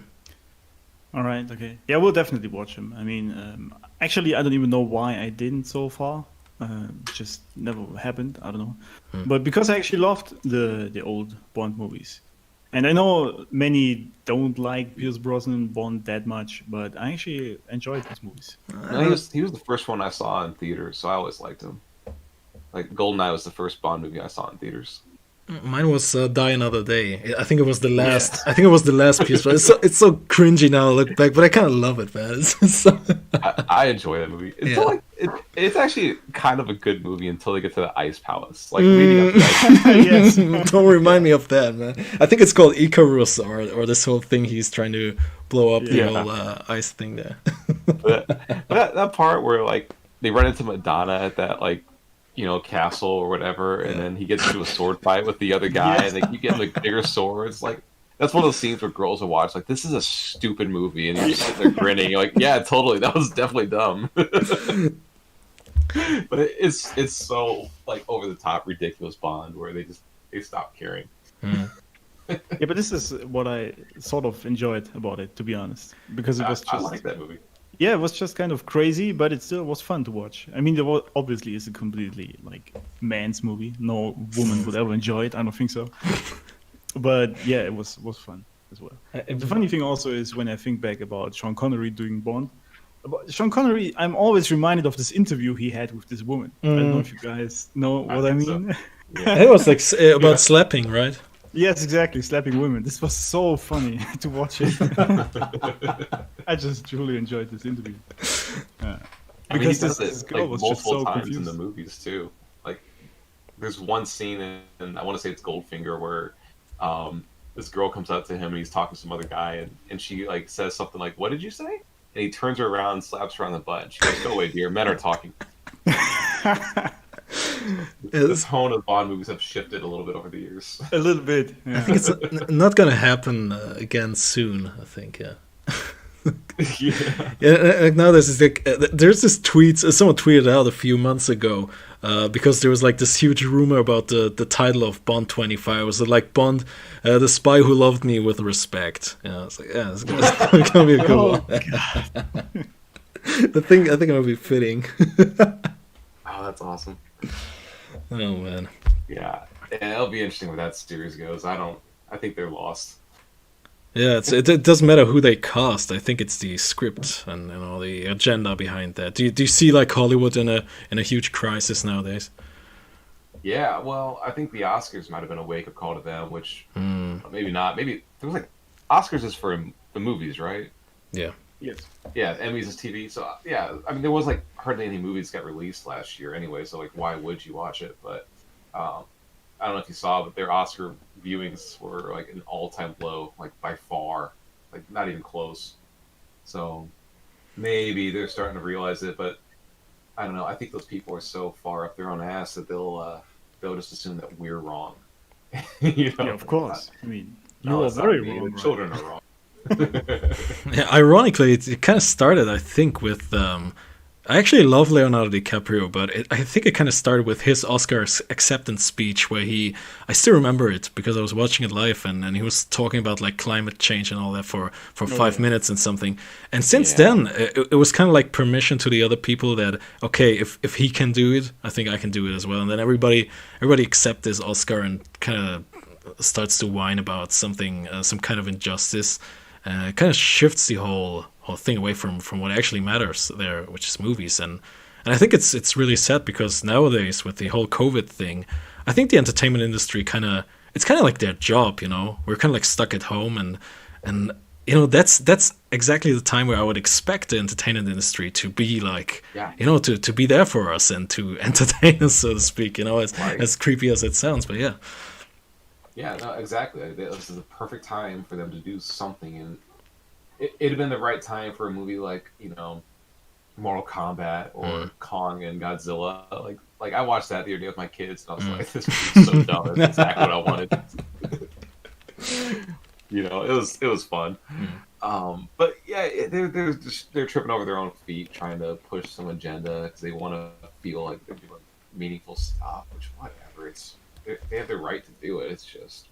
All right. Okay. Yeah, we'll definitely watch them. I mean, actually, I don't even know why I didn't so far. Just never happened. I don't know. But because I actually loved the old Bond movies, and I know many don't like Pierce Brosnan Bond that much, but I actually enjoyed these movies. No, he was the first one I saw in theaters, so I always liked him. Like, GoldenEye was the first Bond movie I saw in theaters. Mine was Die Another Day. I think it was the last. I think it was the last piece. But it's so cringy now. I look back, but I kind of love it, man. I enjoy that movie. It's actually kind of a good movie until they get to the Ice Palace. Like, leading up to Yes. Don't remind me of that, man. I think it's called Icarus or this whole thing. He's trying to blow up the whole ice thing there. that part where like they run into Madonna at that castle or whatever, and then he gets into a sword fight with the other guy, and they keep getting like bigger swords. Like, that's one of those scenes where girls will watch, like, this is a stupid movie, and you're just sitting there grinning. You're like, yeah, totally, that was definitely dumb. But it's so like over the top, ridiculous Bond where they stop caring. Yeah, but this is what I sort of enjoyed about it, to be honest, because it was just. I like that movie. Yeah, it was just kind of crazy, but it still was fun to watch. I mean, obviously it's a completely man's movie. No woman would ever enjoy it. I don't think so. But yeah, it was fun as well. The funny thing also is when I think back about Sean Connery doing Bond. Sean Connery, I'm always reminded of this interview he had with this woman. I don't know if you guys know what I mean. So. Yeah. It was like about slapping, right? Yes, exactly, slapping women. This was so funny to watch it. I just truly enjoyed this interview. Because this girl was just so times confused. In the movies too. Like, there's one scene in I want to say it's Goldfinger where this girl comes up to him and he's talking to some other guy and she like says something like, "What did you say?" And he turns her around and slaps her on the butt. She goes, "Go away, dear. Men are talking." The tone of Bond movies have shifted a little bit over the years. A little bit. Yeah. I think it's not going to happen again soon. I think. Like now there's this tweet. Someone tweeted out a few months ago because there was like this huge rumor about the title of Bond 25. It was like Bond, the spy who loved me with respect. It's like it's gonna be a good one. I think it would be fitting. Oh, that's awesome. Oh man. Yeah, it'll be interesting where that series goes. I think they're lost. Yeah, it doesn't matter who they cast. I think it's the script and all the agenda behind that. Do you see like Hollywood in a huge crisis nowadays? Yeah, well, I think the Oscars might have been a wake-up call to them, which maybe not. Maybe there was like Oscars is for the movies, right? Yeah. Yes. Yeah, Emmys is TV. So yeah, I mean there was like hardly any movies got released last year anyway. So like, why would you watch it? But I don't know if you saw, but their Oscar viewings were like an all-time low, like by far, like not even close. So maybe they're starting to realize it, but I don't know. I think those people are so far up their own ass that they'll just assume that we're wrong. Yeah, of course. I mean, you are very wrong. The children are wrong. Yeah, ironically, it kind of started, I think, with I actually love Leonardo DiCaprio, but I think it kind of started with his Oscar acceptance speech where I still remember it because I was watching it live and he was talking about like climate change and all that for 5 minutes and something. And since then, it was kind of like permission to the other people that, okay, if he can do it, I think I can do it as well. And then everybody accept this Oscar and kind of starts to whine about something, some kind of injustice, it kind of shifts the whole thing away from what actually matters there, which is movies. And I think it's really sad because nowadays with the whole COVID thing, I think the entertainment industry it's kind of like their job, you know. We're kind of like stuck at home, and you know, that's exactly the time where I would expect the entertainment industry to be like, you know, to be there for us and to entertain us, so to speak, you know, as creepy as it sounds, but yeah. Yeah, no, exactly. This is the perfect time for them to do something, and it'd have been the right time for a movie like, you know, Mortal Kombat or Kong and Godzilla. Like I watched that the other day with my kids, and I was like, "This is so dumb. It's exactly what I wanted." You know, it was fun. But yeah, they're tripping over their own feet, trying to push some agenda because they want to feel like they're doing meaningful stuff. Which, whatever, they have the right to do it. It's just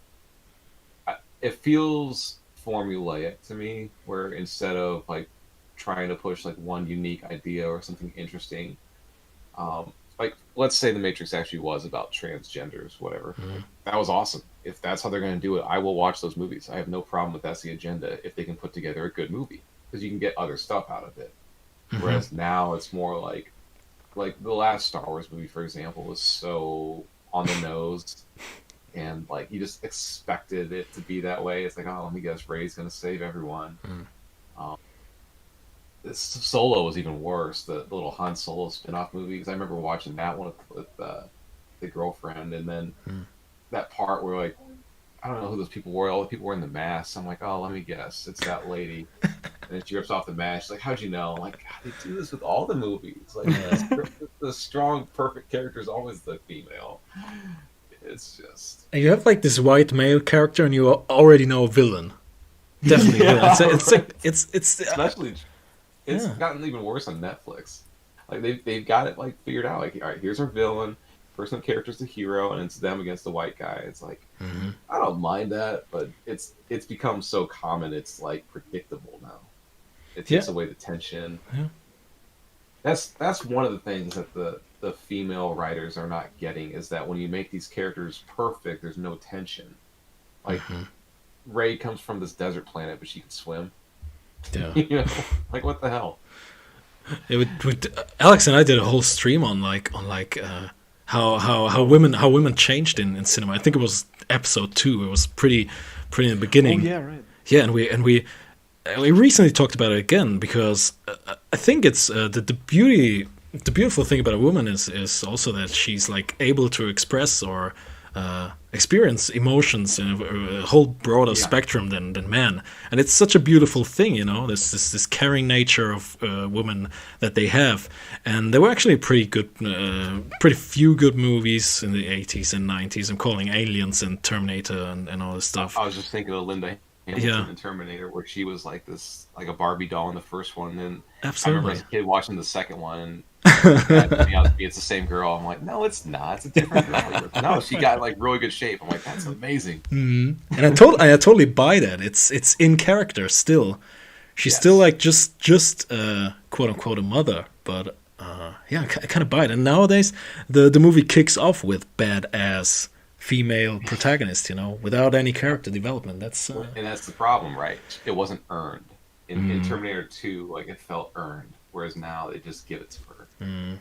it feels formulaic to me, where instead of like trying to push like one unique idea or something interesting, like let's say the Matrix actually was about transgenders, whatever. Like, that was awesome. If that's how they're going to do it, I will watch those movies. I have no problem with that's the agenda if they can put together a good movie, because you can get other stuff out of it. Whereas now it's more like the last Star Wars movie, for example, was so on the nose, and like you just expected it to be that way. It's like, oh, let me guess, Rey's going to save everyone. This Solo was even worse. The little Han Solo spin-off movie, because I remember watching that one with the girlfriend, and then that part where like I don't know who those people were. All the people were in the masks. I'm like, oh, let me guess, it's that lady. And then she rips off the mask. She's like, how'd you know? I'm like, God, they do this with all the movies. Like the strong, perfect character is always the female. It's just And you have like this white male character, and you already know a villain. Definitely, villain. It's like it's especially. It's gotten even worse on Netflix. Like they've got it like figured out. Like, all right, here's our villain. Person of character's the hero, and it's them against the white guy. It's like I don't mind that, but it's become so common. It's like predictable now. It takes away the tension. Yeah. That's one of the things that the female writers are not getting, is that when you make these characters perfect, there's no tension. Like Rey comes from this desert planet, but she can swim. Yeah. You know, like what the hell? Alex and I did a whole stream on how women changed in cinema. I think it was episode 2. It was pretty in the beginning. Oh yeah, right. Yeah, and we recently talked about it again, because I think it's the beautiful thing about a woman is also that she's like able to express or experience emotions in a whole broader spectrum than men, and it's such a beautiful thing, you know. This caring nature of women that they have, and there were actually pretty few good movies in the 80s and 90s. I'm calling Aliens and Terminator and all this stuff. I was just thinking of Linda Hamilton in Terminator, where she was like this, like a Barbie doll in the first one, and then I remember as a kid watching the second one, and it's the same girl. I'm like, no, it's not. It's a different girl. No, she got like really good shape. I'm like, that's amazing. And I totally buy that. It's in character still. She's still like just quote unquote a mother, but I kind of buy it. And nowadays the movie kicks off with badass female protagonist, you know, without any character development. That's and that's the problem, right? It wasn't earned in Terminator 2. Like, it felt earned, whereas now they just give it to her.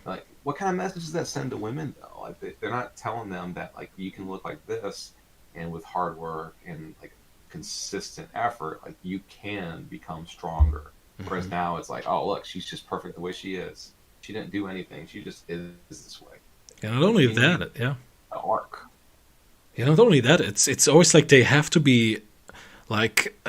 Like, what kind of message does that send to women, though? Like, they're not telling them that like you can look like this, and with hard work and like consistent effort, like you can become stronger. Whereas now it's like, oh look, she's just perfect the way she is. She didn't do anything. She just is this way. And not only that, an arc. Yeah, not only that, it's always like they have to be like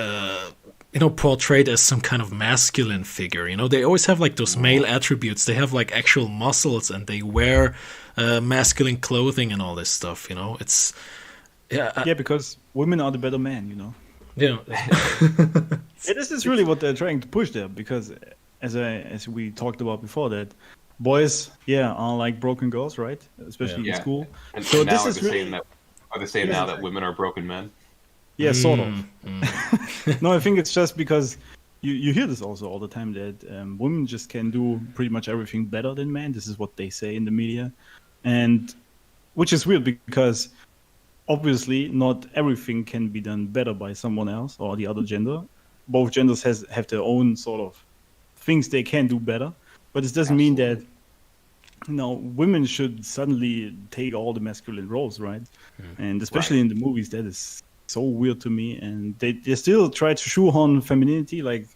portrayed as some kind of masculine figure. You know, they always have like those male attributes. They have like actual muscles, and they wear masculine clothing and all this stuff. You know, it's because women are the better man. You know. Yeah. This is really what they're trying to push there, because as we talked about before, that boys are like broken girls, right? Especially in school. And so this is really. Are they saying now that women are broken men? Yeah, sort of. No, I think it's just because you hear this also all the time, that women just can do pretty much everything better than men. This is what they say in the media, and which is weird, because obviously not everything can be done better by someone else or the other gender. Both genders have their own sort of things they can do better, but it doesn't mean that women should suddenly take all the masculine roles, right? And especially in the movies, that is so weird to me. And they still try to shoehorn femininity, like,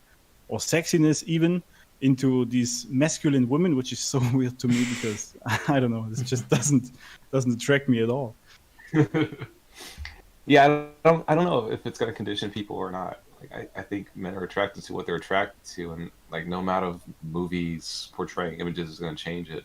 or sexiness even, into these masculine women, which is so weird to me because I don't know, this just doesn't attract me at all. Yeah, I don't know if it's going to condition people or not. Like, I think men are attracted to what they're attracted to, and like no amount of movies portraying images is going to change it.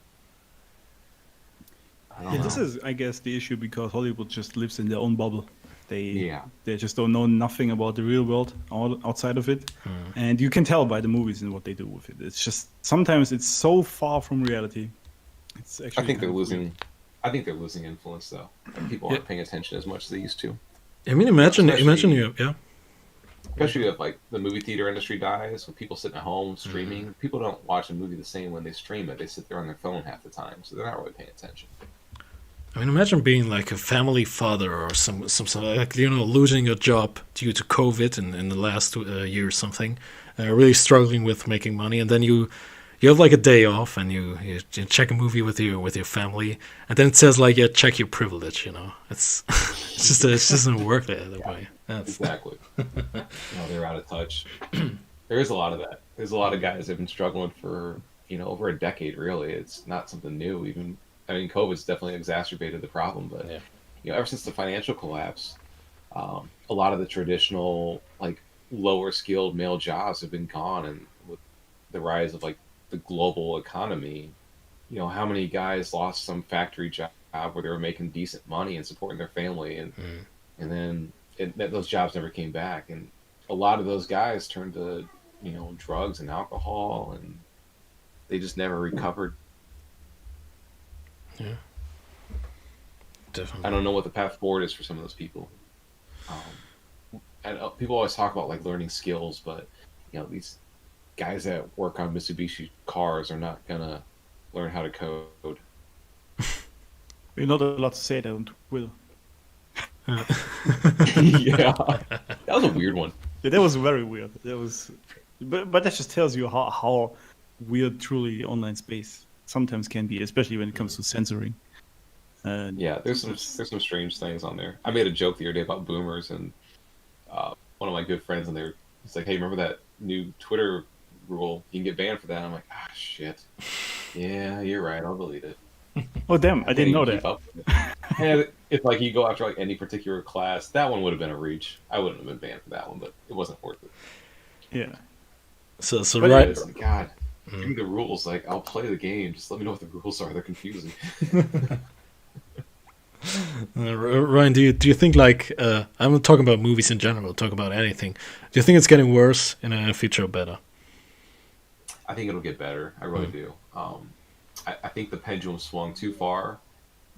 I don't know. This is, I guess, the issue because Hollywood just lives in their own bubble. They just don't know nothing about the real world outside of it, and you can tell by the movies and what they do with it. It's just sometimes it's so far from reality. It's actually I think they're losing. I think they're losing influence though. People aren't paying attention as much as they used to. I mean, imagine you, Especially if like the movie theater industry dies, when people sit at home streaming, people don't watch a movie the same when they stream it. They sit there on their phone half the time, so they're not really paying attention. I mean, imagine being like a family father or some like, losing your job due to COVID in the last year or something, really struggling with making money, and then you have like a day off and you check a movie with your family, and then it says like, check your privilege. It's it doesn't work that way. Exactly. They're out of touch. There is a lot of that. There's a lot of guys that have been struggling for over a decade. Really, it's not something new. Even COVID's definitely exacerbated the problem, but ever since the financial collapse, a lot of the traditional like lower skilled male jobs have been gone, and with the rise of like the global economy, how many guys lost some factory job where they were making decent money and supporting their family, and then those jobs never came back, and a lot of those guys turned to drugs and alcohol, and they just never recovered. Yeah, definitely. I don't know what the path forward is for some of those people. And people always talk about like learning skills, but these guys that work on Mitsubishi cars are not gonna learn how to code. We're not allowed to say that on Twitter. Yeah, that was a weird one. Yeah, that was very weird. But that just tells you how weird truly online space sometimes can be, especially when it comes to censoring. There's some strange things on there. I made a joke the other day about boomers, and one of my good friends on there, he's like, "Hey, remember that new Twitter rule? You can get banned for that." I'm like, shit. Yeah, you're right. I'll delete it. Oh damn! I didn't know that. And if like you go after like any particular class, that one would have been a reach. I wouldn't have been banned for that one, but it wasn't worth it. Yeah. So but right. God. Give me the rules. Like, I'll play the game. Just let me know what the rules are. They're confusing. Ryan, do you think like I'm not talking about movies in general, talk about anything. Do you think it's getting worse in the future or better? I think it'll get better. I really do. I think the pendulum swung too far,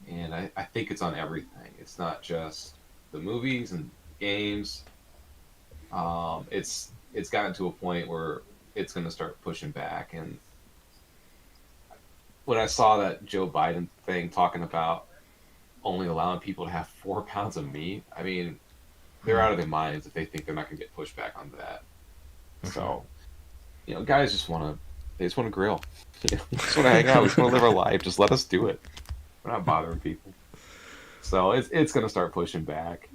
and I think it's on everything. It's not just the movies and games. It's gotten to a point where it's going to start pushing back. And when I saw that Joe Biden thing talking about only allowing people to have 4 pounds of meat, I mean, they're out of their minds if they think they're not going to get pushed back onto that. So, guys just want to grill. They just want to hang out. We just want to live our life. Just let us do it. We're not bothering people. So it's going to start pushing back.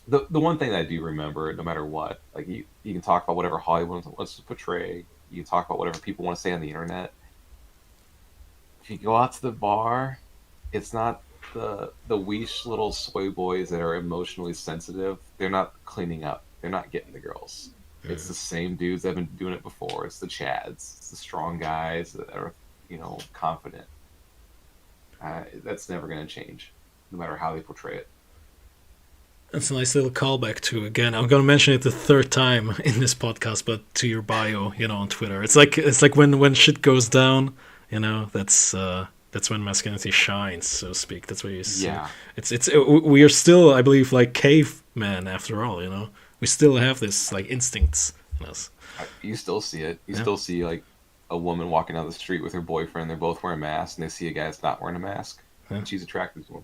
The one thing that I do remember, no matter what, like you can talk about whatever Hollywood wants to portray. You can talk about whatever people want to say on the internet. If you go out to the bar, it's not the weesh little soy boys that are emotionally sensitive. They're not cleaning up. They're not getting the girls. Yeah. It's the same dudes that have been doing it before. It's the Chads. It's the strong guys that are, confident. That's never going to change, no matter how they portray it. That's a nice little callback to, again, I'm going to mention it the third time in this podcast, but to your bio, on Twitter. It's like when shit goes down, that's when masculinity shines, so to speak. That's what you see. Yeah. We are still, I believe, like cavemen after all, We still have this like instincts in us. You still see it. You still see like a woman walking down the street with her boyfriend. They're both wearing masks, and they see a guy that's not wearing a mask, and she's attracted to him.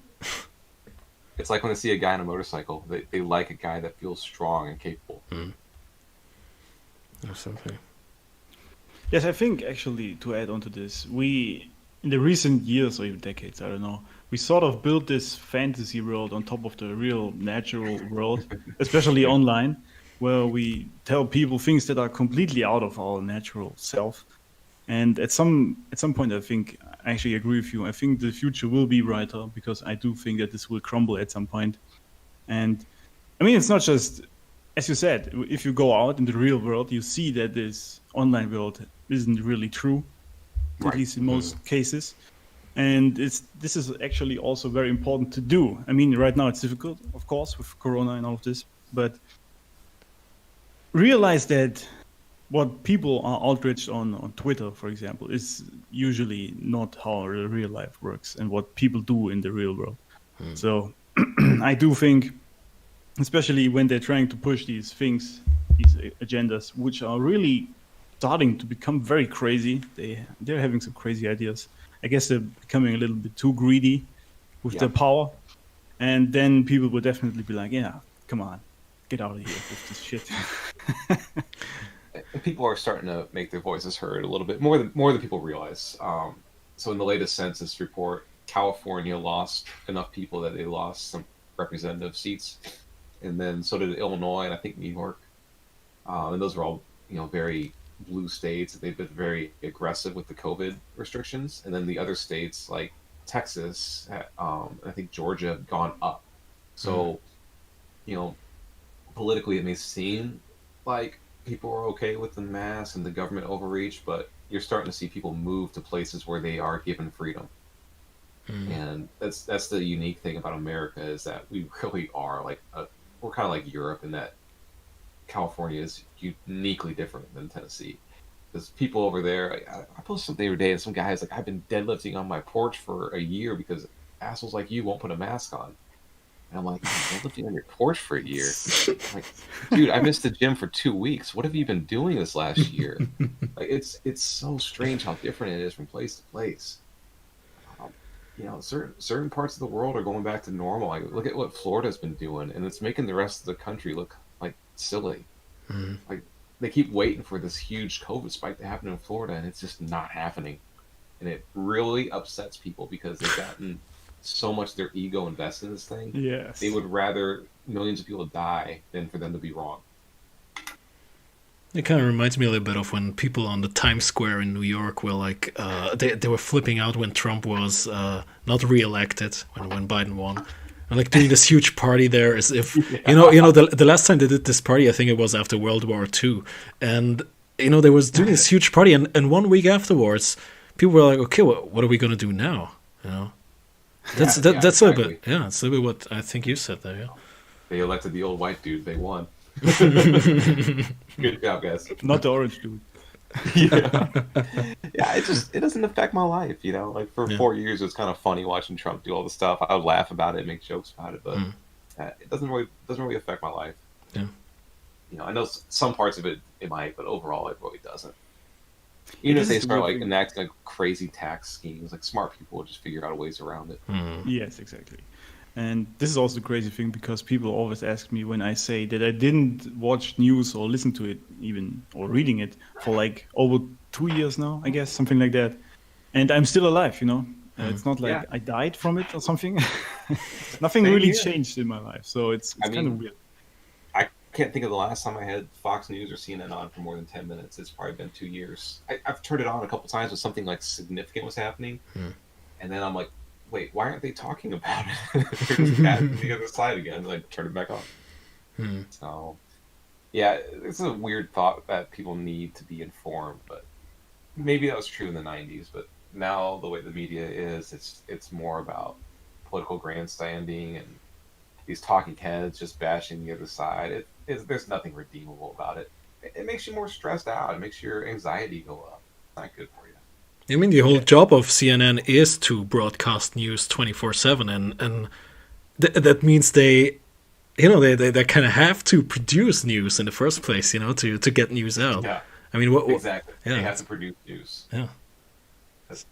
It's like when they see a guy on a motorcycle, they like a guy that feels strong and capable. Or something. Yes, I think actually to add on to this, we in the recent years or even decades, I don't know, we sort of built this fantasy world on top of the real natural world, especially online, where we tell people things that are completely out of our natural self. And at some point, I think I actually agree with you. I think the future will be brighter because I do think that this will crumble at some point. And I mean, it's not just, as you said, if you go out in the real world, you see that this online world isn't really true, at least in most cases. And this is actually also very important to do. I mean, right now it's difficult, of course, with Corona and all of this, but realize that what people are outraged on Twitter, for example, is usually not how real life works and what people do in the real world. So I do think, especially when they're trying to push these things, these agendas, which are really starting to become very crazy. They're having some crazy ideas. I guess they're becoming a little bit too greedy with their power. And then people will definitely be like, yeah, come on, get out of here with this shit. People are starting to make their voices heard a little bit more than people realize. So in the latest census report, California lost enough people that they lost some representative seats, and then so did Illinois and I think New York. And those were all very blue states. They've been very aggressive with the COVID restrictions, and then the other states like Texas, I think Georgia, have gone up. So, politically, it may seem like people are okay with the mask and the government overreach, but you're starting to see people move to places where they are given freedom. And that's the unique thing about America, is that we really are we're kind of like Europe in that California is uniquely different than Tennessee. Because people over there, I posted something the other day, and some guy's like, I've been deadlifting on my porch for a year because assholes like you won't put a mask on. And I'm like, deadlifting on your porch for a year? I'm like, dude, I missed the gym for 2 weeks. What have you been doing this last year? It's so strange how different it is from place to place. Certain parts of the world are going back to normal. Like, look at what Florida's been doing, and it's making the rest of the country look like silly. Like, they keep waiting for this huge COVID spike to happen in Florida, and it's just not happening. And it really upsets people because they've gotten so much their ego invested in this thing. Yes. They would rather millions of people die than for them to be wrong. It kind of reminds me a little bit of when people on the Times Square in New York were like, they were flipping out when Trump was not re-elected, when Biden won. And like doing this huge party there as if, the last time they did this party, I think it was after World War II. And, they was doing this huge party. And 1 week afterwards, people were like, okay, what are we going to do now? That's a little bit, it's a little bit what I think you said there, yeah. They elected the old white dude. They won. Good job, guys. Not the orange dude. It doesn't affect my life, Like for 4 years, it was kind of funny watching Trump do all the stuff. I would laugh about it, make jokes about it, but it doesn't really affect my life. Yeah. I know some parts of it might, but overall, it really doesn't. Even if they start enacting like crazy tax schemes, like smart people will just figure out ways around it. Yes, exactly. And this is also the crazy thing, because people always ask me when I say that I didn't watch news or listen to it even, or reading it, for like over 2 years now, I guess, something like that. And I'm still alive, It's not like I died from it or something. Nothing really changed in my life. So it's kind of weird. I can't think of the last time I had Fox News or CNN on for more than 10 minutes. It's probably been 2 years. I've turned it on a couple times when something like significant was happening. And then I'm like, wait, why aren't they talking about it? They're just at the other side again. Like, turn it back on. So, it's a weird thought that people need to be informed, but maybe that was true in the 90s. But now the way the media is, it's more about political grandstanding and these talking heads just bashing the other side. There's nothing redeemable about it. It makes you more stressed out. It makes your anxiety go up. It's not good for you. I mean, the whole job of CNN is to broadcast news 24/7, and that means they kind of have to produce news in the first place, to get news out. Yeah. I mean, exactly. Yeah. They have to produce news. Yeah.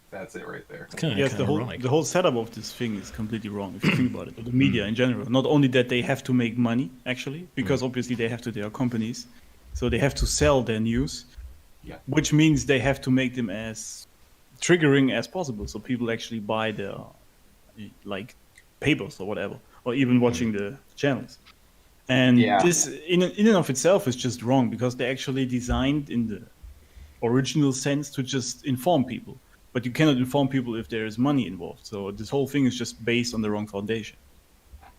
That's it right there. It's kind Yes, of the ironic. whole setup of this thing is completely wrong if you think about it. The media in general, not only that they have to make money actually, because obviously they have to. They are companies, so they have to sell their news, Yeah. which means they have to make them as triggering as possible, so people actually buy their like papers or whatever, or even watching the channels. And Yeah. this in and of itself is just wrong because they're actually designed in the original sense to just inform people. But you cannot inform people if there is money involved. So this whole thing is just based on the wrong foundation.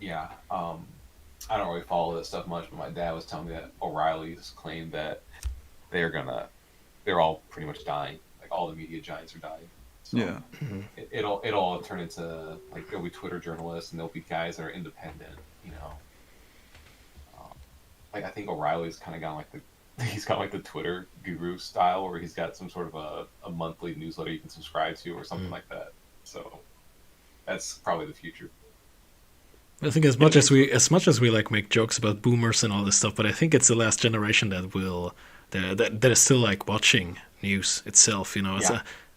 Yeah. I don't really follow this stuff much, but my dad was telling me that O'Reilly's claimed that they're all pretty much dying. Like all the media giants are dying. So Yeah. it'll all turn into like there'll be Twitter journalists and there'll be guys that are independent. Like I think O'Reilly's kind of got like the Twitter guru style where he's got some sort of a monthly newsletter you can subscribe to or something like that. So that's probably the future. I think as much as we like make jokes about boomers and all this stuff, but I think it's the last generation that is still like watching news itself. It's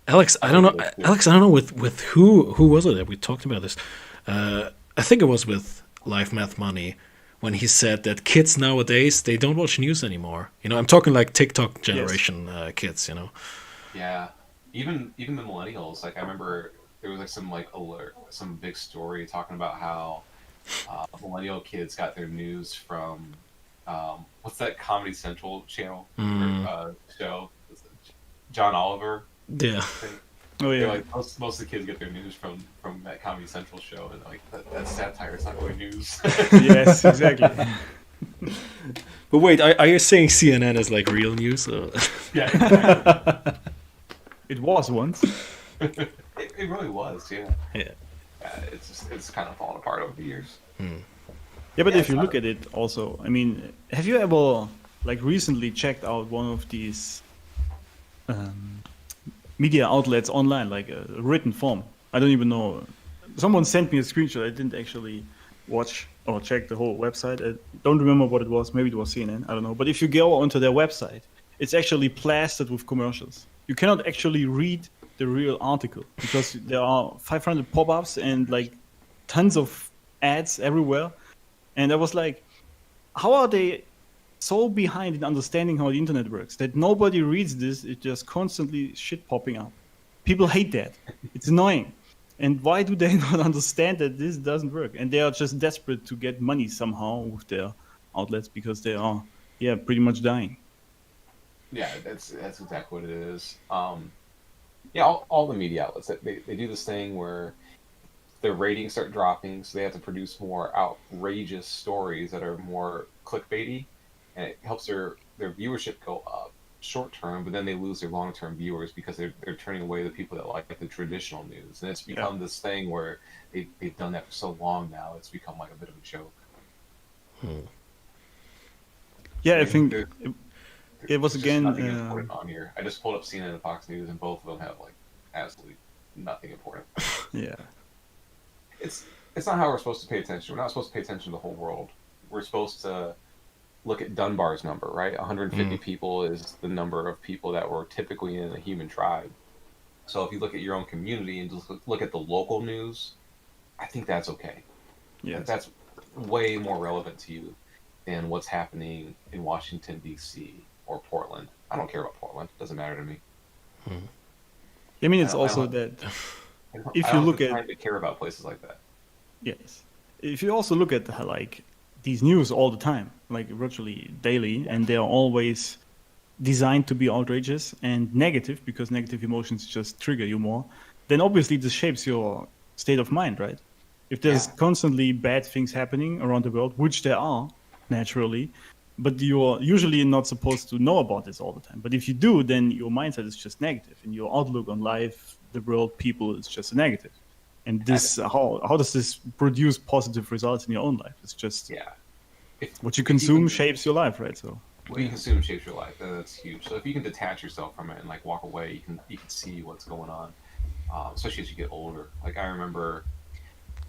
Alex. I don't know. Alex, I don't know with who was it that we talked about this. I think it was with Life Math Money when he said that kids nowadays they don't watch news anymore. I'm talking like TikTok generation kids. Yeah, even the millennials. Like I remember there was like some big story talking about how millennial kids got their news from what's that Comedy Central channel show? John Oliver. Yeah. Oh yeah. Like most of the kids get their news from that Comedy Central show, and like that's satire. It's not really news. Yes, exactly. But wait, are you saying CNN is like real news? Yeah, exactly. It was once. It really was. Yeah. Yeah. It's kind of fallen apart over the years. Yeah, but if you look at it also, I mean, have you ever like recently checked out one of these media outlets online, like a written form? I don't even know. Someone sent me a screenshot. I didn't actually watch or check the whole website. I don't remember what it was. Maybe it was CNN. I don't know. But if you go onto their website, it's actually plastered with commercials. You cannot actually read the real article because there are 500 pop-ups and like tons of ads everywhere. And I was like, how are they so behind in understanding how the internet works that nobody reads this? It's just constantly shit popping up. People hate that. It's annoying. And why do they not understand that this doesn't work? And they are just desperate to get money somehow with their outlets because they are, pretty much dying. Yeah, that's exactly what it is. All the media outlets they do this thing where their ratings start dropping, so they have to produce more outrageous stories that are more clickbaity, and it helps their viewership go up short term, but then they lose their long term viewers because they're turning away the people that like the traditional news, and it's become this thing where they've done that for so long now. It's become like a bit of a joke. Yeah, I think it was again. Nothing important on here. I just pulled up CNN and Fox News, and both of them have like absolutely nothing important. Yeah. It's not how we're supposed to pay attention. We're not supposed to pay attention to the whole world. We're supposed to look at Dunbar's number, right? 150 people is the number of people that were typically in a human tribe. So if you look at your own community and just look at the local news, I think that's okay. Yeah. That's way more relevant to you than what's happening in Washington, D.C. or Portland. I don't care about Portland. It doesn't matter to me. I mean, it's also that if you look at... I care about places like that. Yes. If you also look at like these news all the time, like virtually daily, and they are always designed to be outrageous and negative because negative emotions just trigger you more, then obviously this shapes your state of mind, right? If there's constantly bad things happening around the world, which there are, naturally, but you're usually not supposed to know about this all the time. But if you do, then your mindset is just negative, and your outlook on life, the world, people is just negative. And this, how does this produce positive results in your own life? It's just what you consume shapes your life, right? So what you consume shapes your life. That's huge. So if you can detach yourself from it and like walk away, you can see what's going on, especially as you get older. Like I remember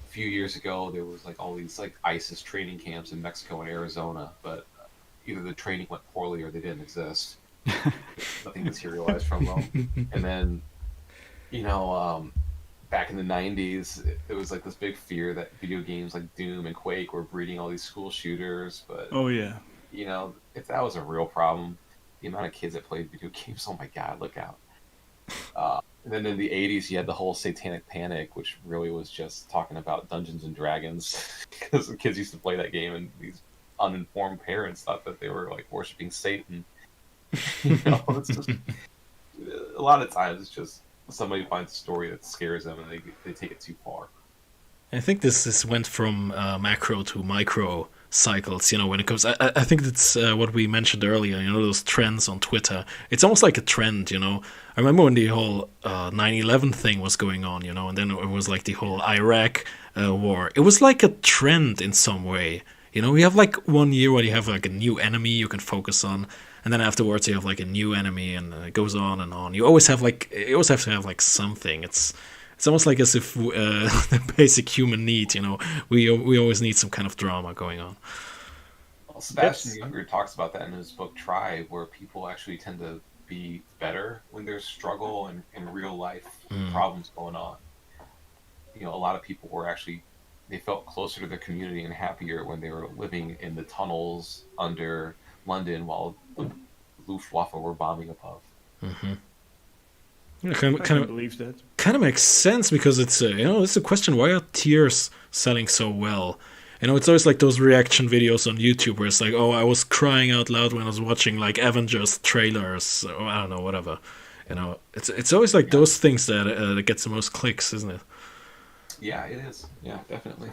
a few years ago, there was like all these like ISIS training camps in Mexico and Arizona, but either the training went poorly or they didn't exist. Nothing materialized from them. And then you know, back in the 90s, it was like this big fear that video games like Doom and Quake were breeding all these school shooters. But, Oh yeah. you know, if that was a real problem, the amount of kids that played video games, oh my God, look out. And then in the 80s, you had the whole Satanic Panic, which really was just talking about Dungeons and Dragons, because the kids used to play that game, and these uninformed parents thought that they were like worshiping Satan. You know, it's just a lot of times it's just somebody finds a story that scares them, and they take it too far. I think this went from macro to micro cycles. You know, when it comes, I think that's what we mentioned earlier. You know, those trends on Twitter. It's almost like a trend. You know, I remember when the whole 9/11 thing was going on. You know, and then it was like the whole Iraq war. It was like a trend in some way. You know, we have like 1 year where you have like a new enemy you can focus on, and then afterwards you have like a new enemy, and it goes on and on. You always have to have like something. It's almost like as if the basic human need, you know, we always need some kind of drama going on. Well, Sebastian Younger talks about that in his book Tribe, where people actually tend to be better when there's struggle and real life problems going on. You know, a lot of people were actually, they felt closer to their community and happier when they were living in the tunnels under London while the Luftwaffe were bombing above. Mm-hmm. Yeah, I can believe that. Kind of makes sense, because it's you know, it's a question: why are tears selling so well? You know, it's always like those reaction videos on YouTube where it's like, oh, I was crying out loud when I was watching like Avengers trailers, or I don't know, whatever. You know, it's always like those things that gets the most clicks, isn't it? Yeah, it is. Yeah, definitely.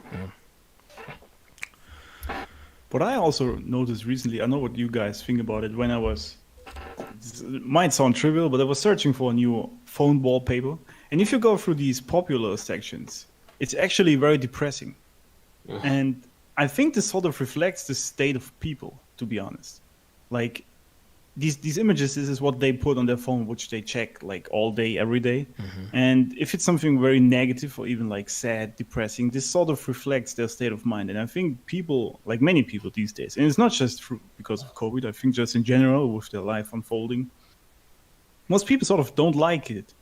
What I also noticed recently, I know what you guys think about it, when I was, it might sound trivial, but I was searching for a new phone wallpaper. And if you go through these popular sections, it's actually very depressing. Yeah. And I think this sort of reflects the state of people, to be honest. Like, these images, this is what they put on their phone, which they check like all day, every day. Mm-hmm. And if it's something very negative or even like sad, depressing, this sort of reflects their state of mind. And I think people, like many people these days, and it's not just because of COVID, I think just in general with their life unfolding, most people sort of don't like it,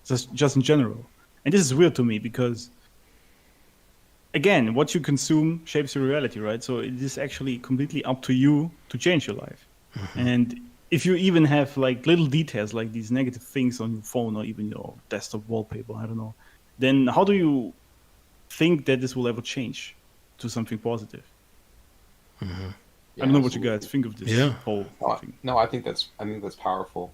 just in general. And this is weird to me because, again, what you consume shapes your reality, right? So it is actually completely up to you to change your life. Mm-hmm. And if you even have like little details like these negative things on your phone or even your desktop wallpaper, I don't know, then how do you think that this will ever change to something positive? Mm-hmm. Yeah, I don't know what absolutely. you guys think of this whole thing. No, I think that's powerful.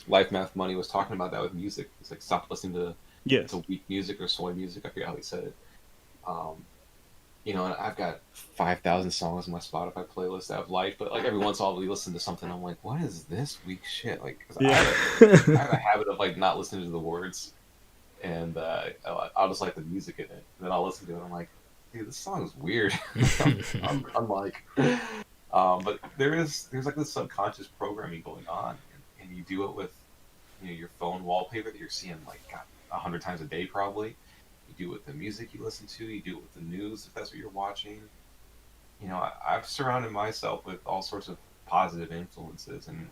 Life Math Money was talking about that with music. It's like, stop listening to weak music or soy music. I forget how he said it. You know, and I've got 5,000 songs in my Spotify playlist that have life, but like every once in a while we listen to something, I'm like, what is this weak shit? Like, 'cause I have a habit of like not listening to the words, and I'll just like the music in it, and then I'll listen to it, and I'm like, dude, this song is weird. I'm like, but there's like this subconscious programming going on, and you do it with, you know, your phone wallpaper that you're seeing like 100 times a day probably. You do it with the music you listen to. You do it with the news if that's what you're watching. You know, I've surrounded myself with all sorts of positive influences, and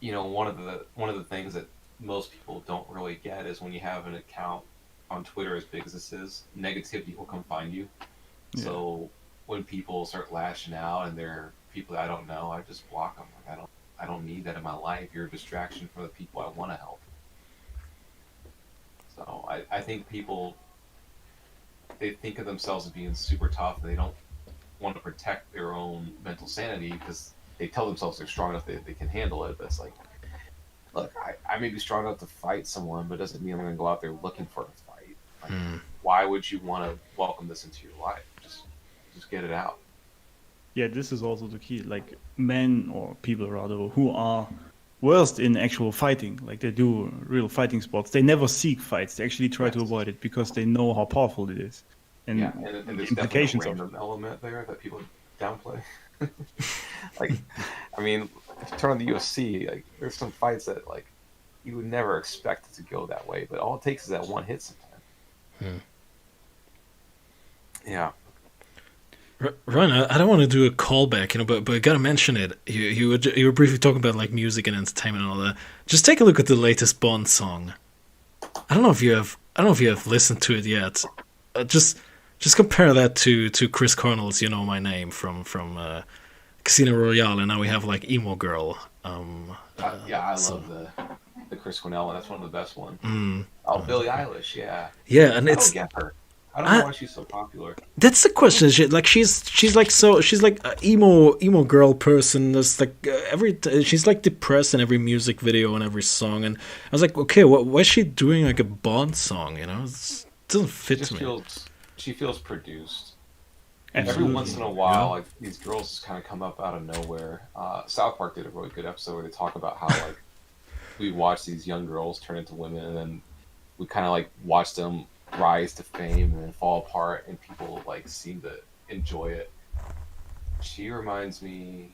you know, one of the things that most people don't really get is when you have an account on Twitter as big as this is, negativity will come find you. Yeah. So when people start lashing out and they're people that I don't know, I just block them. Like, I don't need that in my life. You're a distraction for the people I want to help. So I think people, they think of themselves as being super tough, and they don't want to protect their own mental sanity because they tell themselves they're strong enough that they can handle it. But it's like, look, I may be strong enough to fight someone, but it doesn't mean I'm going to go out there looking for a fight. Like, why would you want to welcome this into your life? Just get it out. Yeah, this is also the key. Like, men, or people rather, who are worst in actual fighting, like they do real fighting sports, they never seek fights. They actually try to avoid it because they know how powerful it is. And, yeah, and there's implications definitely a random element there that people downplay. Like, I mean, if you turn on the UFC, like, there's some fights that like you would never expect it to go that way, but all it takes is that one hit sometimes. Yeah. Ryan, I don't want to do a callback, but I gotta mention it. You were briefly talking about like music and entertainment and all that. Just take a look at the latest Bond song. I don't know if you have listened to it yet. Just compare that to Chris Cornell's "You Know My Name" from Casino Royale, and now we have like emo girl. I love the Chris Cornell one. That's one of the best ones. Billie Eilish, yeah. Yeah, and I don't get her. I don't know why she's so popular. That's the question. She's like a emo girl person. There's like she's like depressed in every music video and every song. And I was like, okay, why is she doing like a Bond song? You know, it doesn't fit me. She feels produced. Absolutely. Every once in a while, like these girls just kind of come up out of nowhere. South Park did a really good episode where they talk about how like we watch these young girls turn into women, and then we kind of like watch them rise to fame and then fall apart, and people like seem to enjoy it. She reminds me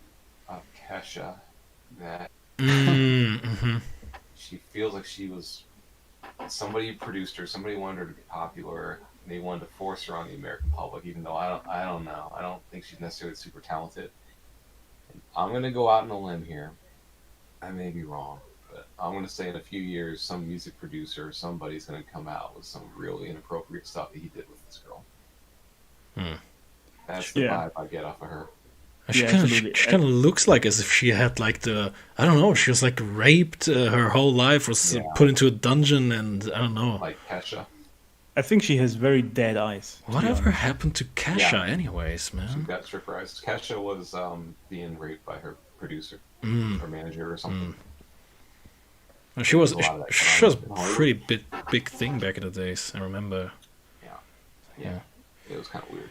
of Kesha, that she feels like she was somebody produced her, somebody wanted her to be popular, and they wanted to force her on the American public, even though I don't know. I don't think she's necessarily super talented. And I'm gonna go out on a limb here. I may be wrong. I'm going to say in a few years, some music producer or somebody's going to come out with some really inappropriate stuff that he did with this girl. That's the vibe I get off of her. She kind of looks like as if she had like I don't know, she was like raped her whole life, was put into a dungeon, and I don't know. Like Kesha. I think she has very dead eyes. Whatever happened to Kesha anyways, man? She got stripper eyes. Kesha was being raped by her producer or manager or something. She was a pretty big thing back in the days. I remember. Yeah. It was kind of weird,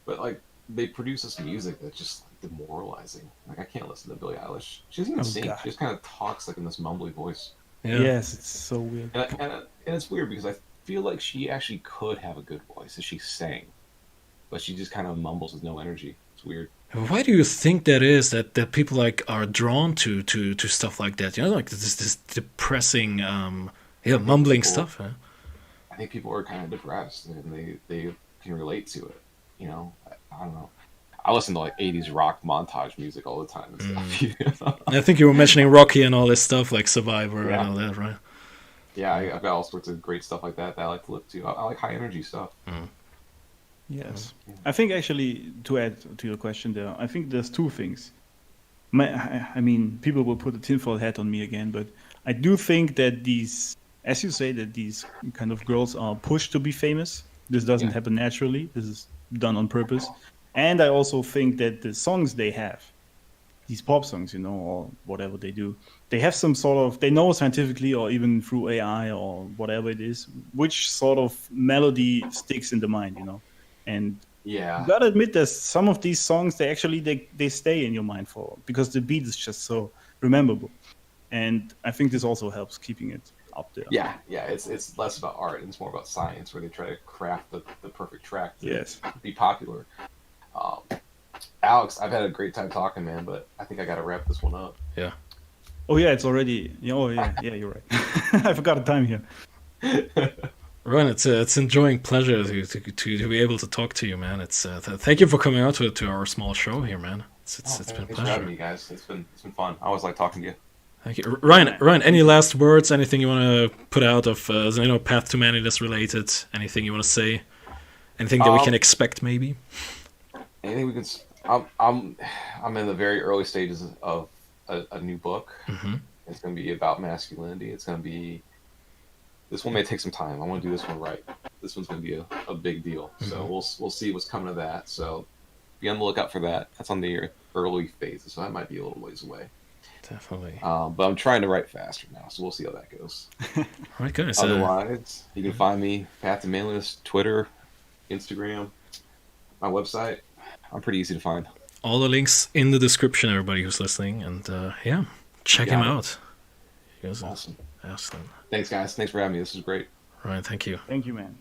but like they produce this music that's just like, demoralizing. Like I can't listen to Billie Eilish. She doesn't even sing. God. She just kind of talks like in this mumbly voice. Yeah. Yes, it's so weird. And it's weird because I feel like she actually could have a good voice if she sang, but she just kind of mumbles with no energy. It's weird. Why do you think that is? That people like are drawn to stuff like that? You know, like this depressing, mumbling stuff. Huh? I think people are kind of depressed, and they can relate to it. You know, I don't know. I listen to like '80s rock montage music all the time and stuff. I think you were mentioning Rocky and all this stuff, like Survivor and all that, right? Yeah, I've got all sorts of great stuff like that I like to listen to. I like high energy stuff. Yes. I think actually, to add to your question there, I think there's two things. I mean, people will put a tinfoil hat on me again, but I do think that these, as you say, that these kind of girls are pushed to be famous. This doesn't happen naturally. This is done on purpose. And I also think that the songs they have, these pop songs, or whatever they do, they have some sort of, they know scientifically or even through AI or whatever it is, which sort of melody sticks in the mind, And you gotta admit, there's some of these songs they stay in your mind because the beat is just so rememberable, and I think this also helps keeping it up there. Yeah, it's less about art and it's more about science, where they try to craft the perfect track to be popular. Alex, I've had a great time talking, man, but I think I gotta wrap this one up. Yeah. Oh yeah, it's already. Oh yeah, you're right. I forgot the time here. Ron, it's enjoying pleasure to be able to talk to you, man. It's thank you for coming out to our small show here, man. It's been a pleasure. Thanks for having me, guys. It's been fun. I always like talking to you. Thank you, Ryan. Any last words? Anything you want to put out of PathToManliness related? Anything you want to say? Anything that we can expect, maybe? Anything we can. I'm in the very early stages of a new book. Mm-hmm. It's going to be about masculinity. It's going to be. This one may take some time. I want to do this one right. This one's going to be a big deal. Mm-hmm. So we'll see what's coming of that. So be on the lookout for that. That's on the early phases, so that might be a little ways away. Definitely. But I'm trying to write faster now, so we'll see how that goes. All right, good. Otherwise, you can find me PathToManliness, Twitter, Instagram, my website. I'm pretty easy to find. All the links in the description, everybody who's listening, and check him out. Awesome. Excellent. Thanks, guys. Thanks for having me. This was great. All right, thank you. Thank you, man.